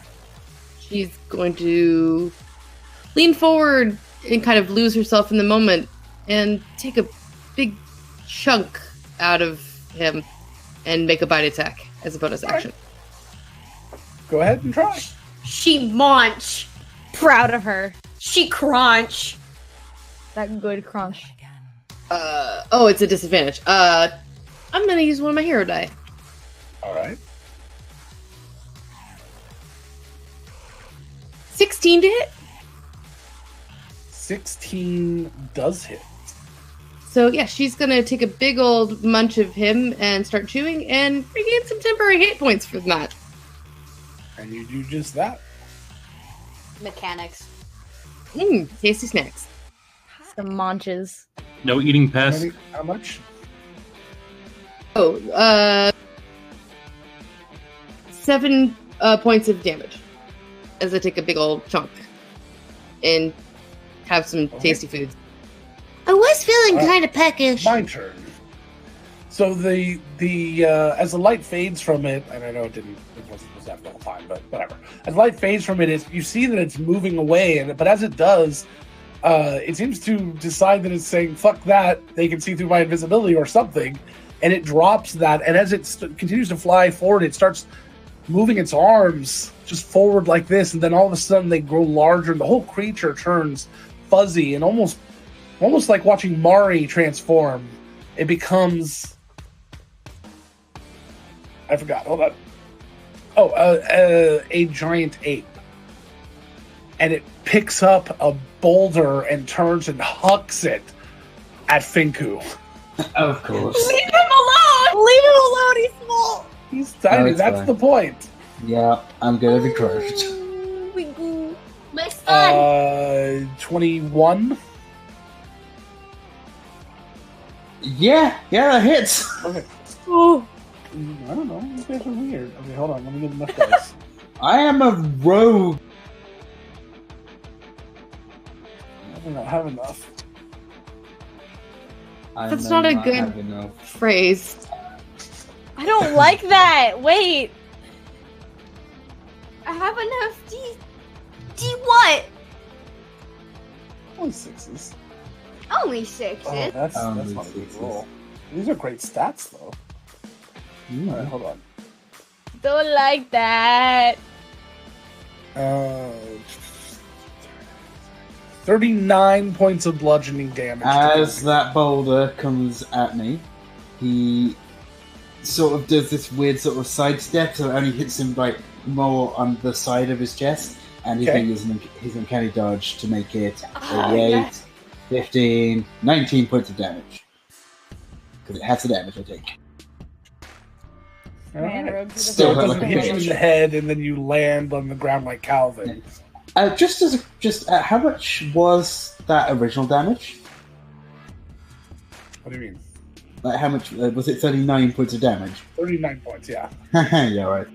she's going to lean forward and kind of lose herself in the moment and take a big chunk out of him and make a bite attack as a bonus action. Go ahead and try. She munch. Proud of her. She crunch. That good crunch. Oh, it's a disadvantage. I'm gonna use one of my hero die. All right. 16 to hit. 16 does hit. So yeah, she's gonna take a big old munch of him and start chewing and regain some temporary hit points from that. And you do just that. Mechanics. Tasty snacks. Some munches. No eating pests. How much? Oh, 7 points of damage as I take a big old chunk and have some tasty foods. I was feeling kind of peckish. My turn. So the as the light fades from it, and I know it wasn't supposed to happen the whole time, but whatever. As the light fades from it, you see that it's moving away, but as it does, it seems to decide that it's saying "fuck that." They can see through my invisibility or something, and it drops that. And as it continues to fly forward, it starts moving its arms just forward like this, and then all of a sudden they grow larger, and the whole creature turns fuzzy and almost like watching Mari transform. It becomes. I forgot. Hold on. Oh, a giant ape. And it picks up a boulder and turns and hucks it at Finku. Of course. Leave him alone! Leave him alone! He's small! He's tiny. it's That's fine. the point. Yeah, I'm gonna be crushed. My son! 21. Yeah, that hits. Okay. Oh. I don't know. You guys are weird. Okay, hold on. Let me get enough dice. I am a rogue. I don't have enough. I That's may not a good- have enough. Phrase. I don't like that! Wait! I have enough D what? Only sixes. Only 6. Oh, that's Only not a good sixes. roll. These are great stats, though. All right, hold on. Don't like that! 39 points of bludgeoning damage. As that boulder comes at me, he sort of does this weird sort of sidestep, so it only hits him like more on the side of his chest, and he's Okay. going to use his uncanny dodge to make it Oh, 88, yes. 15, 19 points of damage. Because it has the damage I take. All Man, right. rogues are the Still best. doesn't hit you in the head, and then you land on the ground like Calvin. How much was that original damage? What do you mean? Like, how much was it? 39 points of damage. 39 points, yeah. Yeah, right.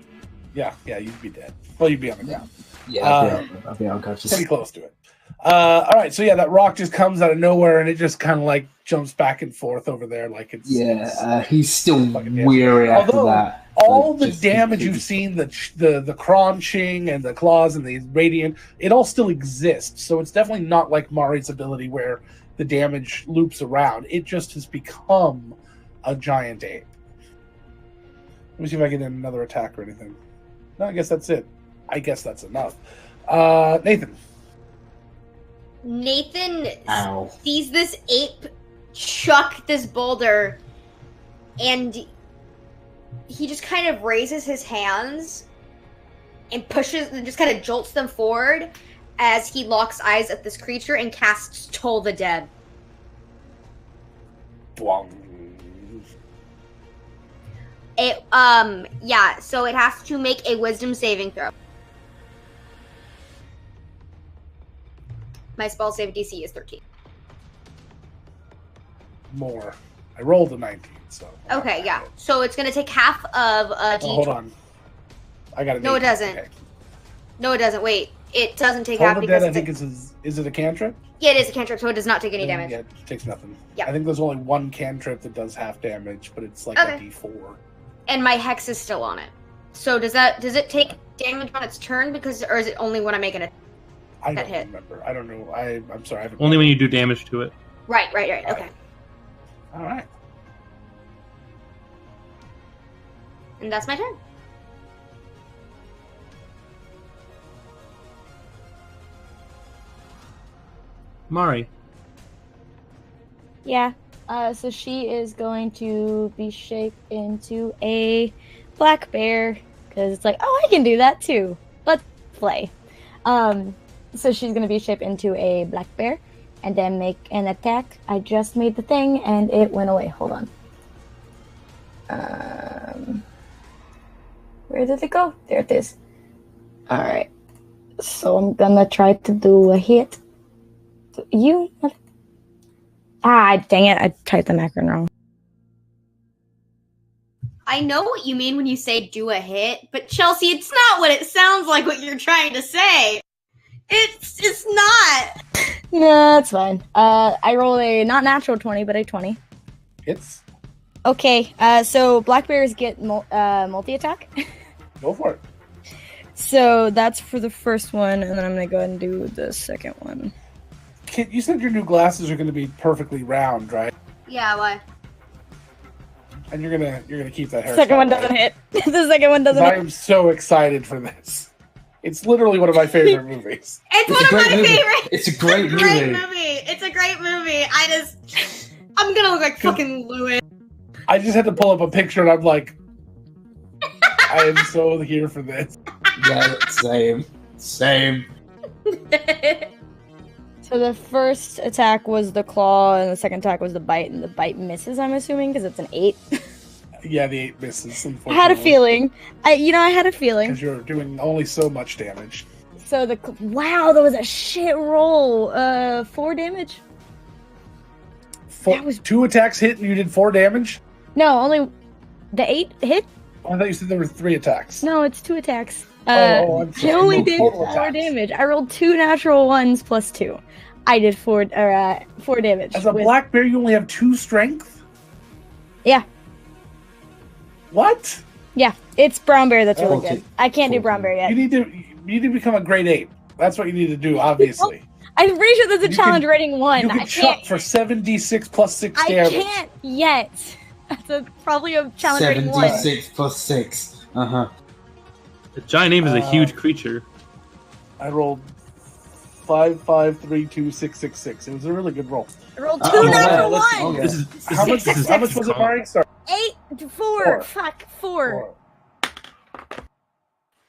Yeah, you'd be dead. Well, you'd be on the ground. Yeah, I'll be unconscious. Pretty close to it. All right, so yeah, that rock just comes out of nowhere, and it just kind of like jumps back and forth over there, like it's He's still Fucking damn. weary after Although, that. all Like, the just damage completely- you've seen, the crunching and the claws and the radiant, it all still exists. So it's definitely not like Mari's ability where the damage loops around. It just has become a giant ape. Let me see if I get another attack or anything. No, I guess that's it. I guess that's enough. Nathan. Nathan Ow. sees this ape chuck this boulder, and he just kind of raises his hands and pushes and just kind of jolts them forward as he locks eyes at this creature and casts Toll the Dead. Bwong. It so it has to make a wisdom saving throw. My spell save DC is 13. More. I rolled a 19, so. Okay, yeah. So it's gonna take half of a D20. Oh, hold on. I got it. No, it doesn't. Okay. No, it doesn't. Wait, it doesn't take Toll half the because Dead, I it's think is it a cantrip? yeah, it is a cantrip, so it does not take any Then, damage. Yeah, it takes nothing. Yeah. I think there's only one cantrip that does half damage, but it's like Okay. a D4. And my hex is still on it. So does it take damage on its turn or is it only when I make an I That don't hit. remember. I don't know. I'm sorry. I haven't Only when you do damage to it. Right. Okay. All right. And that's my turn. Mari. Yeah. So she is going to be shaped into a black bear because it's like, oh, I can do that too. Let's play. So she's going to be shaped into a black bear and then make an attack. I just made the thing and it went away. Hold on. Where did it go? There it is. All right. So I'm gonna try to do a hit. You. Dang it! I typed the macron wrong. I know what you mean when you say do a hit, but Chelsea, it's not what it sounds like what you're trying to say. It's not. No, that's fine. I rolled a not natural 20, but a 20. Hits. Okay, so black bears get multi-attack. Go for it. So that's for the first one, and then I'm gonna go ahead and do the second one. Kit, you said your new glasses are going to be perfectly round, right? Yeah, why? And you're gonna keep that hair. Second one doesn't hit. The second one doesn't I hit. am so excited for this. It's literally one of my favorite movies. It's It's a one of great my movie. favorites. It's a great movie. It's a great movie. I'm gonna look like fucking Louis. I just had to pull up a picture, and I'm like, I am so here for this. Yeah, same. So the first attack was the claw, and the second attack was the bite, and the bite misses. I'm assuming because it's an 8. Yeah, the 8 misses. I had a feeling. I had a feeling. Because you're doing only so much damage. So wow, that was a shit roll. 4 damage. That was 2 attacks hit, and you did 4 damage. No, only the 8 hit. I thought you said there were 3 attacks. No, it's 2 attacks. I'm I sorry. only No, did total 4 attacks. damage. I rolled 2 natural ones plus 2. I did 4 damage. As a black bear, you only have 2 strength. Yeah. What? Yeah, it's brown bear that's really Okay. good. I can't do brown bear yet. You need to become a grade 8. That's what you need to do. Obviously, I'm pretty sure that's a You challenge can- rating 1. you I can can't. chuck for 7d6 plus 6 I damage. can't yet. That's probably a challenge rating 1. 76 plus 6. The giant ape is a huge creature. I rolled 5, 5, 3, 2, 6, 6, 6. It was a really good roll. I rolled Oh, 2 yeah, natural let's- ones. okay. This is How much? this is How much was it, Mari? Sorry. 8 to 4. 4. Fuck 4.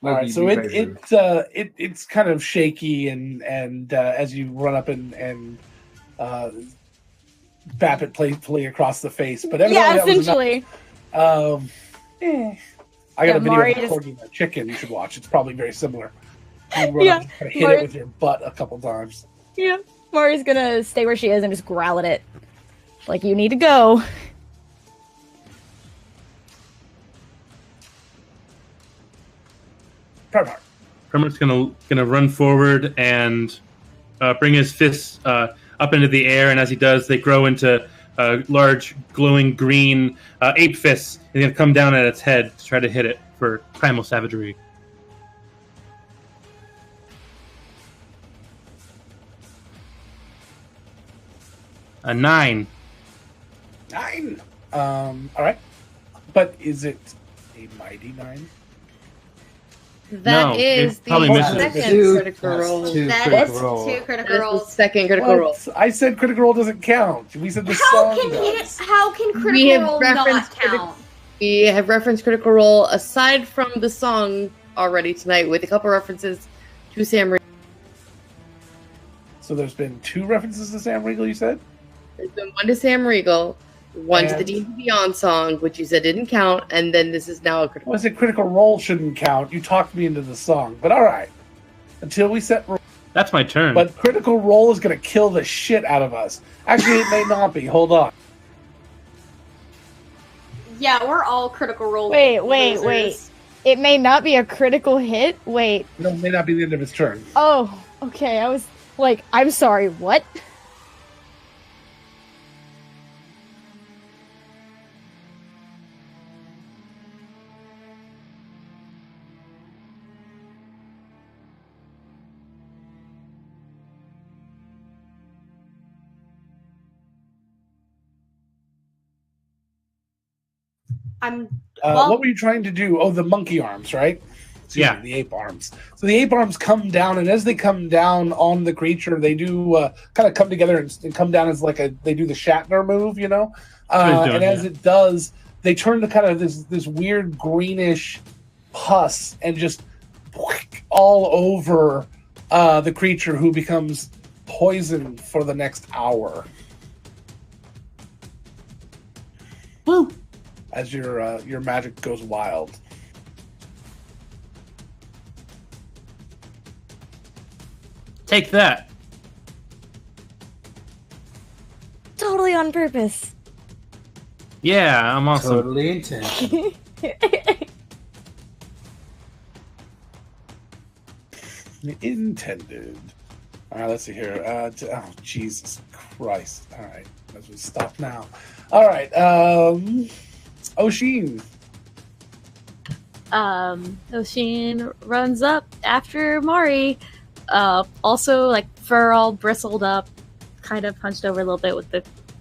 All right, so it's kind of shaky and as you run up and bap it playfully across the face, but evidently Yeah, that was essentially. enough. I got a video Mari of just- Corgi and a chicken you should watch. It's probably very similar. You run Yeah, up and kind of hit Mari- it with your butt a couple times. Yeah. Mari's gonna stay where she is and just growl at it. Like, you need to go. Primarch's gonna run forward and bring his fists up into the air, and as he does, they grow into large, glowing green ape fists. He's gonna come down at its head to try to hit it for primal savagery. A 9. 9. All right, but is it a mighty 9? That No, is it probably the misses. second Two critical plus roll. 2 That critical is roll. 2 critical That's the rolls. second critical roll. What? I said critical roll doesn't count. We said the How song can does. how can We critical have roll referenced not count? We have referenced critical roll aside from the song already tonight, with a couple references to Sam Regal. So there's been 2 references to Sam Riegel, you said? There's been one to Sam Regal, one to the And- D&D Beyond song, which you said didn't count, and then this is now a critical. Well, I said critical roll shouldn't count. You talked me into the song, but all right. Until we set, That's my turn. but critical roll is going to kill the shit out of us. Actually, it may not be. Hold on. Yeah, we're all critical roll. Wait. losers. It may not be a critical hit. Wait. No, it may not be the end of his turn. Oh, okay. I was like, I'm sorry, what? I'm well, What were you trying to do? Oh, the monkey arms, right? Excuse Yeah. me, the ape arms. So the ape arms come down, and as they come down on the creature, they do kind of come together and come down as like they do the Shatner move, you know? what he's doing, And as yeah. it does, they turn to kind of this weird greenish pus and just all over the creature, who becomes poison for the next hour. Woo. As your magic goes wild. Take that. Totally on purpose. Yeah, I'm awesome. Totally intentional. Intended. All right, let's see here. Oh, Jesus Christ. All right, let's just stop now. All right, Oshin. Oshin runs up after Mari. Also, like fur all bristled up, kind of hunched over a little bit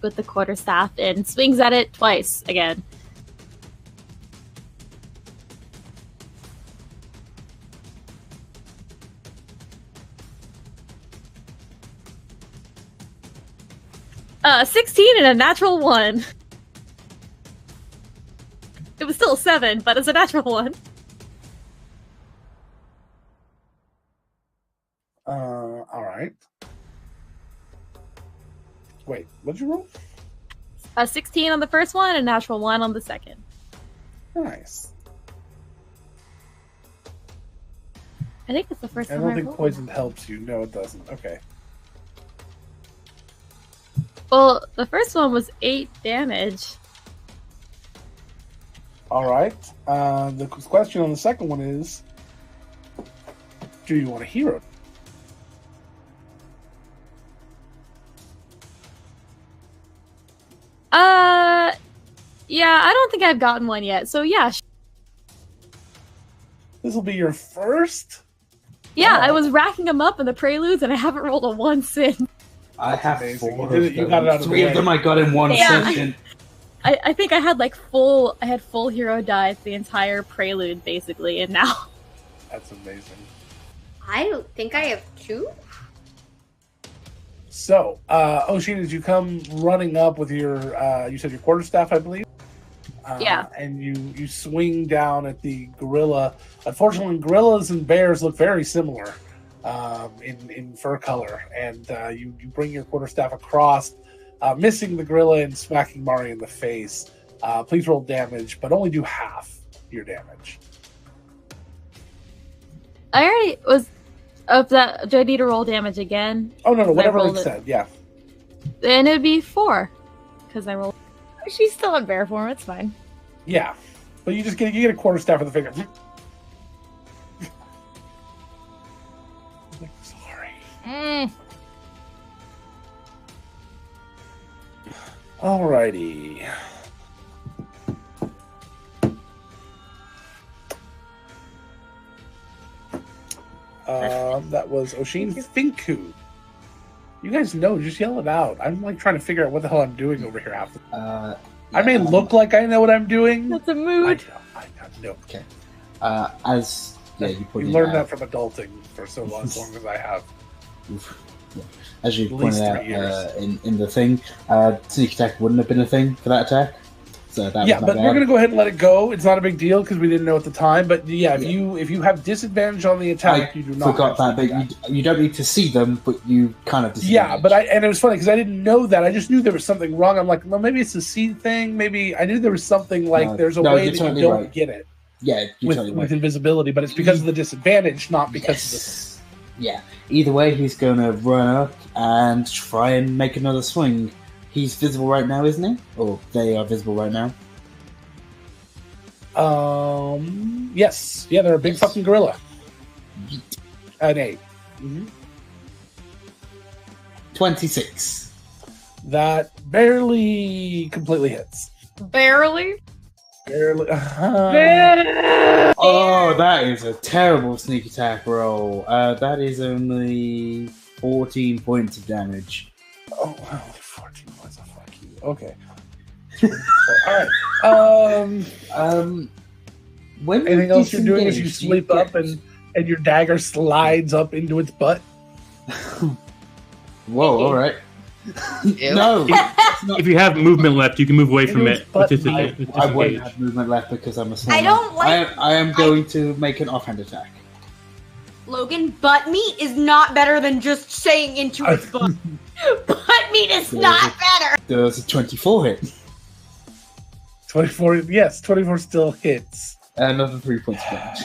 with the quarterstaff, and swings at it twice again. Uh, 16 and a natural 1. It was still a 7, but it's a natural 1. All right. Wait, what'd you roll? A 16 on the first one, and a natural 1 on the second. Nice. I think it's the first I time don't I think rolled. poison helps you. No, it doesn't. Okay. Well, the first one was 8 damage. All right. The question on the second one is, do you want a hero? Yeah, I don't think I've gotten one yet. So yeah, This will be your first? yeah, Oh. I was racking them up in the preludes, and I haven't rolled a 1 since. I have Amazing. 4 You did it- of you them. got it out of the 3 of way. them I got in one Yeah. session. I think I had I had full hero dice the entire prelude basically, and now That's amazing. I think I have 2. So, Oshin, as you come running up with your, you said your quarterstaff, I believe? Yeah. And you swing down at the gorilla. Unfortunately, gorillas and bears look very similar in fur color. And you bring your quarterstaff across, missing the gorilla and smacking Mari in the face. Please roll damage, but only do half your damage. I already was of that. Do I need to roll damage again? Oh, no, I whatever rolled it it. said, yeah. Then it'd be 4 because I rolled. She's still in bear form. It's fine. Yeah. But you get a quarterstaff with the finger. Sorry. Alrighty. That was Oshin Finku. You guys know, just yell it out. I'm like trying to figure out what the hell I'm doing over here. Half the I may look like I know what I'm doing. That's a mood. I know. Okay. You put You it learned out. that from adulting for so long, as long as I have. As you At pointed least out 3 years. in the thing, sneak attack wouldn't have been a thing for that attack. So that Yeah, was my but bad. we're gonna go ahead and let it go. It's not a big deal because we didn't know at the time. But yeah, if you have disadvantage on the attack, you do not. forgot have that, to but do you don't need to see them, but you kind of Yeah, but and it was funny because I didn't know that. I just knew there was something wrong. I'm like, well, maybe it's a seed thing. Maybe I knew there was something like No, there's a no, way you're that totally you don't right. get it yeah, you're with, totally with right. invisibility, but it's because of the disadvantage, not because of the. Yes. Yeah. Either way, he's going to run up and try and make another swing. He's visible right now, isn't he? Or they are visible right now. Yes, yeah, they're a big Yes. fucking gorilla. Yeet. An 8. 26. That barely completely hits. Barely. Barely. Oh, that is a terrible sneak attack roll. That is only 14 points of damage. Oh, wow, 14 points. Fuck you. Okay. All right. When Anything you else you're doing as you disengage, sleep up and your dagger slides up into its butt? Whoa! All right. No, If you have movement left, you can move away from It was it. but- With I disengage. won't have movement left because I'm a small. I don't like- I am going to make an offhand attack. Logan, butt meat is not better than just saying into its butt. Butt meat is not better. Does a 24 hit? 24, yes, 24 still hits. Another 3 points of damage.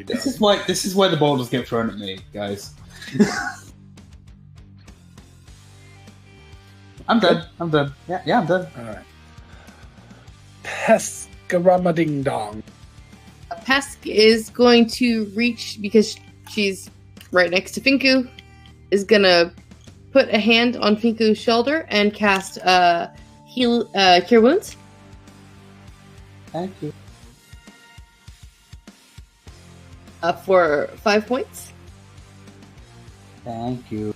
This is why the boulders get thrown at me, guys. I'm done. Yeah, I'm done. All right. Pescarama Ding Dong. Pesk is going to reach, because she's right next to Finku, is gonna put a hand on Finku's shoulder and cast Cure Wounds. Thank you. For 5 points. Thank you.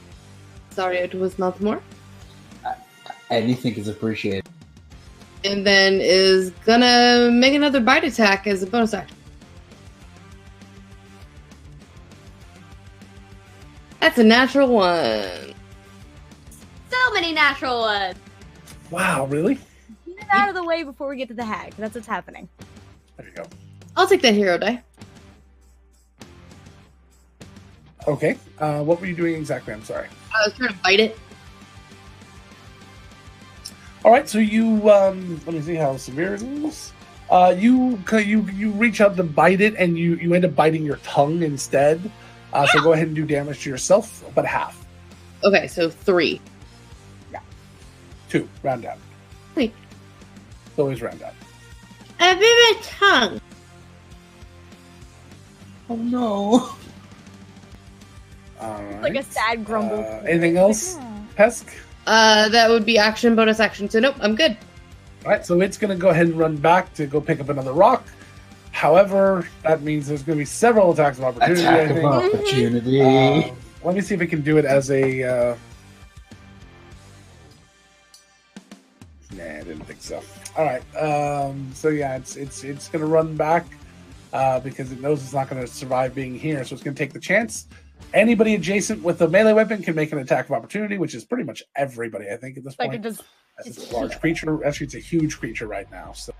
Sorry, it was not more. Anything is appreciated. And then is gonna make another bite attack as a bonus action. That's a natural one. So many natural ones. Wow, really? Get it out of the way before we get to the hag. That's what's happening. There you go. I'll take that hero die. Okay. What were you doing exactly? I'm sorry. I was trying to bite it. All right, so you let me see how severe it is. You reach out to bite it, and you end up biting your tongue instead. So go ahead and do damage to yourself, but half. Okay, so 3. 2. Round down. Wait. Always round down. I bit my tongue. Oh no. All right. Like a sad grumble. Anything else, Pesk? That would be action, bonus action. So nope, I'm good. All right, so it's going to go ahead and run back to go pick up another rock. However, that means there's going to be several attacks of opportunity. I Attack of think. opportunity. Let me see if it can do it as a. Nah, I didn't think so. All right, so yeah, it's going to run back because it knows it's not going to survive being here, so it's going to take the chance. Anybody adjacent with a melee weapon can make an attack of opportunity, which is pretty much everybody, I think, at this Like point. it just. It's a large creature. Actually, it's a huge creature right now. So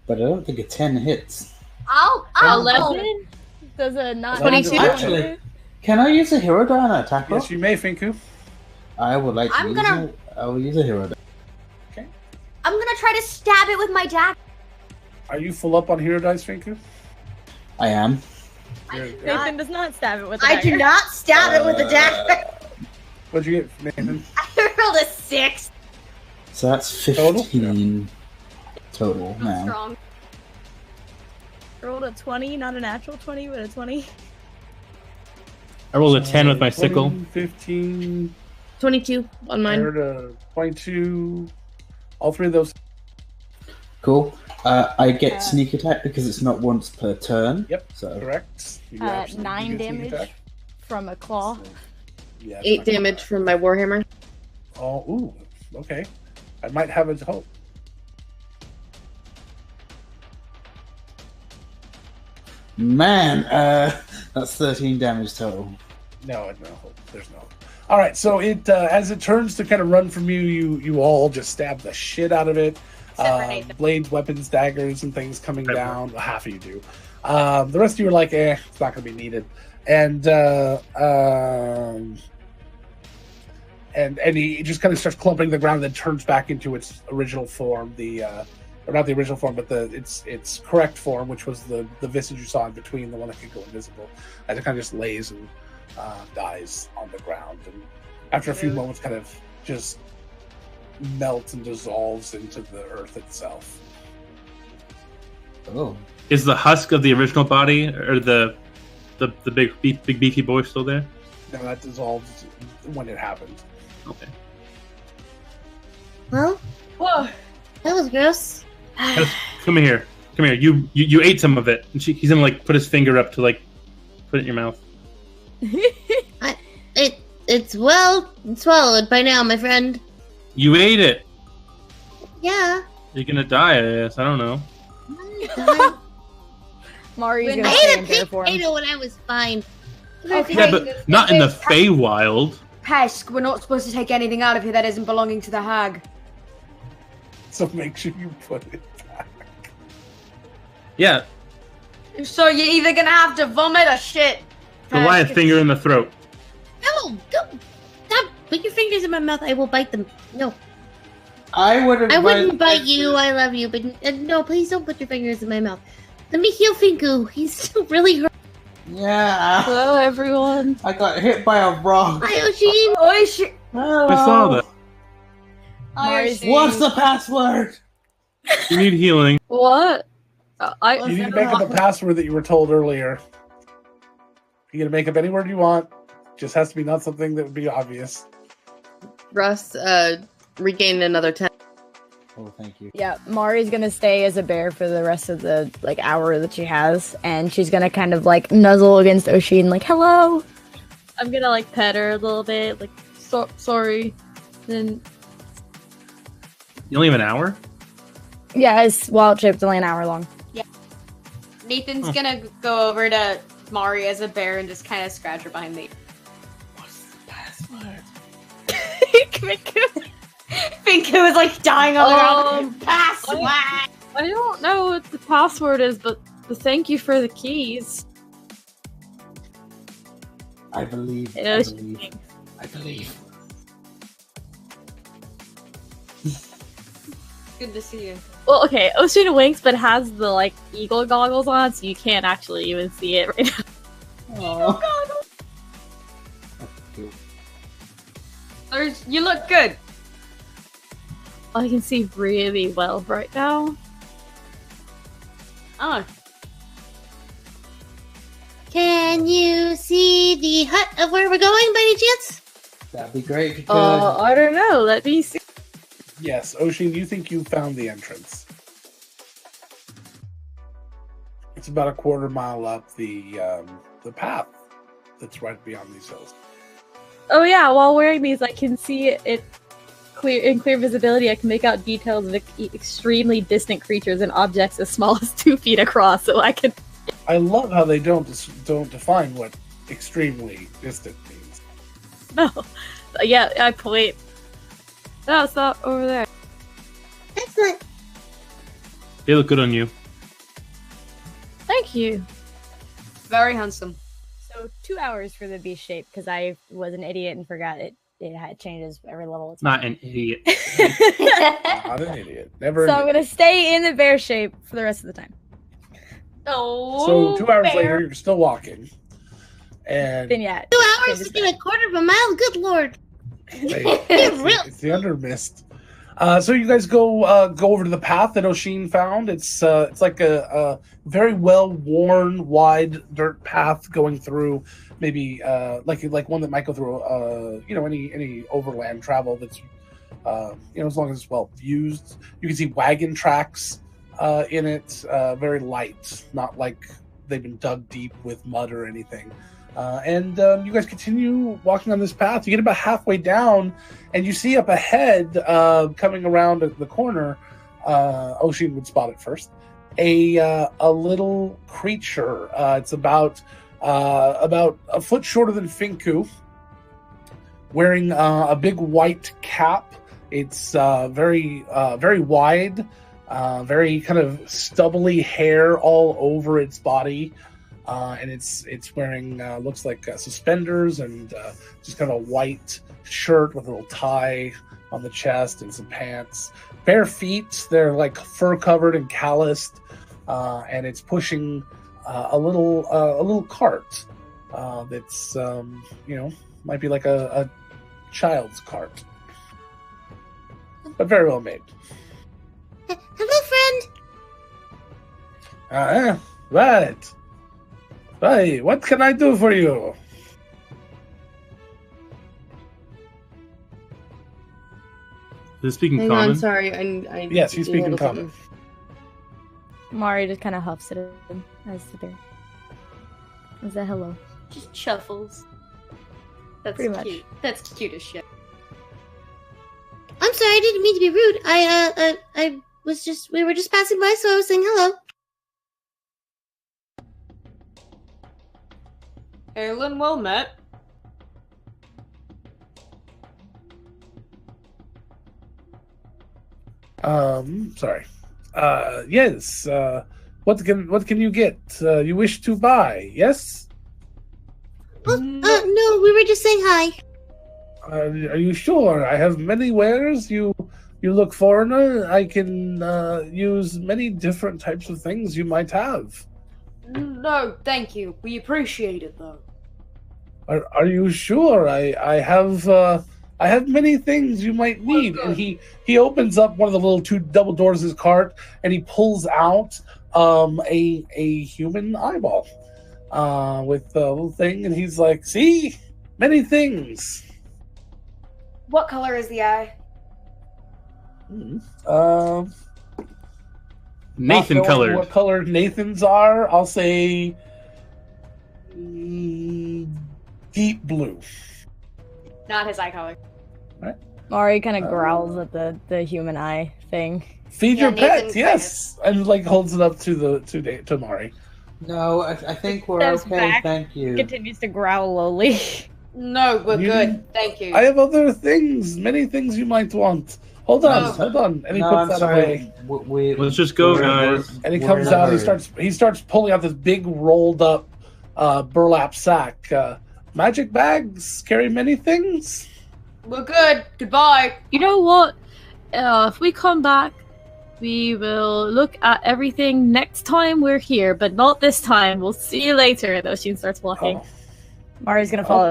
But I don't think a 10 hits. I'll 11? Does a not 22? Actually, can I use a hero die on an attack roll? yes, you may, Finku. I would like to I'm use gonna- it. I will use a hero die. I'm gonna try to stab it with my dagger. Are you full up on hero dice, Finku? I am. Nathan does not stab it with a I dagger. do not stab it with the dagger. What'd you get, Nathan? I rolled a 6. So that's Total? 15 total I'm now. strong. Rolled a 20, not a natural 20, but a 20. I rolled a 10 with my sickle. 15, 22 on mine. heard a 22. All three of those. Cool. I get sneak attack because it's not once per turn. Yep, So correct. You absolutely 9 get sneak damage attack. from a claw. Yeah, it's 8 not gonna damage matter. from my warhammer. Oh, ooh, okay. I might have a hope. man, that's 13 damage total. No, hope. There's no hope. All right, so it as it turns to kind of run from you, you all just stab the shit out of it. Except for Nathan. Blades, weapons, daggers, and things coming Right. down. Well, half of you do. The rest of you are like, it's not going to be needed. And he just kind of starts clumping the ground, then turns back into its original form. Or not the original form, but its correct form, which was the visage you saw in between, the one that could go invisible. And it kind of just lays and dies on the ground, and after a few moments, kind of just melts and dissolves into the earth itself. Oh. Is the husk of the original body or the big beefy boy still there? Now that dissolves when it happened. Okay. Well, Whoa. that was gross. Come here. You ate some of it. And he's gonna like put his finger up to like put it in your mouth. It's well swallowed by now, my friend. You ate it. Yeah. You're gonna die, I guess. I don't know. I Mari's When gonna I stay ate in a there pig for him. potato when I was fine. Okay. Yeah, but not in the Feywild. Pesk, we're not supposed to take anything out of here that isn't belonging to the hag. So make sure you put it back. Yeah, So you're either gonna have to vomit or shit. Goliath finger in the throat. No, don't. Stop. Put your fingers in my mouth. I will bite them. No. I wouldn't. I wouldn't bite you. I love you, but no, please don't put your fingers in my mouth. Let me heal Finku. He's still really hurt. Yeah. Hello, everyone. I got hit by a rock. Hi, Oshin. Hello. I saw that. Mars, What's the password? You need healing. What? I You need to make up a password that you were told earlier. You can make up any word you want. Just has to be not something that would be obvious. Russ regained another 10. Oh, thank you. yeah, Mari's gonna stay as a bear for the rest of the hour that she has, and she's gonna kind of nuzzle against Oshin, hello. I'm gonna pet her a little bit, sorry. Then You only have an hour? Yeah, it's wild chip's only an hour long. Nathan's gonna go over to Mari as a bear and just kind of scratch her behind the. What's the password? Finko was dying on the ground. Password. I don't know what the password is, but thank you for the keys. I believe. It I was- believe. I believe. Good to see you. Well, okay, Ocean winks, but has the eagle goggles on, so you can't actually even see it right now. Oh. You look good. I can see really well right now. Oh, Can you see the hut of where we're going by any chance? That'd be great if you could. I don't know. Let me see. Yes, Oshin, you think you found the entrance. It's about a quarter mile up the path that's right beyond these hills. Oh yeah, while wearing these, I can see it clear visibility. I can make out details of extremely distant creatures and objects as small as 2 feet across. So I can. I love how they don't define what extremely distant means. No, yeah, I point. No, it's not over there. Excellent. They look good on you. Thank you. very handsome. So 2 hours for the beast shape because I was an idiot and forgot it changes every level. Not an idiot. Not an idiot. Never. So an I'm gonna stay in the bear shape for the rest of the time. Oh, So 2 hours bear. later, you're still walking, and Then yeah. 2 hours to get a quarter of a mile? Good lord. it's the Undermyst. So you guys go over to the path that Oshin found. It's like a very well worn, wide dirt path going through maybe like one that might go through any overland travel that's as long as it's well used. You can see wagon tracks in it, very light, not like they've been dug deep with mud or anything. And you guys continue walking on this path. You get about halfway down, and you see up ahead, coming around the corner, Oshin would spot it first, a little creature. It's about a foot shorter than Finku, wearing a big white cap. It's very wide, very kind of stubbly hair all over its body. And it's wearing looks like suspenders and just kind of a white shirt with a little tie on the chest and some pants. Bare feet, they're like fur covered and calloused, and it's pushing a little cart that's might be like a child's cart, but very well made. Hello, friend. Right. Hey, what can I do for you? Is it speaking Hang common? on, sorry. I Yes, he's need to speaking handle common. something. Mari just kind of huffs at him as the bear. Is that hello? Just chuffles. That's Pretty much. cute. That's cute as shit. I'm sorry, I didn't mean to be rude. We were just passing by, so I was saying hello. Erlen, well met. Sorry. Yes. What can you get? You wish to buy? Yes. No, we were just saying hi. Are you sure? I have many wares. You look foreigner. I can use many different types of things you might have. No, thank you. We appreciate it, though. Are you sure? I have many things you might need. And he opens up one of the little 2 double doors of his cart, and he pulls out a human eyeball with the little thing, and he's like, "See, many things." What color is the eye? Not Nathan knowing colored. what color Nathan's are, I'll say deep blue. Not his eye color. Mari kind of growls at the human eye thing. Feed Yeah, your pet, Nathan yes, and like holds it up to Mari. No, I think we're Steps okay. back. Thank you. Continues to growl lowly. No, we're You- good. Thank you. I have other things, many things you might want. Hold on, No. hold on, and he No, puts I'm that sorry. away. Let's just go, we're- guys. And he we're comes in a out. hurry. He starts pulling out this big rolled up burlap sack. Magic bags carry many things. We're good. Goodbye. You know what? If we come back, we will look at everything next time we're here, but not this time. We'll see you later. Though she starts walking. Oh, Mari's gonna follow.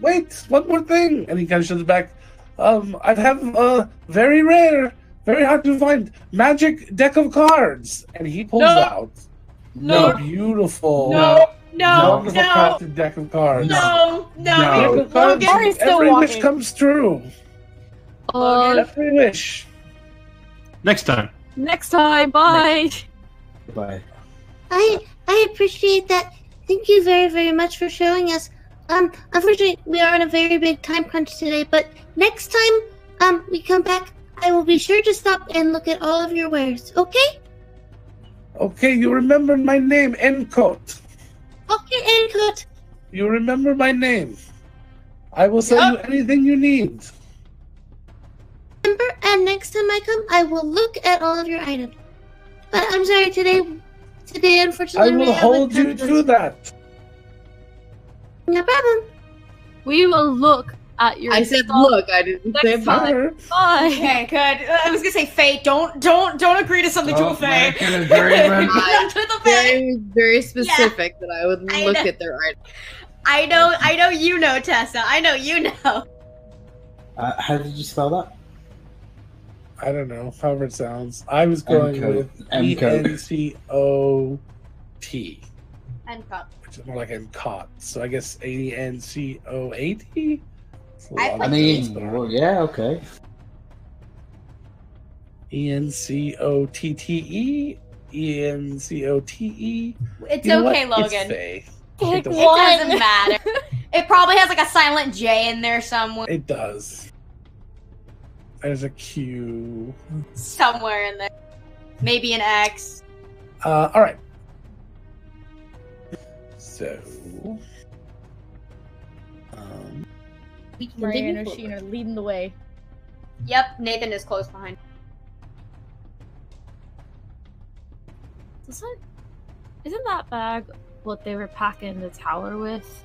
wait, one more thing. And he kind of shows it back. I have a very rare, very hard to find magic deck of cards. And he pulls out No. a beautiful, No. wonderful crafted deck of cards. No. Deck of cards, Mari's still every wish walking. comes true. Every wish. Next time. Next time. Bye. Bye. I appreciate that. Thank you very, very much for showing us. Unfortunately, we are on a very big time crunch today, but next time, we come back, I will be sure to stop and look at all of your wares, okay? Okay, you remember my name, Encote. Okay, Ancot. You remember my name. I will sell you anything you need. Remember, and next time I come, I will look at all of your items. But I'm sorry, today, I unfortunately, we will have hold a you to that. No problem. We will look at your. I said, stuff look, I didn't say next bye. time. Bye. Okay, good. I was gonna say, Faye, don't agree to something to a Faye. I can agree with- Not to the Faye. Very, very specific that I would I look know. at their art. I know you know, Tessa. I know you know. How did you spell that? I don't know, however it sounds. I was going Encote. with Encote. ENCOT, And cup. which is more like Encot. So I guess ANCOAT? I mean, well, yeah, okay. ENCOTTE? ENCOTE? It's You know okay, what? Logan. It's Faye. Pick It doesn't- It doesn't matter. It probably has like a silent J in there somewhere. It does. There's a Q. Somewhere in there. Maybe an X. All right. So, Mari and Rasheen are leading the way. Yep, Nathan is close behind. Isn't that bag what they were packing the tower with?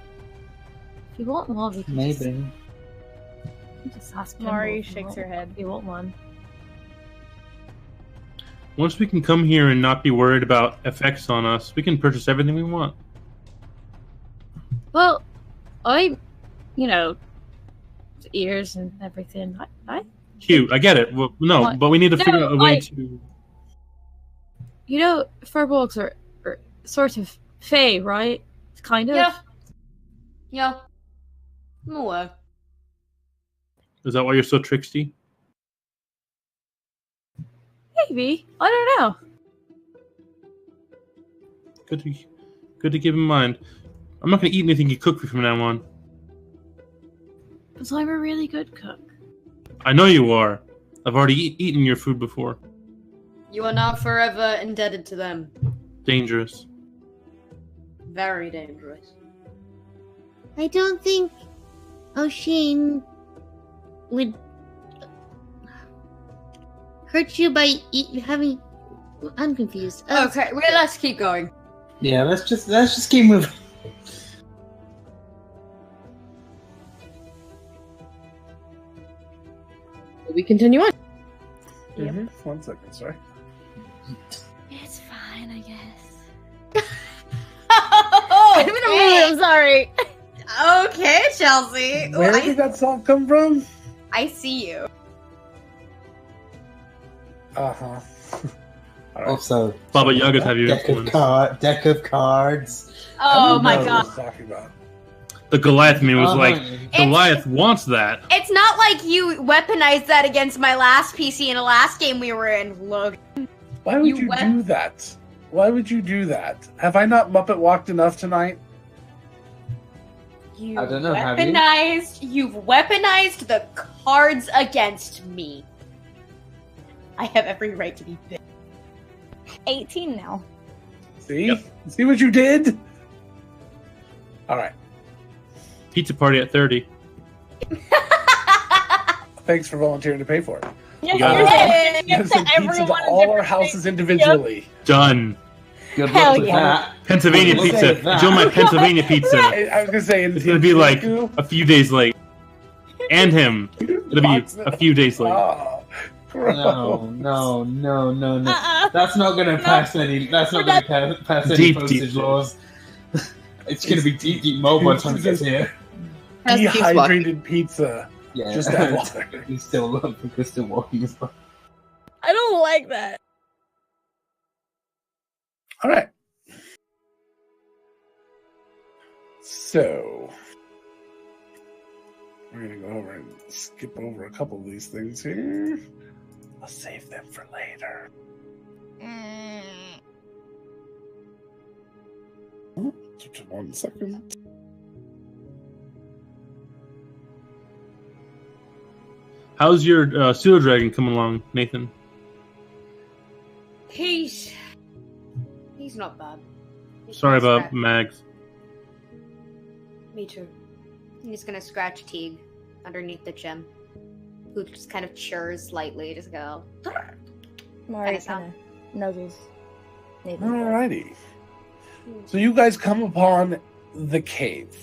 If you want one, we can Maybe. just ask Mari Pimble if shakes her head. If you want one. Once we can come here and not be worried about effects on us, we can purchase everything we want. Well, ears and everything. Cute, I get it. Well, no, What? but we need to figure out a way I- to. Furbolgs are sort of fey, right? Kind of. Yeah. Yeah. More. Is that why you're so tricksty? Maybe. I don't know. Good to keep in mind. I'm not gonna eat anything you cook from now on. Because I'm a really good cook. I know you are. I've already eaten your food before. You are not forever indebted to them. Dangerous. Very dangerous. I don't think Oshin would hurt you by having. I'm confused. Okay, let's keep going. Yeah, let's just keep moving. We continue on. mhm. 1 second, sorry. It's fine, I guess. I'm sorry. Okay, Chelsea. Ooh, Where did that song come from? I see you. Uh-huh. All right. Also, Baba Yaga's have you deck of, influenced. deck of cards. Oh I my don't know god. what I was talking about. The Goliath meme was like, It's- Goliath wants that. It's not like you weaponized that against my last PC in the last game we were in. Look. Why would You you wep- do that? Why would you do that? Have I not Muppet walked enough tonight? You I don't know, have you? You've weaponized the cards against me. I have every right to be big. 18 now. See? Yep. See what you did? All right. Pizza party at 30. Thanks for volunteering to pay for it. Yeah, got you're it. saying You have to send pizza to all our houses individually. Done. Good Hell luck with yeah. that. Pennsylvania We'll pizza. save that. Joe, my Pennsylvania pizza. I was gonna say It's gonna be like a few days late. And him. It'll be a few days late. Oh, gross. No. Uh-uh. That's not gonna pass any. That's not gonna pass any Deep, postage deep. laws. It's gonna be deep mode by the time it gets here. Has to keep walking. Dehydrated pizza. Yeah, Just add water. He's still walking as well. I don't like that. All right. So we're gonna go over and skip over a couple of these things here. I'll save them for later. Just 1 second. How's your pseudo dragon coming along, Nathan? He's not bad. He's Sorry gonna about scratch- Mags. Me too. He's gonna scratch Teague underneath the gem, who just kind of churs lightly, just go. Mari Kinda sound. kind of nuzzles Nathan. Alrighty. So you guys come upon the cave.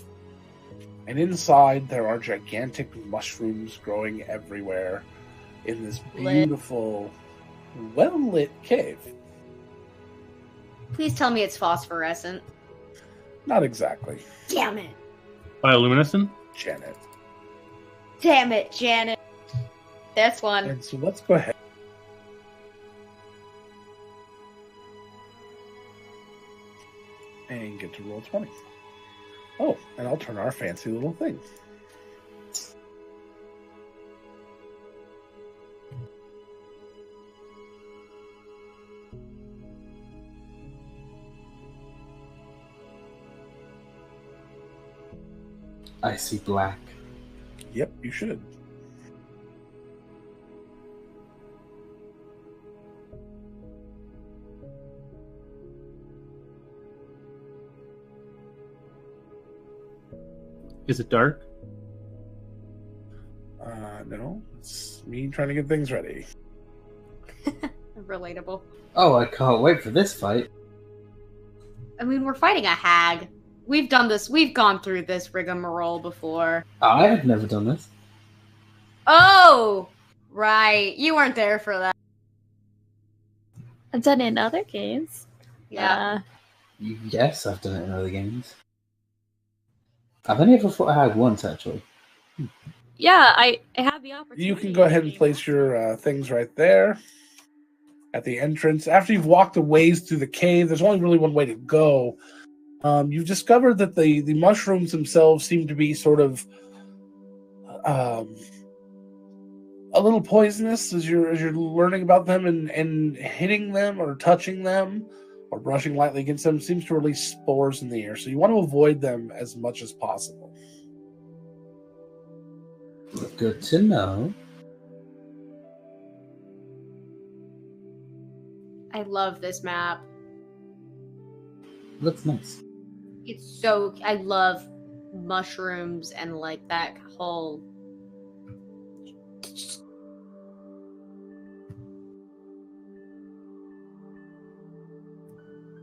And inside there are gigantic mushrooms growing everywhere in this Lit. beautiful, well-lit cave. Please tell me it's phosphorescent. Not exactly, Damn it! Bioluminescent? Janet. Damn it, Janet. That's one. And so let's go ahead. And get to roll 20. Oh, and I'll turn our fancy little thing. I see black. Yep, you should. Is it dark? No, it's me trying to get things ready. Relatable. Oh, I can't wait for this fight. I mean, we're fighting a hag. We've done this. We've gone through this rigmarole before. I have never done this. Oh, right. You weren't there for that. I've done it in other games. Yeah. Yes, I've done it in other games. I've only ever fought a hag once, actually. Yeah, I had the opportunity. You can go ahead and place your things right there at the entrance. After you've walked a ways through the cave, there's only really one way to go. You've discovered that the mushrooms themselves seem to be sort of a little poisonous as you're learning about them, and hitting them or touching them or brushing lightly against them seems to release spores in the air. So you want to avoid them as much as possible. Good to know. I love this map. Looks nice. It's so. I love mushrooms and like that whole.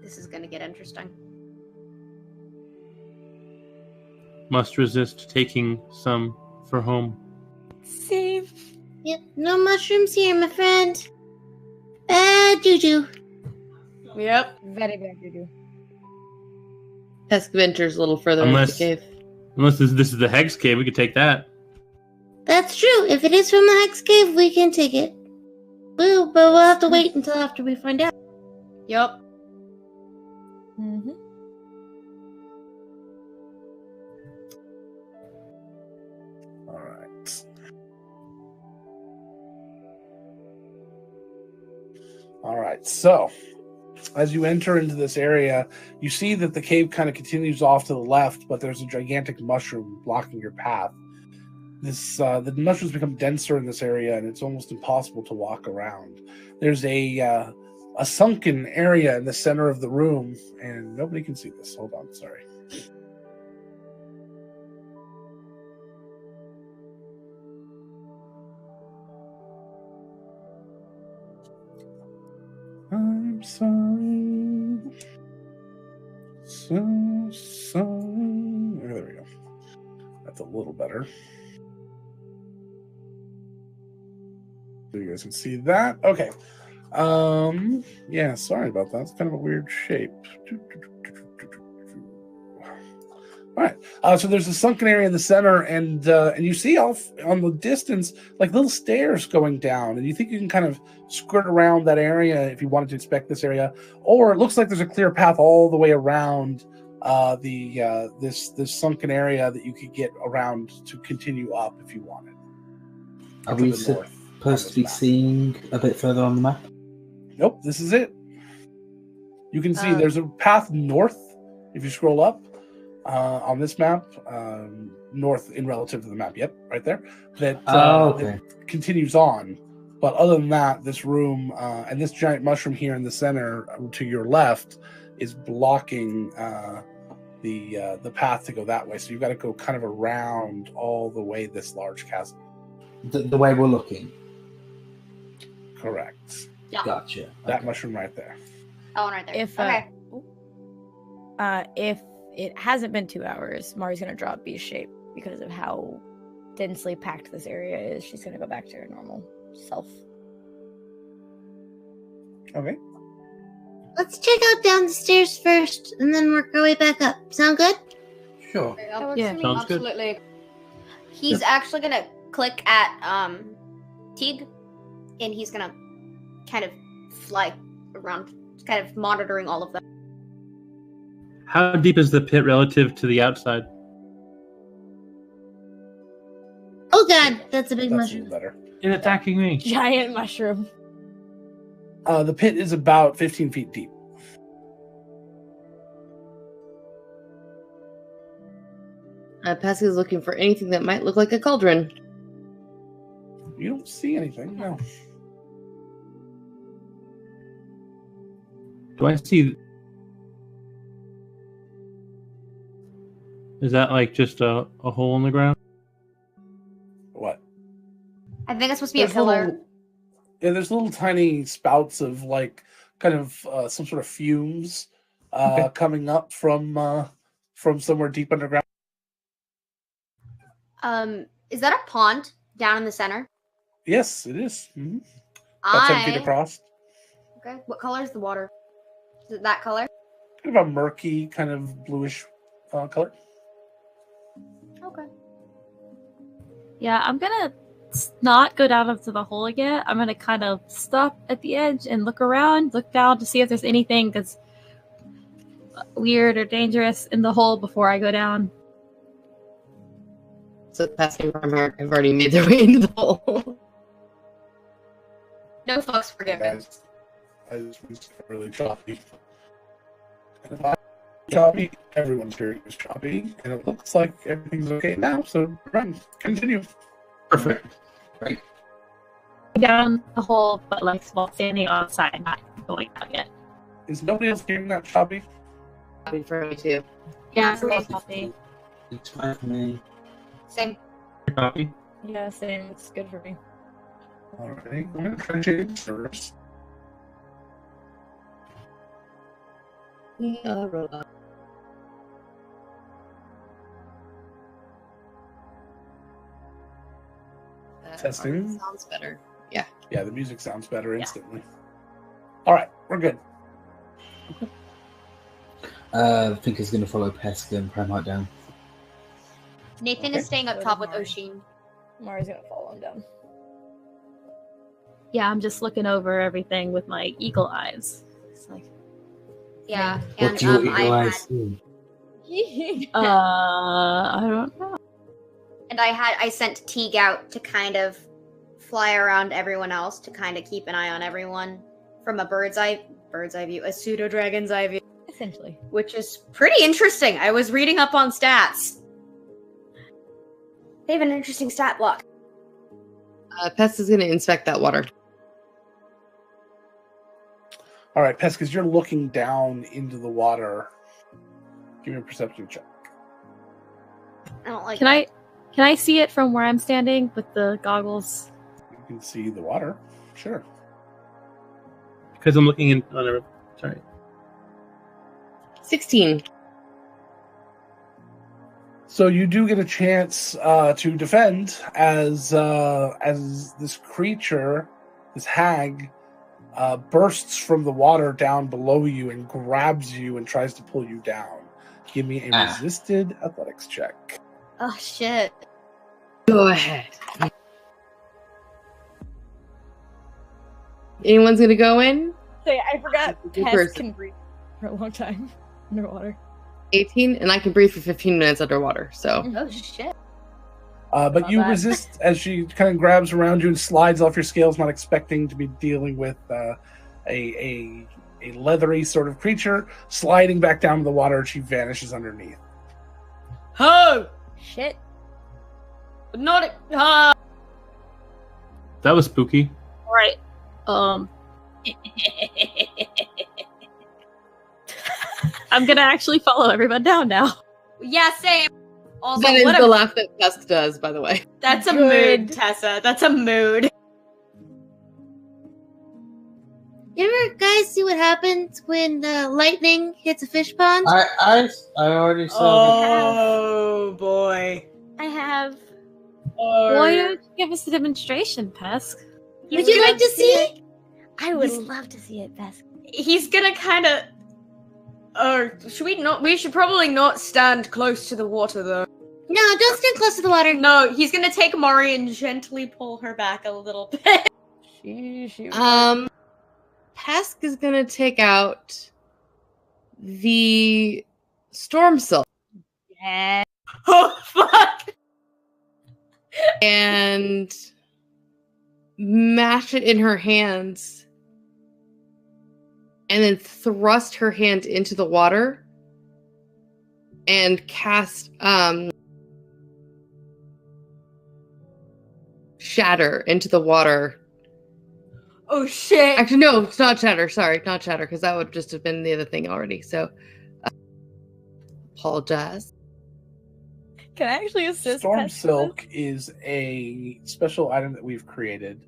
This is gonna get interesting. Must resist taking some for home. Save. Yep, no mushrooms here, my friend. Bad juju. Yep. Very bad juju. Pescaventure's a little further into the cave. Unless this is the Hex Cave, we could take that. That's true. If it is from the Hex Cave, we can take it. But we'll have to wait until after we find out. Yup. Mm-hmm. All right. All right. So, as you enter into this area, you see that the cave kind of continues off to the left, but there's a gigantic mushroom blocking your path. The mushrooms become denser in this area, and it's almost impossible to walk around. There's a sunken area in the center of the room, and nobody can see this. Hold on, sorry. I'm sorry. So sorry. There we go. That's a little better. So you guys can see that. Okay. Yeah, sorry about that. It's kind of a weird shape. All right. So there's a sunken area in the center, and you see off on the distance like little stairs going down, and you think you can kind of skirt around that area if you wanted to inspect this area, or it looks like there's a clear path all the way around this sunken area that you could get around to continue up if you wanted. Are we supposed to be seeing a bit further on the map? Nope, this is it. You can see there's a path north if you scroll up. On this map, north in relative to the map, yep, right there, that continues on. But other than that, this room and this giant mushroom here in the center to your left is blocking the path to go that way. So you've got to go kind of around all the way this large chasm. The way we're looking. Correct. Yeah. Gotcha. That Okay. mushroom right there. That one right there. If it hasn't been 2 hours, Mari's gonna drop beast shape because of how densely packed this area is. She's gonna go back to her normal self. Okay. Let's check out down the stairs first, and then work our way back up. Sound good? Sure. There you go. Yeah, sounds good. Absolutely. He's actually gonna click at Teague, and he's gonna kind of fly around, kind of monitoring all of them. How deep is the pit relative to the outside? Oh god, that's a big That's a mushroom. little better. It's attacking me. Giant mushroom. The pit is about 15 feet deep. Pascal's looking for anything that might look like a cauldron. You don't see anything, no. Do I see? Is that like just a hole in the ground? What? I think it's supposed to be a pillar. There's little tiny spouts of like kind of some sort of fumes coming up from somewhere deep underground. Is that a pond down in the center? Yes, it is. Mm-hmm. About 10 feet across. Okay. What color is the water? Is it that color? Kind of a murky, kind of bluish color. Okay. Yeah, I'm gonna not go down into the hole again. I'm gonna kind of stop at the edge and look around, look down to see if there's anything that's weird or dangerous in the hole before I go down. So Pascal and Primark have already made their way into the hole. No fucks forgiven. Guys, I just really choppy. And if I'm choppy, everyone's hearing is choppy, and it looks like everything's okay now. So run, continue. Perfect. Great. Down the hole, but like while standing on the side, not going out yet. Is nobody else hearing that choppy? Happy for me too. Yeah, so it's healthy. It's fine for me. Same. Copy. Yeah, same. It's good for me. Alright, I'm gonna try change first. Robot. Testing. Sounds better. Yeah, the music sounds better instantly. Alright, we're good. I think is going to follow Pesk and Prime Heart down. Nathan Okay. is staying up So top does with Mari. Oshin. Mari's gonna follow him down. Yeah, I'm just looking over everything with my eagle eyes. It's like, Yeah, What and do your eagle I eyes see? I don't know. I sent Teague out to kind of fly around everyone else to kind of keep an eye on everyone from a bird's eye view, a pseudo dragon's eye view, Essentially. which is pretty interesting. I was reading up on stats. They have an interesting stat block. Pest is going to inspect that water. All right, Pesk, as you're looking down into the water, give me a perception check. I don't like. Can I see it from where I'm standing with the goggles? You can see the water. Sure. Because I'm looking in on a. Sorry. 16. So you do get a chance to defend as this creature, this hag, bursts from the water down below you and grabs you and tries to pull you down. Give me a resisted athletics check. Oh shit! Go ahead. Anyone's going to go in? Say, I forgot You Pest first. can breathe for a long time underwater. 18, and I can breathe for 15 minutes underwater, so. Oh shit! But About you that. resist as she kind of grabs around you and slides off your scales, not expecting to be dealing with a leathery sort of creature. Sliding back down to the water, she vanishes underneath. Oh! Shit. Not it. That was spooky. Right. I'm gonna actually follow everyone down now. Yeah, same. Also, That is what the a, laugh that Pest does, by the way. That's a Good. mood, Tessa. That's a mood. You ever guys see what happens when lightning hits a fish pond? I already saw that. Oh boy. I have. Or- Why don't you give us a demonstration, Pesk? Would you like to see? I would He's- love to see it, Pest. He's gonna kind of. Should we not? We should probably not stand close to the water, though. No, don't stand close to the water. No, he's gonna take Mari and gently pull her back a little bit. Sheesh. Pesk is gonna take out the storm silk Yeah. Oh fuck! and mash it in her hands and then thrust her hand into the water and cast shatter into the water. Oh shit! Actually, no, it's not shatter. Sorry, not shatter, because that would just have been the other thing already. So, apologize. Can I actually assist Storm Pest with Silk is a special item that we've created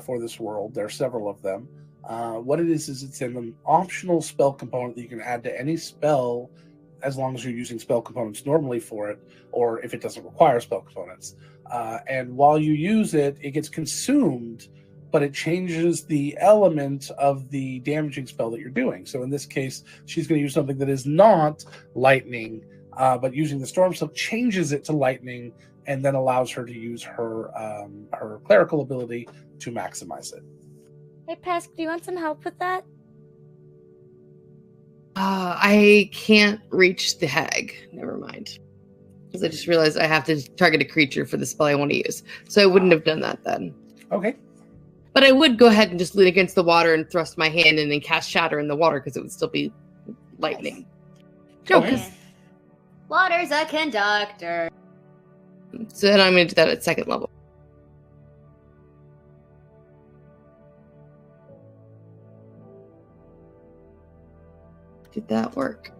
for this world. There are several of them. What it is it's an optional spell component that you can add to any spell as long as you're using spell components normally for it, or if it doesn't require spell components. And while you use it, it gets consumed, but it changes the element of the damaging spell that you're doing. So in this case, she's going to use something that is not lightning, but using the Storm Silk changes it to lightning and then allows her to use her her clerical ability to maximize it. Hey, Pest, do you want some help with that? I can't reach the hag. Never mind. Because I just realized I have to target a creature for the spell I want to use. So I wouldn't have done that then. Okay. But I would go ahead and just lean against the water and thrust my hand in and cast shatter in the water because it would still be lightning. No, Okay. 'cause- Water's a conductor. so then I'm going to do that at second level. Did that work?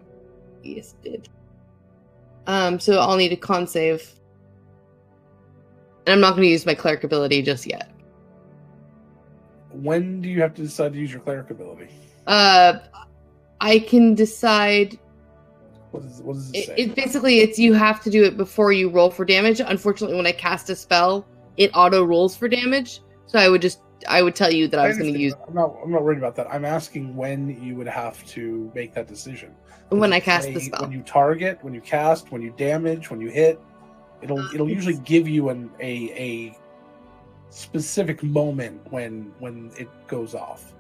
Yes, it did. So I'll need a con save. And I'm not going to use my cleric ability just yet. When do you have to decide to use your cleric ability? I can decide. What does it say? It basically, it's you have to do it before you roll for damage. Unfortunately, when I cast a spell, it auto rolls for damage. So I would just I would tell you that I was going to use I'm not worried about that. I'm asking when you would have to make that decision. when Does I it cast say the spell. When you target, when you cast, when you damage, when you hit, it'll usually give you a specific moment when it goes off.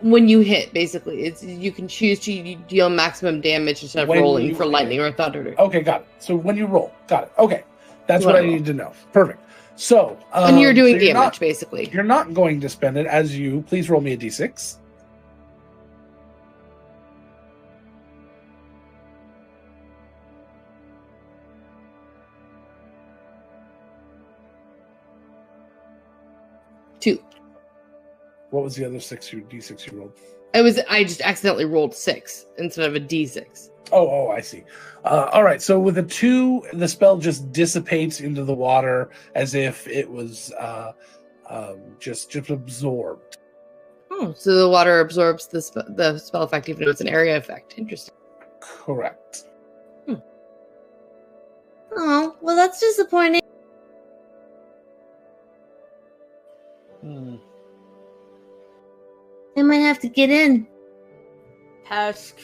When you hit, basically, it's you can choose to deal maximum damage instead of When rolling you for hit. lightning or thunder. Okay, got it. So when you roll, got it. Okay, that's When what I I need to know. Perfect. So When you're doing so you're damage, not, basically. you're not going to spend it as you. Please roll me a d6. Two. What was the other d6 you rolled? I just accidentally rolled 6 instead of a d6. Oh, I see. All right. So with a 2, the spell just dissipates into the water as if it was just absorbed. Oh, so the water absorbs the spell effect, even though it's an area effect. Interesting. Correct. Oh, well, that's disappointing. I might have to get in. Pesk.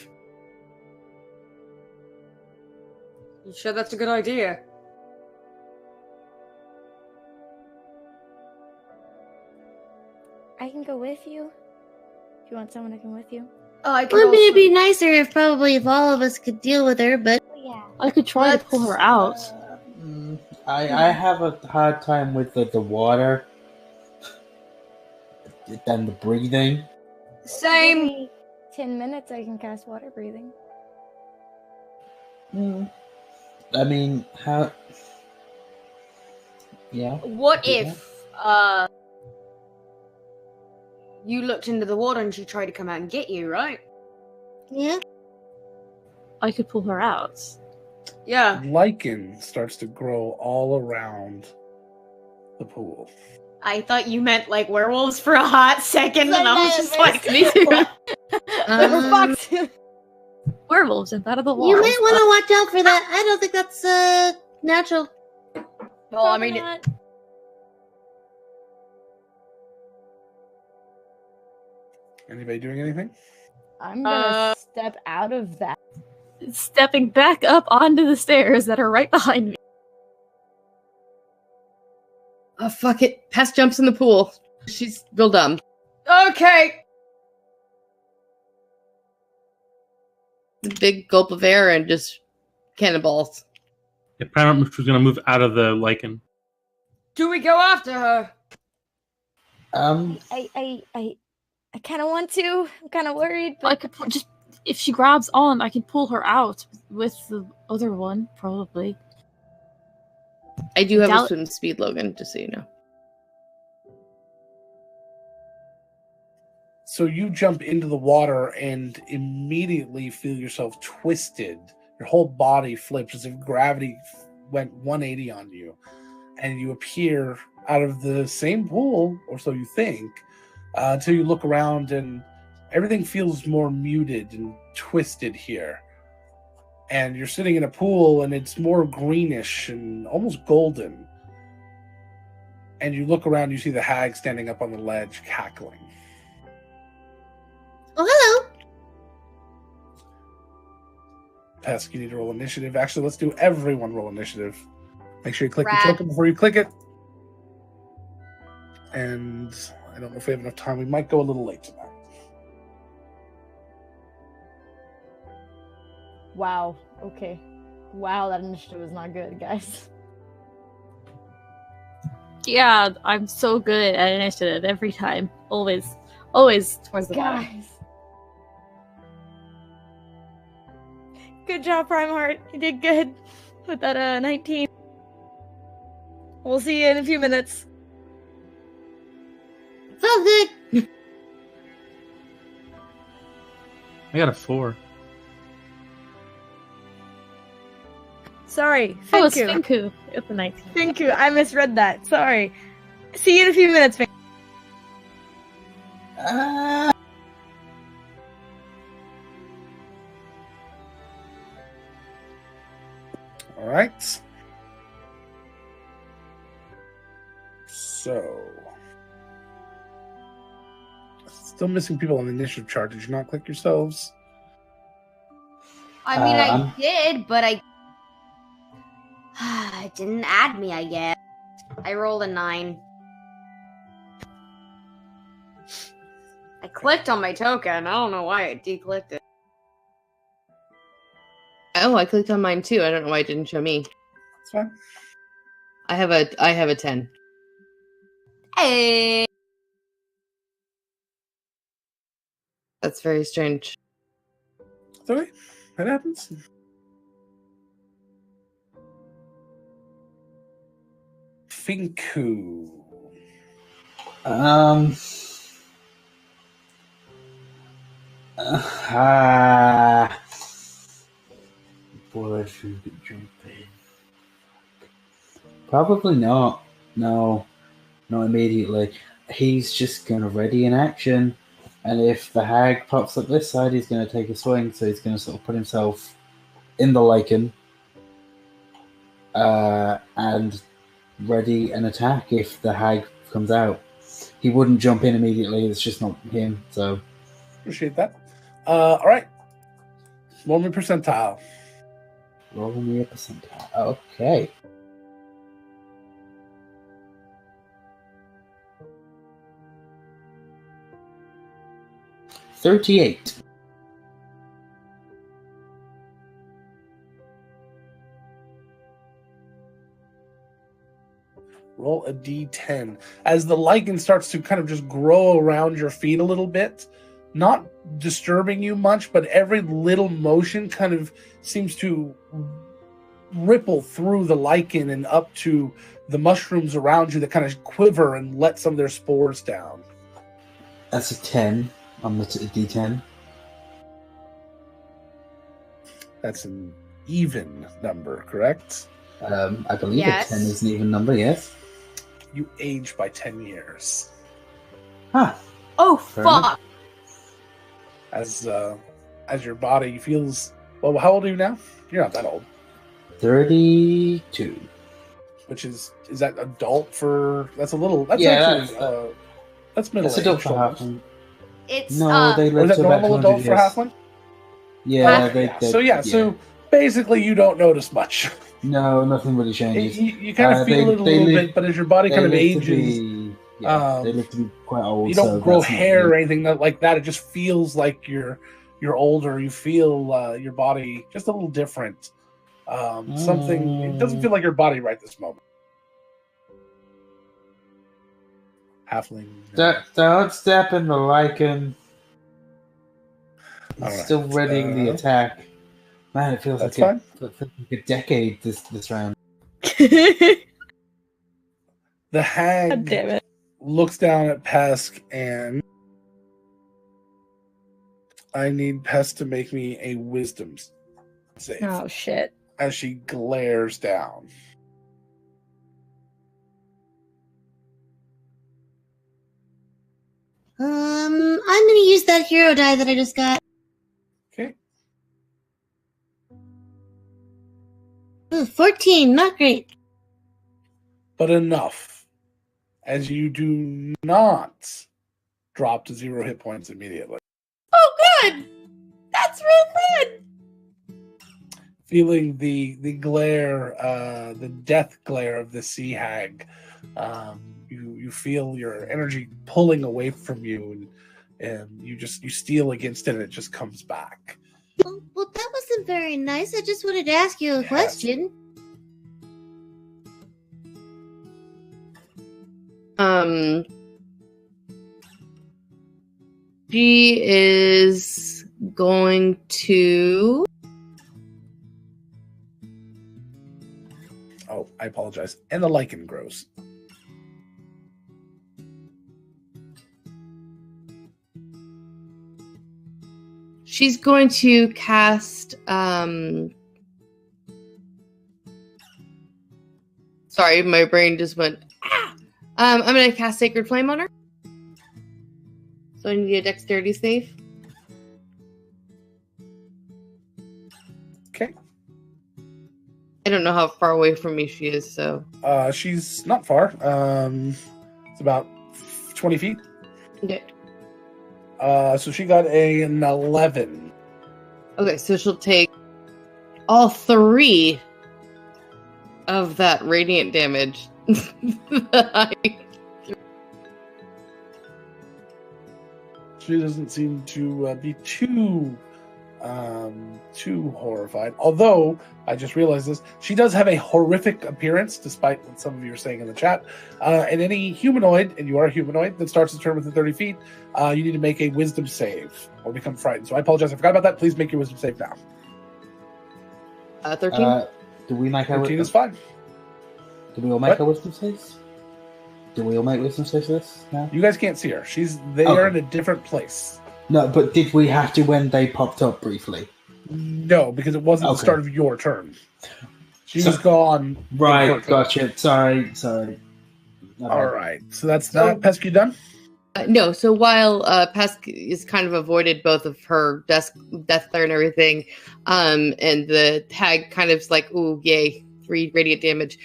You sure that's a good idea? I can go with you. If you want someone to come with you. I could Well, it'd also... be nicer if all of us could deal with her, but Oh, yeah. I could try to pull her out. I have a hard time with the water than the breathing. Same. Give me 10 minutes, I can cast water breathing. I mean, how? Yeah. What Yeah. if you looked into the water and she tried to come out and get you, right? yeah. I could pull her out. Yeah. Lichen starts to grow all around the pool. I thought you meant like werewolves for a hot second, and I was just like, Me too. We're fucked. Werewolves and out of the wall. You might want to watch out for that. I don't think that's natural. Well, I mean, Not. Anybody doing anything? I'm gonna step out of that. Stepping back up onto the stairs that are right behind me. Oh, fuck it. Pest jumps in the pool. She's real dumb. Okay. Big gulp of air and just cannonballs. Yeah, Paramount was going to move out of the lichen. Do we go after her? I kind of want to. I'm kind of worried, but I could just, if she grabs on, I can pull her out with the other one, probably. I do have a Doubt- swim speed, Logan, just so you know. So you jump into the water and immediately feel yourself twisted. Your whole body flips as if gravity went 180 on you. And you appear out of the same pool, or so you think, until you look around and everything feels more muted and twisted here. And you're sitting in a pool and it's more greenish and almost golden. And you look around, you see the hag standing up on the ledge, cackling. Oh, hello. Pesk, you need to roll initiative. Actually, let's do everyone roll initiative. Make sure you click Rad. the token before you click it. And I don't know if we have enough time. We might go a little late tonight. wow. Okay. Wow, that initiative is not good, guys. Yeah, I'm so good at initiative every time. Always towards the bottom. Guys. Good job, Primeheart. You did good with that 19. We'll see you in a few minutes. So good. I got a 4. Sorry. Oh, it's Thank you. Finku at the 19. Thank you. I misread that. Sorry. See you in a few minutes. Fink. All right. So, still missing people on the initiative chart. Did you not click yourselves? I mean, I I'm- did, but it didn't add me, I guess. I rolled a 9. I clicked on my token. I don't know why I declicked it. Oh, I clicked on mine too. I don't know why it didn't show me. It's fine. I have a 10. Hey! That's very strange. It's okay. That happens. Finku. Boy, should jump in. Probably not. No, not immediately. He's just gonna ready in action, and if the hag pops up this side, he's gonna take a swing. So he's gonna sort of put himself in the lichen, and ready an attack if the hag comes out. He wouldn't jump in immediately. It's just not him. So Appreciate that. All right. Roll me percentile. roll me a percentile. Okay. $38. Roll a d10. As the lichen starts to kind of just grow around your feet a little bit, not disturbing you much, but every little motion kind of seems to ripple through the lichen and up to the mushrooms around you that kind of quiver and let some of their spores down. That's a 10 on the D10. That's an even number, correct? I believe Yes. a 10 is an even number, yes. You age by 10 years. Ah, Oh, Fair enough. fuck! As your body feels... Well, how old are you now? You're not that old. 32. Which is that adult for... That's a little... That's Yeah, actually... that's- that's middle That's age. adult for almost. halfling. It's, No, they Or live is that to about normal 200 adult for years. halfling? Yeah, Yeah. So basically you don't notice much. No, nothing really changes. You kind of feel they- it a they little live- bit, but as your body They kind of live to ages, be, um, they live to be quite old. you don't so grow that's not hair or really- anything like that. It just feels like you're older. You feel your body just a little different. Something. It doesn't feel like your body right this moment. Halfling. Don't step in the lichen. He's All right. still readying the attack. Man, it feels That's like a decade this round. The hag God damn it. looks down at Pesk and I need Pesk to make me a wisdom save Oh shit. as she glares down. I'm gonna use that hero die that I just got. Okay. Ooh, 14, not great. But enough. As you do not drop to 0 hit points immediately. Oh, good. That's real good. Feeling the glare, the death glare of the sea hag, you feel your energy pulling away from you, and you steal against it, and it just comes back. Well, that wasn't very nice. I just wanted to ask you a Yes. question. She is going to. Oh, I apologize. And the lichen grows. She's going to cast. Sorry, my brain just went. Ah! I'm going to cast Sacred Flame on her. So I need a Dexterity save. Okay. I don't know how far away from me she is, so. She's not far. It's about 20 feet. Okay. So she got an 11. Okay, so she'll take all 3 of that radiant damage. She doesn't seem to be too horrified. Although I just realized this, she does have a horrific appearance, despite what some of you are saying in the chat. And any humanoid, and you are a humanoid, that starts its turn within 30 feet, you need to make a wisdom save or become frightened. So I apologize, I forgot about that. Please make your wisdom save now. 13? Do we make our 13 is fine. Do we all make What? our wisdom saves? Do we all make wisdom saves for this now? You guys can't see her. They are in a different place. No, but did we have to when they popped up briefly? No, because it wasn't the Okay. start of your turn. She So- was gone. Right, gotcha. Sorry. All right, so that's that. Pesky done? No, so while Pesk is kind of avoided both of her death glare and everything, and the hag kind of is like, ooh, yay, 3 radiant damage.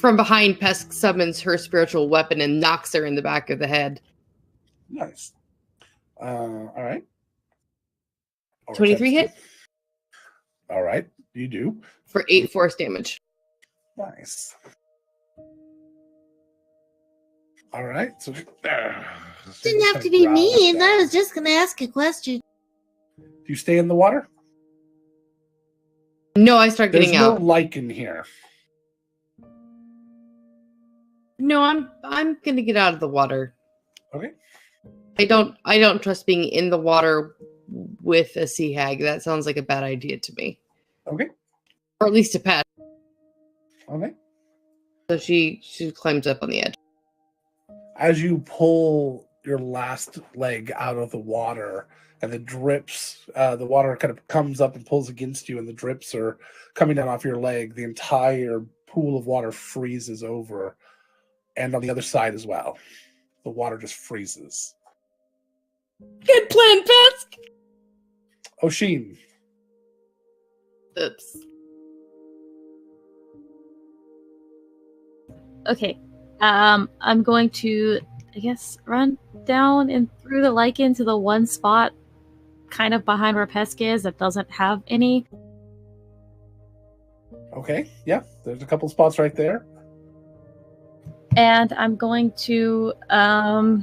From behind, Pesk summons her spiritual weapon and knocks her in the back of the head. Nice. All right. 23 hit All right, you do. for 8 force damage. Nice. All right, so Didn't have to be mean. I was just gonna ask a question. Do you stay in the water? No, I start There's getting no out. lichen here. No, I'm gonna get out of the water. Okay. I don't trust being in the water with a sea hag. That sounds like a bad idea to me. Okay. Or at least a pet. Okay. So she climbs up on the edge. As you pull your last leg out of the water, and the drips, the water kind of comes up and pulls against you, and the drips are coming down off your leg, the entire pool of water freezes over, and on the other side as well. The water just freezes. Good plan, Pesk! Oshin. Oops. Okay. I'm going to, I guess, run down and through the lichen to the one spot kind of behind where Pesk is that doesn't have any. Okay, yeah, there's a couple spots right there. And I'm going to, I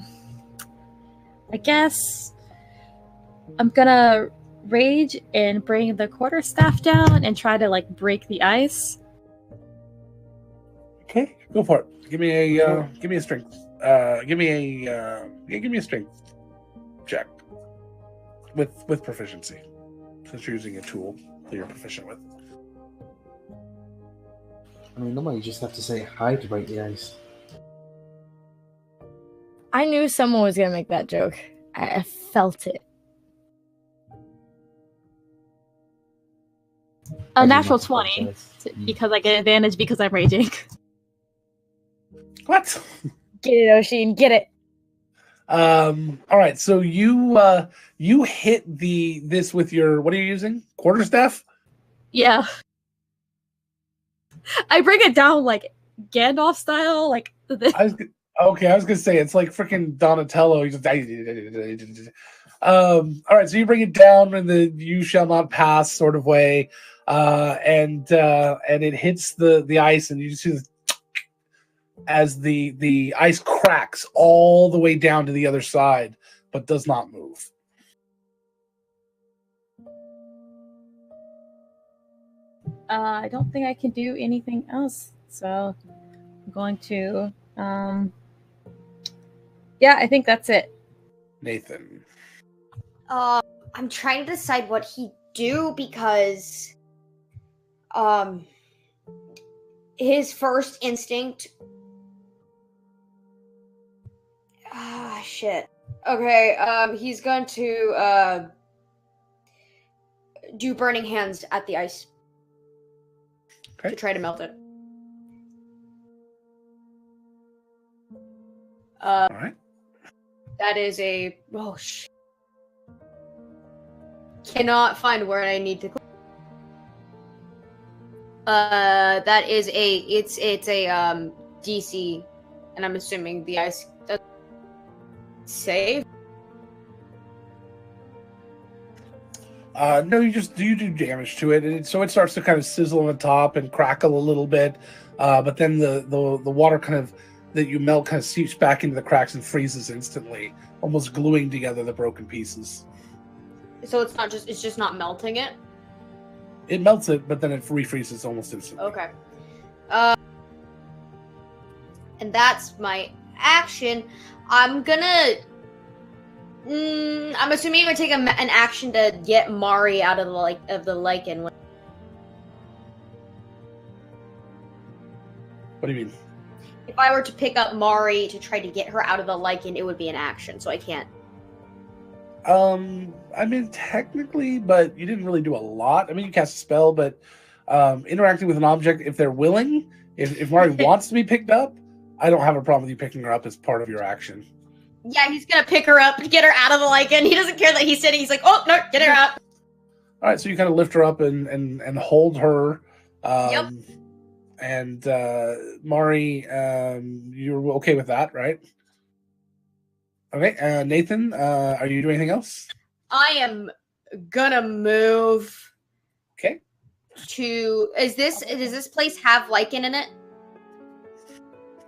guess, I'm gonna rage and bring the quarterstaff down and try to, like, break the ice. Okay, go for it. Give me a strength. Give me a strength check with proficiency, since you're using a tool that you're proficient with. I mean, normally you just have to say hi to break the ice. I knew someone was gonna make that joke. I felt it. A I do natural not 20, apologize. because I get advantage because I'm raging. What? Get it, Oshin, get it. All right, so you hit this with your, what are you using? Quarterstaff? Yeah. I bring it down like Gandalf style, like I was gonna say it's like freaking Donatello. You just all right, so you bring it down in the "you shall not pass" sort of way, and it hits the ice, and you just see this as the ice cracks all the way down to the other side, but does not move. I don't think I can do anything else. So I'm going to yeah, I think that's it. Nathan. I'm trying to decide what he'd do because his first instinct shit. Okay, he's going to do burning hands at the ice. Okay. To try to melt it. All right. That is a cannot find where I need to. That is a it's a DC and I'm assuming the ice does save. No, you do damage to it, and so it starts to kind of sizzle on the top and crackle a little bit. But then the water kind of that you melt kind of seeps back into the cracks and freezes instantly, almost gluing together the broken pieces. So it's just not melting it. It melts it, but then it refreezes almost instantly. Okay. And that's my action. I'm assuming I'm gonna take an action to get Mari out of the lichen. What do you mean? If I were to pick up Mari to try to get her out of the lichen, it would be an action, so I can't. I mean, technically, but you didn't really do a lot. I mean, you cast a spell, but interacting with an object, if they're willing, if Mari wants to be picked up, I don't have a problem with you picking her up as part of your action. Yeah, he's gonna pick her up, get her out of the lichen. He doesn't care that he's sitting. He's like, oh, no, get her out. All right, so you kind of lift her up and hold her. Yep. And Mari, you're okay with that, right? Okay, Nathan, are you doing anything else? I am gonna move. Okay. Does this place have lichen in it?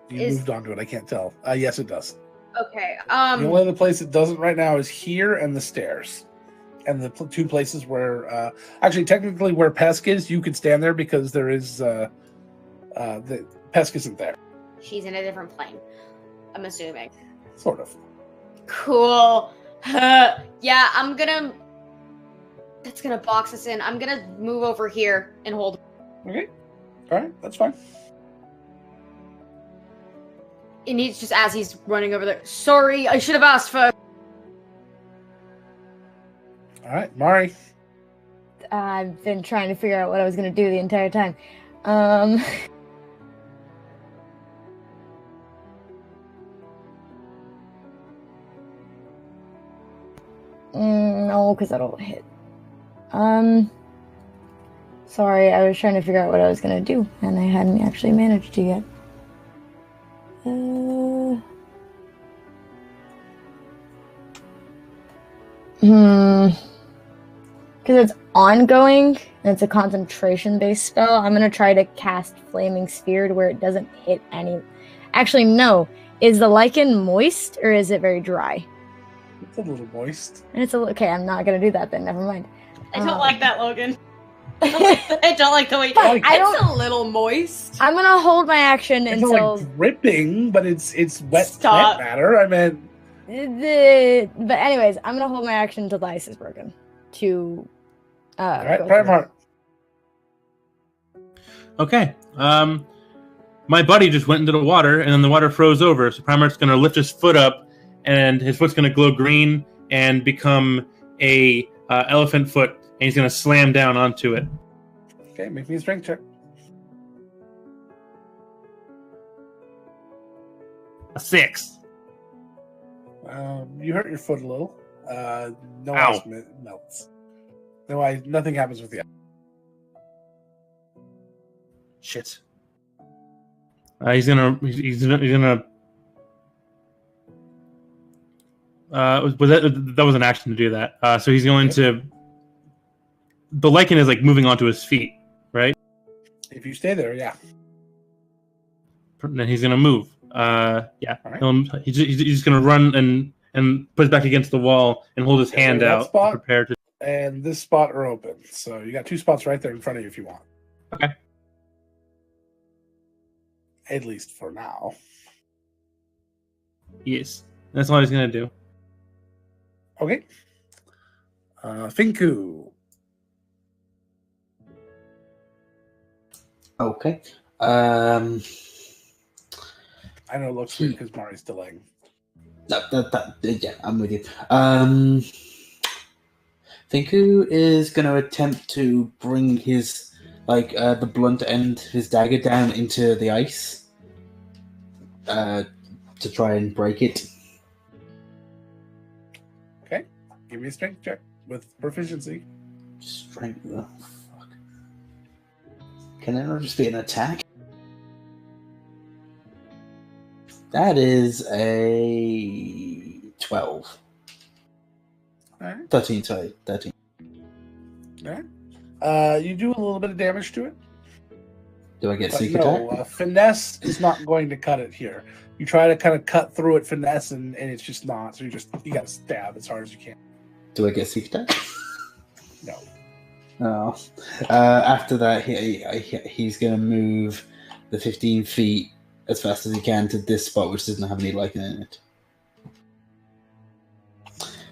You moved on to it. I can't tell. Yes, it does. Okay. The only other place it doesn't right now is here and the stairs, and the two places where, actually, technically, where Pesk is, you could stand there because there is the Pesk isn't there. She's in a different plane. I'm assuming. Sort of. Cool. Yeah, that's gonna box us in. I'm gonna move over here and hold. Okay. All right, that's fine. And he's just as he's running over there. Sorry, I should have asked first. All right, Mari. I've been trying to figure out what I was going to do the entire time. No, because that'll hit. Sorry, I was trying to figure out what I was going to do, and I hadn't actually managed to yet. Because it's ongoing and it's a concentration-based spell, I'm gonna try to cast Flaming Sphere to where it doesn't hit any. Actually, no. Is the lichen moist or is it very dry? It's a little moist. And it's okay. I'm not gonna do that then. Never mind. I don't like that, Logan. I don't like the way it's a little moist. I'm gonna hold my action It's until not like dripping, but it's wet Stop. plant matter. I meant. But anyways, I'm gonna hold my action until the ice is broken. To All right, go Prime through. Heart. Okay. My buddy just went into the water, and then the water froze over. So Primarch's going to lift his foot up, and his foot's going to glow green and become a elephant foot, and he's going to slam down onto it. Okay, make me a strength check. A 6. You hurt your foot a little. No Ow. ice melts. No, nothing happens with the ice. Shit. He's gonna. That was an action to do that. So he's going to. The lichen is like moving onto his feet, right? If you stay there, yeah. Then he's gonna move. Yeah. All right. He's just gonna run and put it back against the wall and hold his hand that out, spot. prepared to. And this spot are open, so you got two spots right there in front of you if you want. Okay. At least for now. Yes, that's all he's gonna do. Okay. Finku. Okay. I know it looks weird because Mari's delaying. Yeah, I'm with you. Finku is going to attempt to bring his, the blunt end, his dagger down into the ice to try and break it. Okay. Give me a strength check with proficiency. Strength. Oh, fuck. Can it not just be an attack? That is a 12. All right. 13, sorry. 13. All right. You do a little bit of damage to it. Do I get But sneak no, attack? finesse is not going to cut it here. You try to kind of cut through it, finesse, and it's just not. So you got to stab as hard as you can. Do I get sneak attack? No. Oh. After that, he's going to move the 15 feet as fast as he can to this spot, which doesn't have any lichen in it.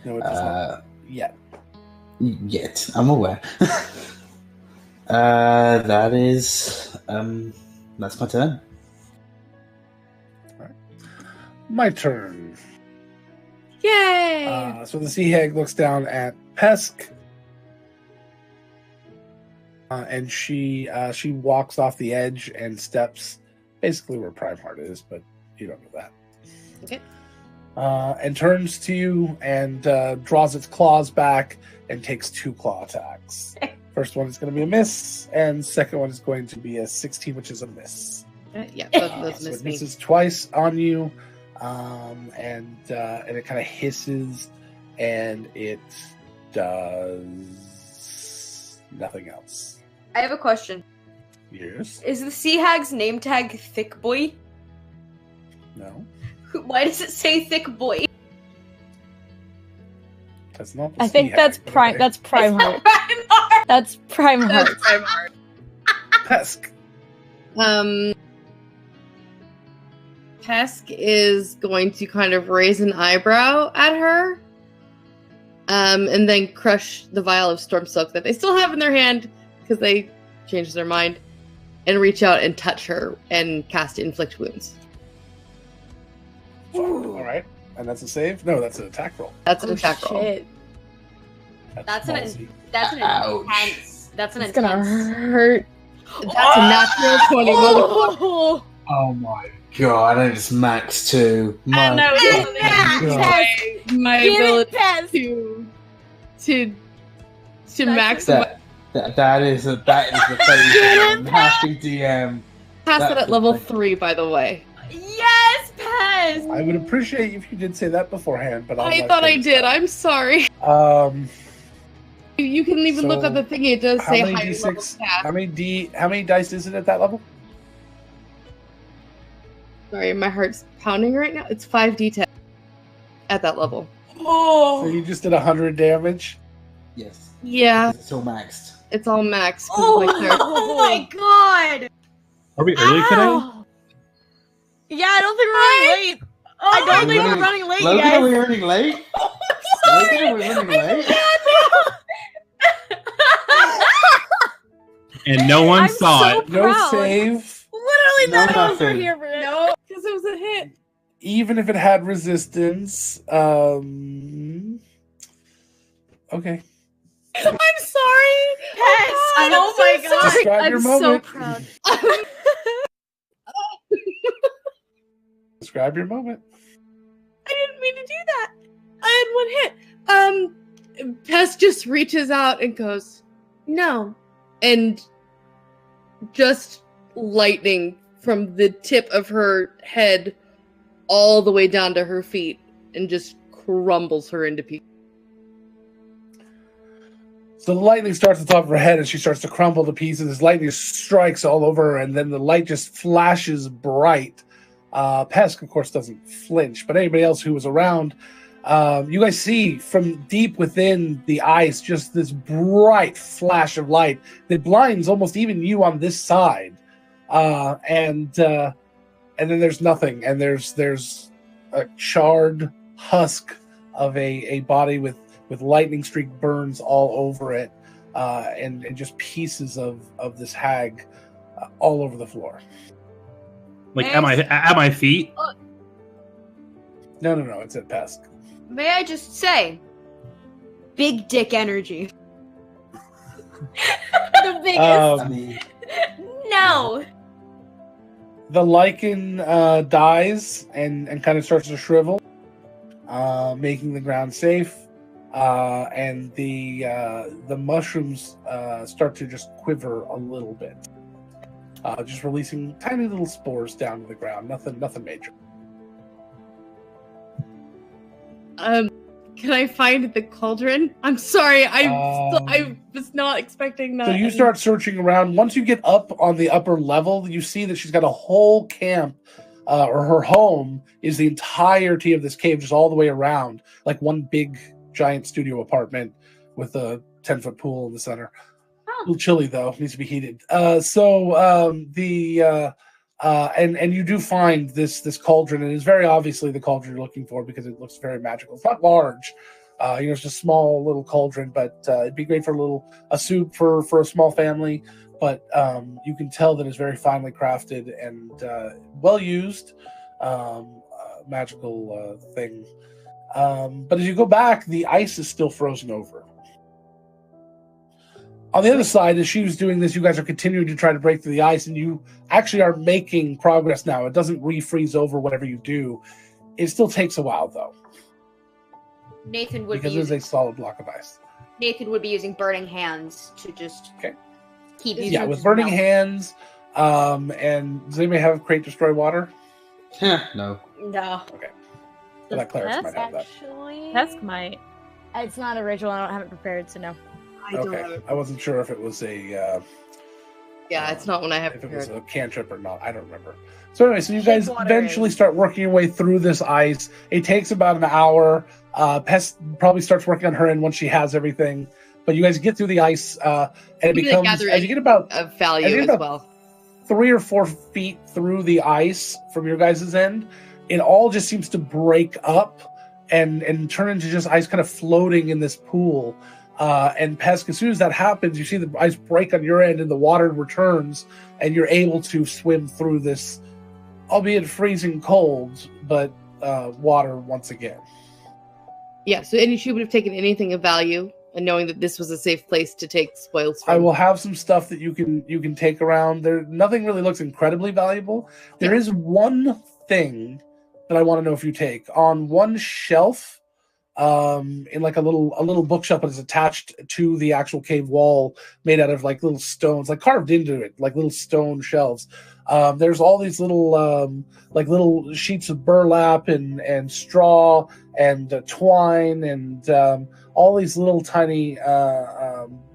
No, it does not. Yet. Yet. I'm aware. That is... that's my turn. My turn. Yay! So the sea hag looks down at Pesk, and she walks off the edge and steps basically where Prime Heart is, but you don't know that. Okay. And turns to you and draws its claws back and takes 2 claw attacks. First one is going to be a miss, and second one is going to be a 16, which is a miss. Yeah, both of those So miss it me. misses twice on you, and it kind of hisses, and it does nothing else. I have a question. Yes? Is the sea hag's name tag Thick Boy? No? Why does it say Thick Boy? That's not the I think sea that's hag, but prime. okay. That's Prime Heart. Primarch! That's Prime Heart. That's Primarch. Pesk. Pesk is going to kind of raise an eyebrow at her, and then crush the vial of storm silk that they still have in their hand because they changed their mind, and reach out and touch her and cast Inflict Wounds. All right. And that's a save? No, that's an attack roll. That's an attack roll. Shit. That's an ballsy. Ouch. intense. That's an It's gonna intense. hurt. That's a natural 20, motherfucker. Oh, Oh my god, I just maxed 2. My know, fucking yeah. God. My Give it, ability Pez. to That's maximize That is the phase I'm happy DM. pass That's it at the level thing. 3, by the way. Yes, Pez. I would appreciate if you did say that beforehand, but I thought I did. I'm sorry. You can even look So, up the thing. It does how say many higher level D6? cast. How many dice is it at that level? Sorry, my heart's pounding right now. It's 5d10 at that level. So you just did 100 damage. Yes. Yeah, It's all maxed. it's all max. 'cause Oh, my character- oh my god! Are we early today? Ow. Yeah, I don't think we're running late. I don't Are think we we're running- running late, Logan, guys. are we running late? Logan, are we running late? And no one I'm saw so it. No proud. save. Literally No none of us were nothing. here for it. No. Because it was a hit. Even if it had resistance. Okay. I'm sorry. Yes. I'm Oh so my God. sorry. Describe I'm your so moment. proud. Describe your moment. I didn't mean to do that. I had one hit. Pest just reaches out and goes, no. And just lightning from the tip of her head all the way down to her feet and just crumbles her into pieces. So the lightning starts at the top of her head and she starts to crumble to pieces. Lightning strikes all over her and then the light just flashes bright. Pesk, of course, doesn't flinch, but anybody else who was around, you guys see from deep within the ice just this bright flash of light that blinds almost even you on this side. And then there's nothing, and there's a charred husk of a body with lightning streak burns all over it, and just pieces of this hag all over the floor. Like at my feet. No, it's at Pesk. May I just say, big dick energy. The biggest. I mean, No. The lichen dies and kind of starts to shrivel, making the ground safe, and the mushrooms start to just quiver a little bit, just releasing tiny little spores down to the ground. Nothing major. Can I find the cauldron? I'm sorry, I was not expecting that. So you start searching around. Once you get up on the upper level, you see that she's got a whole camp, or her home is the entirety of this cave, just all the way around, like one big giant studio apartment with a 10-foot pool in the center. A little chilly though, needs to be heated. And you do find this cauldron, and it's very obviously the cauldron you're looking for because it looks very magical. It's not large, it's just a small little cauldron, but it'd be great for a soup for a small family. But you can tell that it's very finely crafted and well used, magical thing. But as you go back, the ice is still frozen over. On the other side, as she was doing this, you guys are continuing to try to break through the ice, and you actually are making progress now. It doesn't refreeze over whatever you do. It still takes a while, though. Nathan would because be it is a solid block of ice. Nathan would be using burning hands to just keep Yeah, with burning hands. And does anybody have Create Destroy Water? No. No. Okay. Well, that Clarence might have that. Pesk might. It's not original. I don't have it prepared, so no. Okay. I wasn't sure if it was a. Yeah, it's not one I have if prepared. it was a cantrip or not. I don't remember. So anyway, so you guys eventually start working your way through this ice. It takes about an hour. Pest probably starts working on her end once she has everything. But you guys get through the ice, and it becomes as you get about of value as well. 3 or 4 feet through the ice from your guys' end, it all just seems to break up and turn into just ice kind of floating in this pool. And Pesk, as soon as that happens, you see the ice break on your end and the water returns, and you're able to swim through this, albeit freezing cold, but water once again. Yeah, so and she would have taken anything of value, and knowing that this was a safe place to take spoils from. I will have some stuff that you can take around. Nothing really looks incredibly valuable. There is one thing that I want to know if you take. On one shelf, in like a little bookshelf that is attached to the actual cave wall, made out of like little stones, like carved into it, like little stone shelves. There's all these little like little sheets of burlap and straw and twine and all these little tiny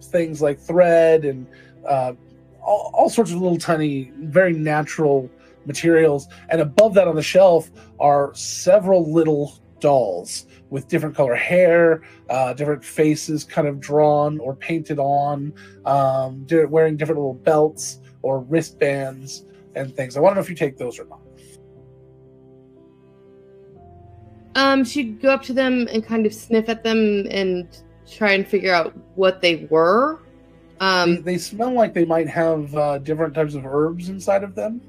things like thread and all sorts of little tiny, very natural materials. And above that on the shelf are several little dolls with different color hair, different faces kind of drawn or painted on, wearing different little belts or wristbands and things. I want to know if you take those or not. She'd go up to them and kind of sniff at them and try and figure out what they were. They smell like they might have different types of herbs inside of them,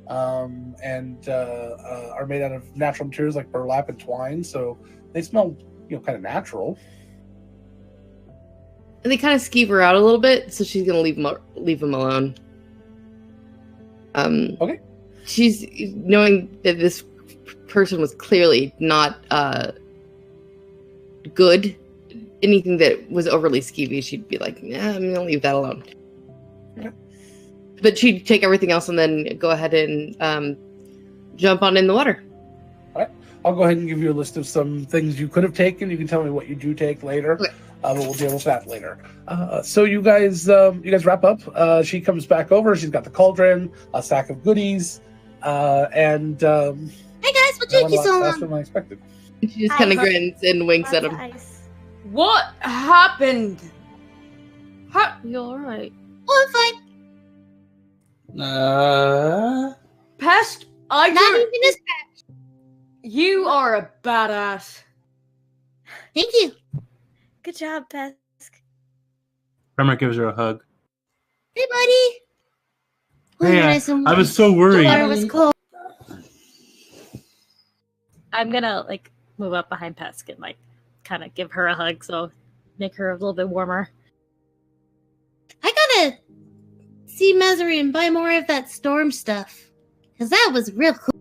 and are made out of natural materials like burlap and twine. So they smell, kind of natural. And they kind of skeeve her out a little bit, so she's gonna leave them alone. Okay. She's knowing that this person was clearly not good. Anything that was overly skeevy, she'd be like, "Nah, I'm gonna leave that alone." Okay. But she'd take everything else and then go ahead and jump on in the water. All right. I'll go ahead and give you a list of some things you could have taken. You can tell me what you do take later. Okay. But we'll deal with that later. So you guys wrap up. She comes back over. She's got the cauldron, a sack of goodies, and Hey guys, what took you so faster long? than I expected. She just kind of grins and winks at him. What happened? You alright? Oh, I'm fine. Pest, I Not don't. even as bad. You are a badass. Thank you. Good job, Pesk. Remmer gives her a hug. Hey, buddy. Hey, nice and I warm. was so The worried. water was cold. I'm gonna move up behind Pesk and kind of give her a hug, so make her a little bit warmer. I gotta see Mesri and buy more of that storm stuff. Because that was real cool.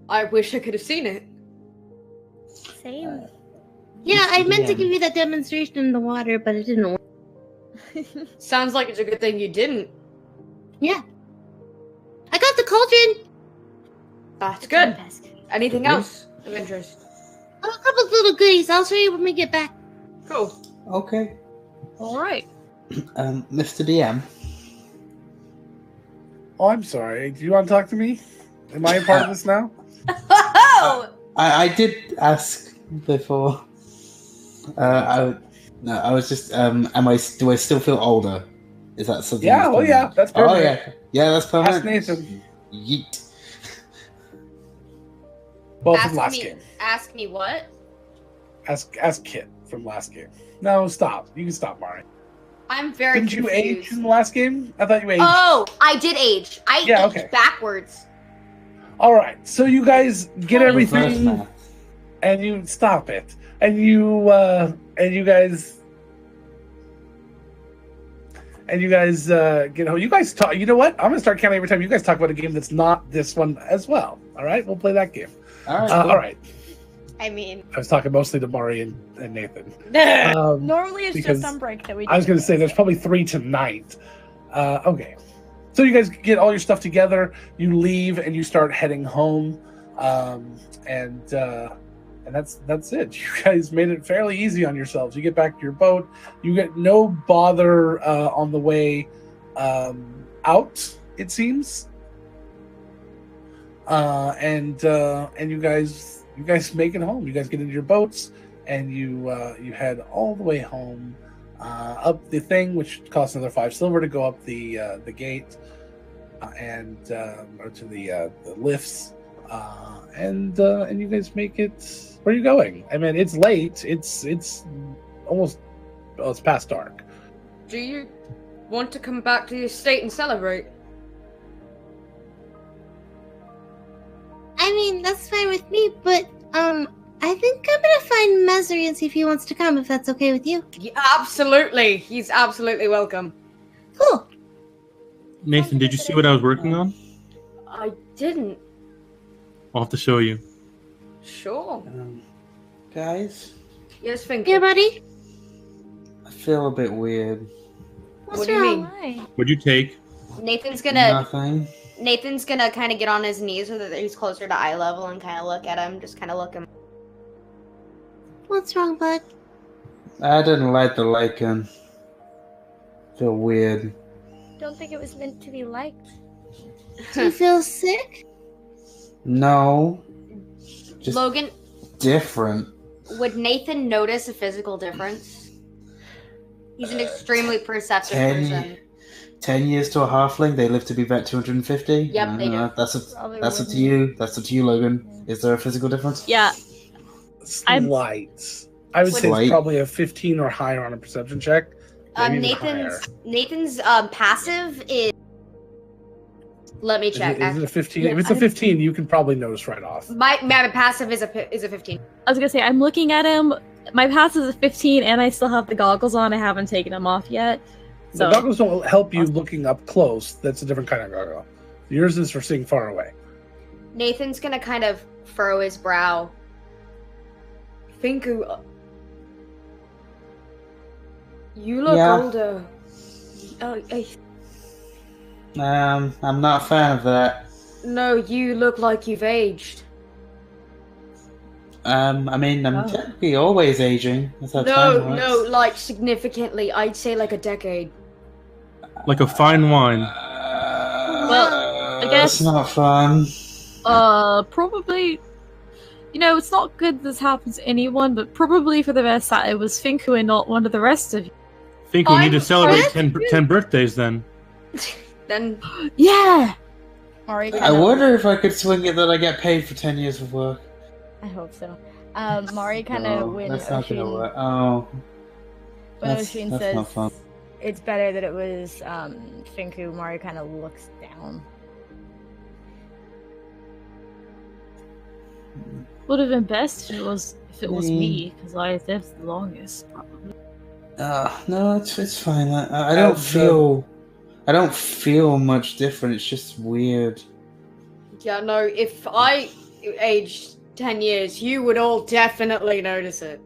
I wish I could have seen it. Same. Yeah, I meant to give you that demonstration in the water, but it didn't work. Sounds like it's a good thing you didn't. Yeah. I got the cauldron. That's good. Basket. Anything Okay. else of interest? Oh, a couple of little goodies. I'll show you when we get back. Cool. Okay. All right. Mr. DM. Oh, I'm sorry. Do you want to talk to me? Am I a part of this now? Oh! I did ask before. I was just. Do I still feel older? Is that something? Yeah. that's Oh, yeah. permanent? That's Oh perfect. yeah. That's Ask permanent. Nathan. Yeet. Well, from last game. Ask me what? Ask Kit from last game. No, stop. You can stop, Mari. I'm very Didn't you confused. age in the last game? I thought you aged. Oh, I did age. I Yeah, aged okay. backwards. All right. So you guys get Reverse everything, math. and you stop it, and you guys. And you guys get home. You guys talk. You know what? I'm gonna start counting every time you guys talk about a game that's not this one as well. All right, we'll play that game. All right. Cool. All right. I mean, I was talking mostly to Mari and Nathan. Normally it's because just on break that we. I was going to say there's probably 3 tonight. Okay, so you guys get all your stuff together. You leave and you start heading home, and that's it. You guys made it fairly easy on yourselves. You get back to your boat. You get no bother on the way out. It seems, and you guys make it home. You guys get into your boats and you head all the way home, up the thing, which costs another 5 silver to go up the gate, and or to the lifts, and you guys make it. Where are you going? I mean, it's late. It's almost. Well, it's past dark. Do you want to come back to the estate and celebrate? I mean, that's fine with me, but I think I'm gonna find Mesri and see if he wants to come, if that's okay with you. Yeah, absolutely. He's absolutely welcome. Cool. Nathan, did you see what I was working on? I didn't. I'll have to show you. Sure. Guys, Yes, thank Yeah, you. buddy? I feel a bit weird. What's What do you wrong? mean? What'd you take? Nathan's gonna Nothing. kind of get on his knees so that he's closer to eye level and kind of look at him, just kind of look him. What's wrong, bud? I didn't like the lichen. Feel weird. Don't think it was meant to be liked. Do you feel sick? No. Just Logan, different. would Nathan notice a physical difference? He's an extremely perceptive 10, person. 10 years to a halfling, they live to be about 250. Yep, they do. That's Probably up to wouldn't. you. That's up to you, Logan. Is there a physical difference? Yeah. I'm- Slight. I would say Slight. it's probably a 15 or higher on a perception check. Maybe even higher. Nathan's passive is. Let me check. Is it a 15? Yeah, If it's a 15, you can probably notice right off. My passive is a 15. I was gonna say I'm looking at him. My pass is a 15, and I still have the goggles on. I haven't taken them off yet. So The goggles don't help you looking up close. That's a different kind of goggle. Yours is for seeing far away. Nathan's gonna kind of furrow his brow. Finku, you look Yeah. older. I'm not a fan of that. No, you look like you've aged. I mean, I'm Oh. technically always aging. That's how No, time works. no, like significantly. I'd say like a decade. Like a fine wine. Well, I It's guess- not fun. probably. You know, it's not good this happens to anyone, but probably for the best that it was Finku and not one of the rest of you. Think we need to I'm celebrate correct. 10 birthdays then. Then Yeah! Mari I kind of. wonder if I could swing it that I get paid for 10 years of work. I hope so. Mari kind No, of when that's not gonna Oshin, work. Oh, when that's- Oshin that's says not fun. it's better that it was Finku, Mari kind of looks down. Would have been best if it was Me. me, because I lived the longest, probably. no, it's fine. I don't feel much different. It's just weird. yeah, no. If I aged 10 years, you would all definitely notice it.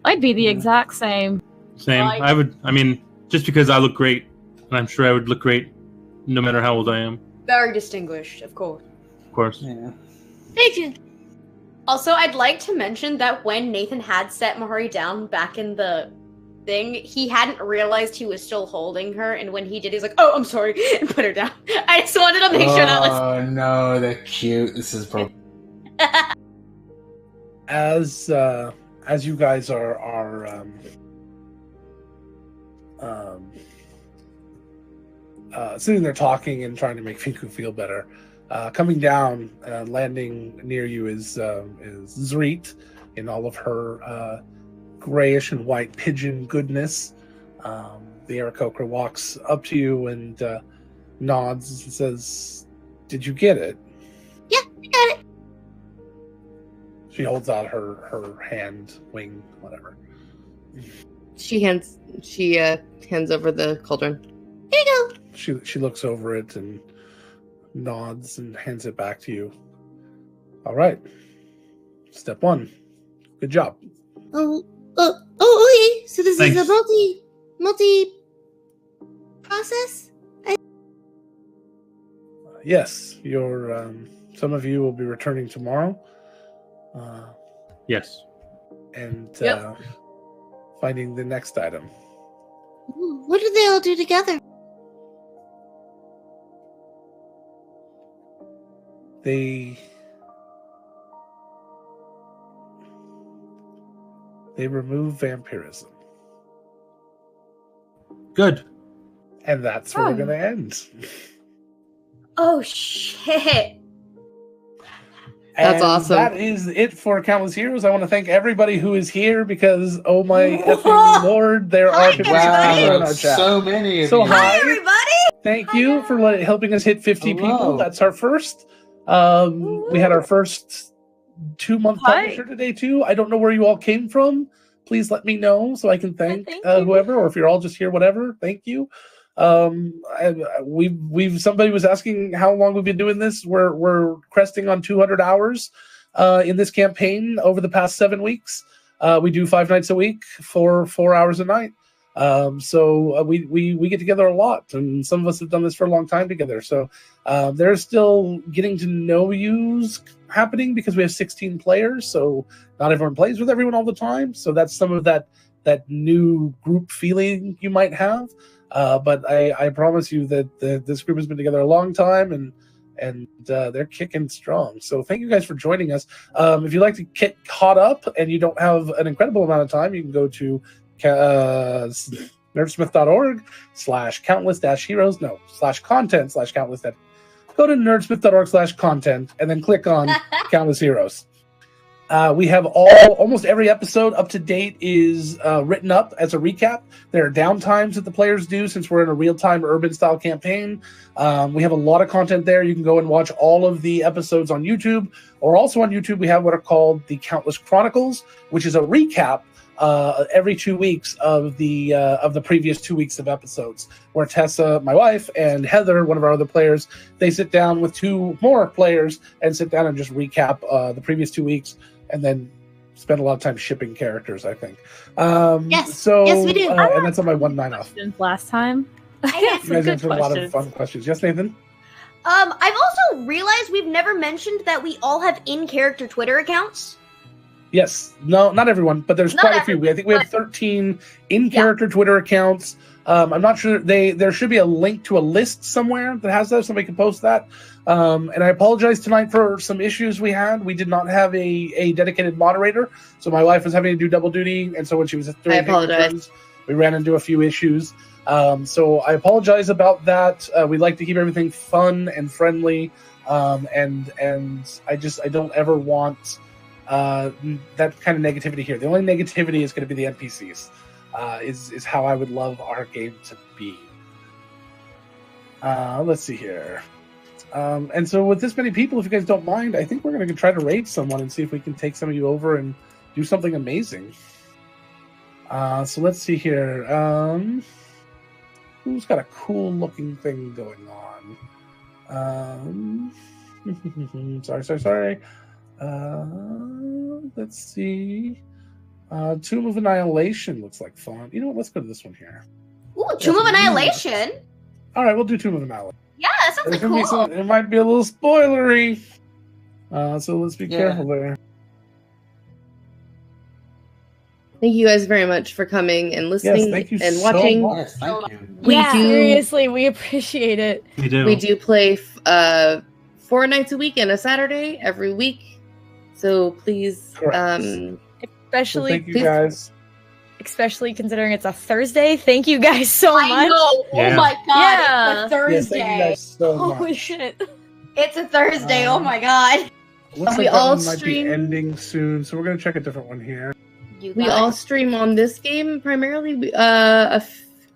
I'd be the Yeah. exact same. Same. I mean, just because I look great, and I'm sure I would look great no matter how old I am. Very distinguished, of course. course. Yeah. Thank you. Also, I'd like to mention that when Nathan had set Mahari down back in the thing, he hadn't realized he was still holding her, and when he did, he's like, "Oh, I'm sorry," and put her down. I just wanted to make sure that was. Oh no, they're cute. This is probably. As you guys are sitting there talking and trying to make Finku feel better, coming down, landing near you is Zreet in all of her grayish and white pigeon goodness. The Aarakocra walks up to you and nods and says, "Did you get it?" Yeah, I got it. She holds out her hand, wing, whatever. She hands over the cauldron. Here you go. She looks over it and nods and hands it back to you. All right. Step 1. Good job. Oh, okay. So this Thanks. is a multi process? Yes, your some of you will be returning tomorrow. Yes. And Yep. finding the next item. Ooh, what do they all do together? They remove vampirism. Good. And that's where we're Oh. going to end. Oh shit! That's And awesome. That is it for Countless Heroes. I want to thank everybody who is here because, oh my effing lord, there are people in our Wow, chat. so many of So you. hi. Everybody! Thank you for helping us hit 50 people. Hello. That's our first. We had our first 2-month Hi. publisher today too. I don't know where you all came from. Please let me know so I can thank Thank you. whoever, or if you're all just here, whatever. Thank you. We've somebody was asking how long we've been doing this. We're cresting on 200 hours in this campaign over the past 7 weeks. We do 5 nights a week for 4 hours a night. So we get together a lot, and some of us have done this for a long time together. So there's still getting to know yous happening because we have 16 players. So not everyone plays with everyone all the time. So that's some of that new group feeling you might have. But I promise you that this group has been together a long time, and they're kicking strong. So thank you guys for joining us. If you'd like to get caught up and you don't have an incredible amount of time, you can go to nerdsmith.org/countless-heroes. Go to nerdsmith.org/content and then click on Countless Heroes. We have almost every episode up to date is written up as a recap. There are downtimes that the players do since we're in a real-time urban-style campaign. We have a lot of content there. You can go and watch all of the episodes on YouTube, or also on YouTube we have what are called the Countless Chronicles, which is a recap every 2 weeks of the previous 2 weeks of episodes, where Tessa, my wife, and Heather, one of our other players, they sit down with 2 more players and sit down and just recap the previous 2 weeks, and then spend a lot of time shipping characters, I think. Yes, we do. And that's on my 1 night off. Questions last time. I I got got You some guys good answered a lot of questions. fun questions. Yes, Nathan? I've also realized we've never mentioned that we all have in-character Twitter accounts. Yes. No, not everyone, but there's Not quite a few. I think we have but- 13 in-character Twitter accounts. I'm not sure. There should be a link to a list somewhere that has that. Somebody can post that. And I apologize tonight for some issues we had. We did not have a dedicated moderator, so my wife was having to do double duty, and so when she was doing apologize. turns, we ran into a few issues. So I apologize about that. We like to keep everything fun and friendly, and I don't ever want that kind of negativity here. The only negativity is going to be the NPCs. Is how I would love our game to be. Let's see here. And so with this many people, if you guys don't mind, I think we're going to try to raid someone and see if we can take some of you over and do something amazing. So let's see here. Who's got a cool looking thing going on? Sorry. Let's see. Tomb of Annihilation looks like fun. You know what? Let's go to this one here. Ooh, Tomb of Annihilation. All right, we'll do Tomb of Annihilation. Yeah, that sounds like There's gonna be cool. it might be a little spoilery. So let's be Yeah. careful there. Thank you guys very much for coming and listening thank you and so watching. much. Yes, thank you. We Yeah, do seriously, we appreciate it. We do. we do play 4 nights a week and a Saturday every week. So please, Correct. So Especially, thank you guys. especially considering it's a Thursday. Thank you guys so I much. know. Yeah. Oh my god. Yeah. It's a Thursday. Yes, thank you guys so Holy much. shit. It's a Thursday. Oh my god. Looks We like that all one might stream- be ending soon, so we're gonna check a different one here. we all stream on this game primarily. I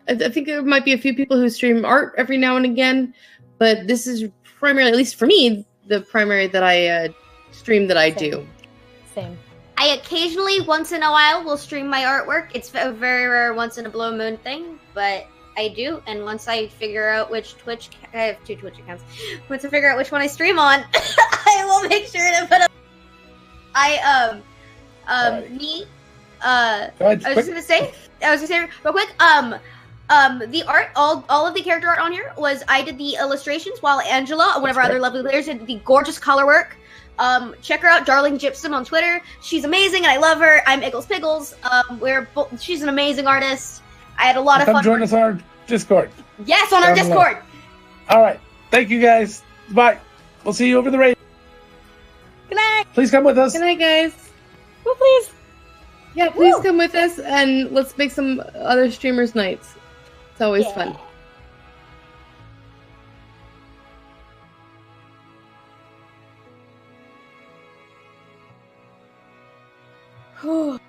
think there might be a few people who stream art every now and again, but this is primarily, at least for me, the primary that I stream that I do. Same. I occasionally, once in a while, will stream my artwork. It's a very rare once in a blue moon thing, but I do. And once I figure out which I have 2 Twitch accounts. Once I figure out which one I stream on, I will make sure to put up. Alright. Me, Go ahead, I was quick. just gonna say real quick. The art, all of the character art on here was I did the illustrations, while Angela, one of our That's other lovely players, did the gorgeous color work. Check her out, Darling Gypsum on Twitter. She's amazing, and I love her. I'm Iggles Piggles. She's an amazing artist. I had a lot of Come fun. join us on our Discord. Yes, on our down below. Discord. All right. Thank you guys. Bye. We'll see you over the raid. Good night. Please come with us. Good night, guys. Well, please. Yeah, please come with us and let's make some other streamers' nights. It's always fun. Whew.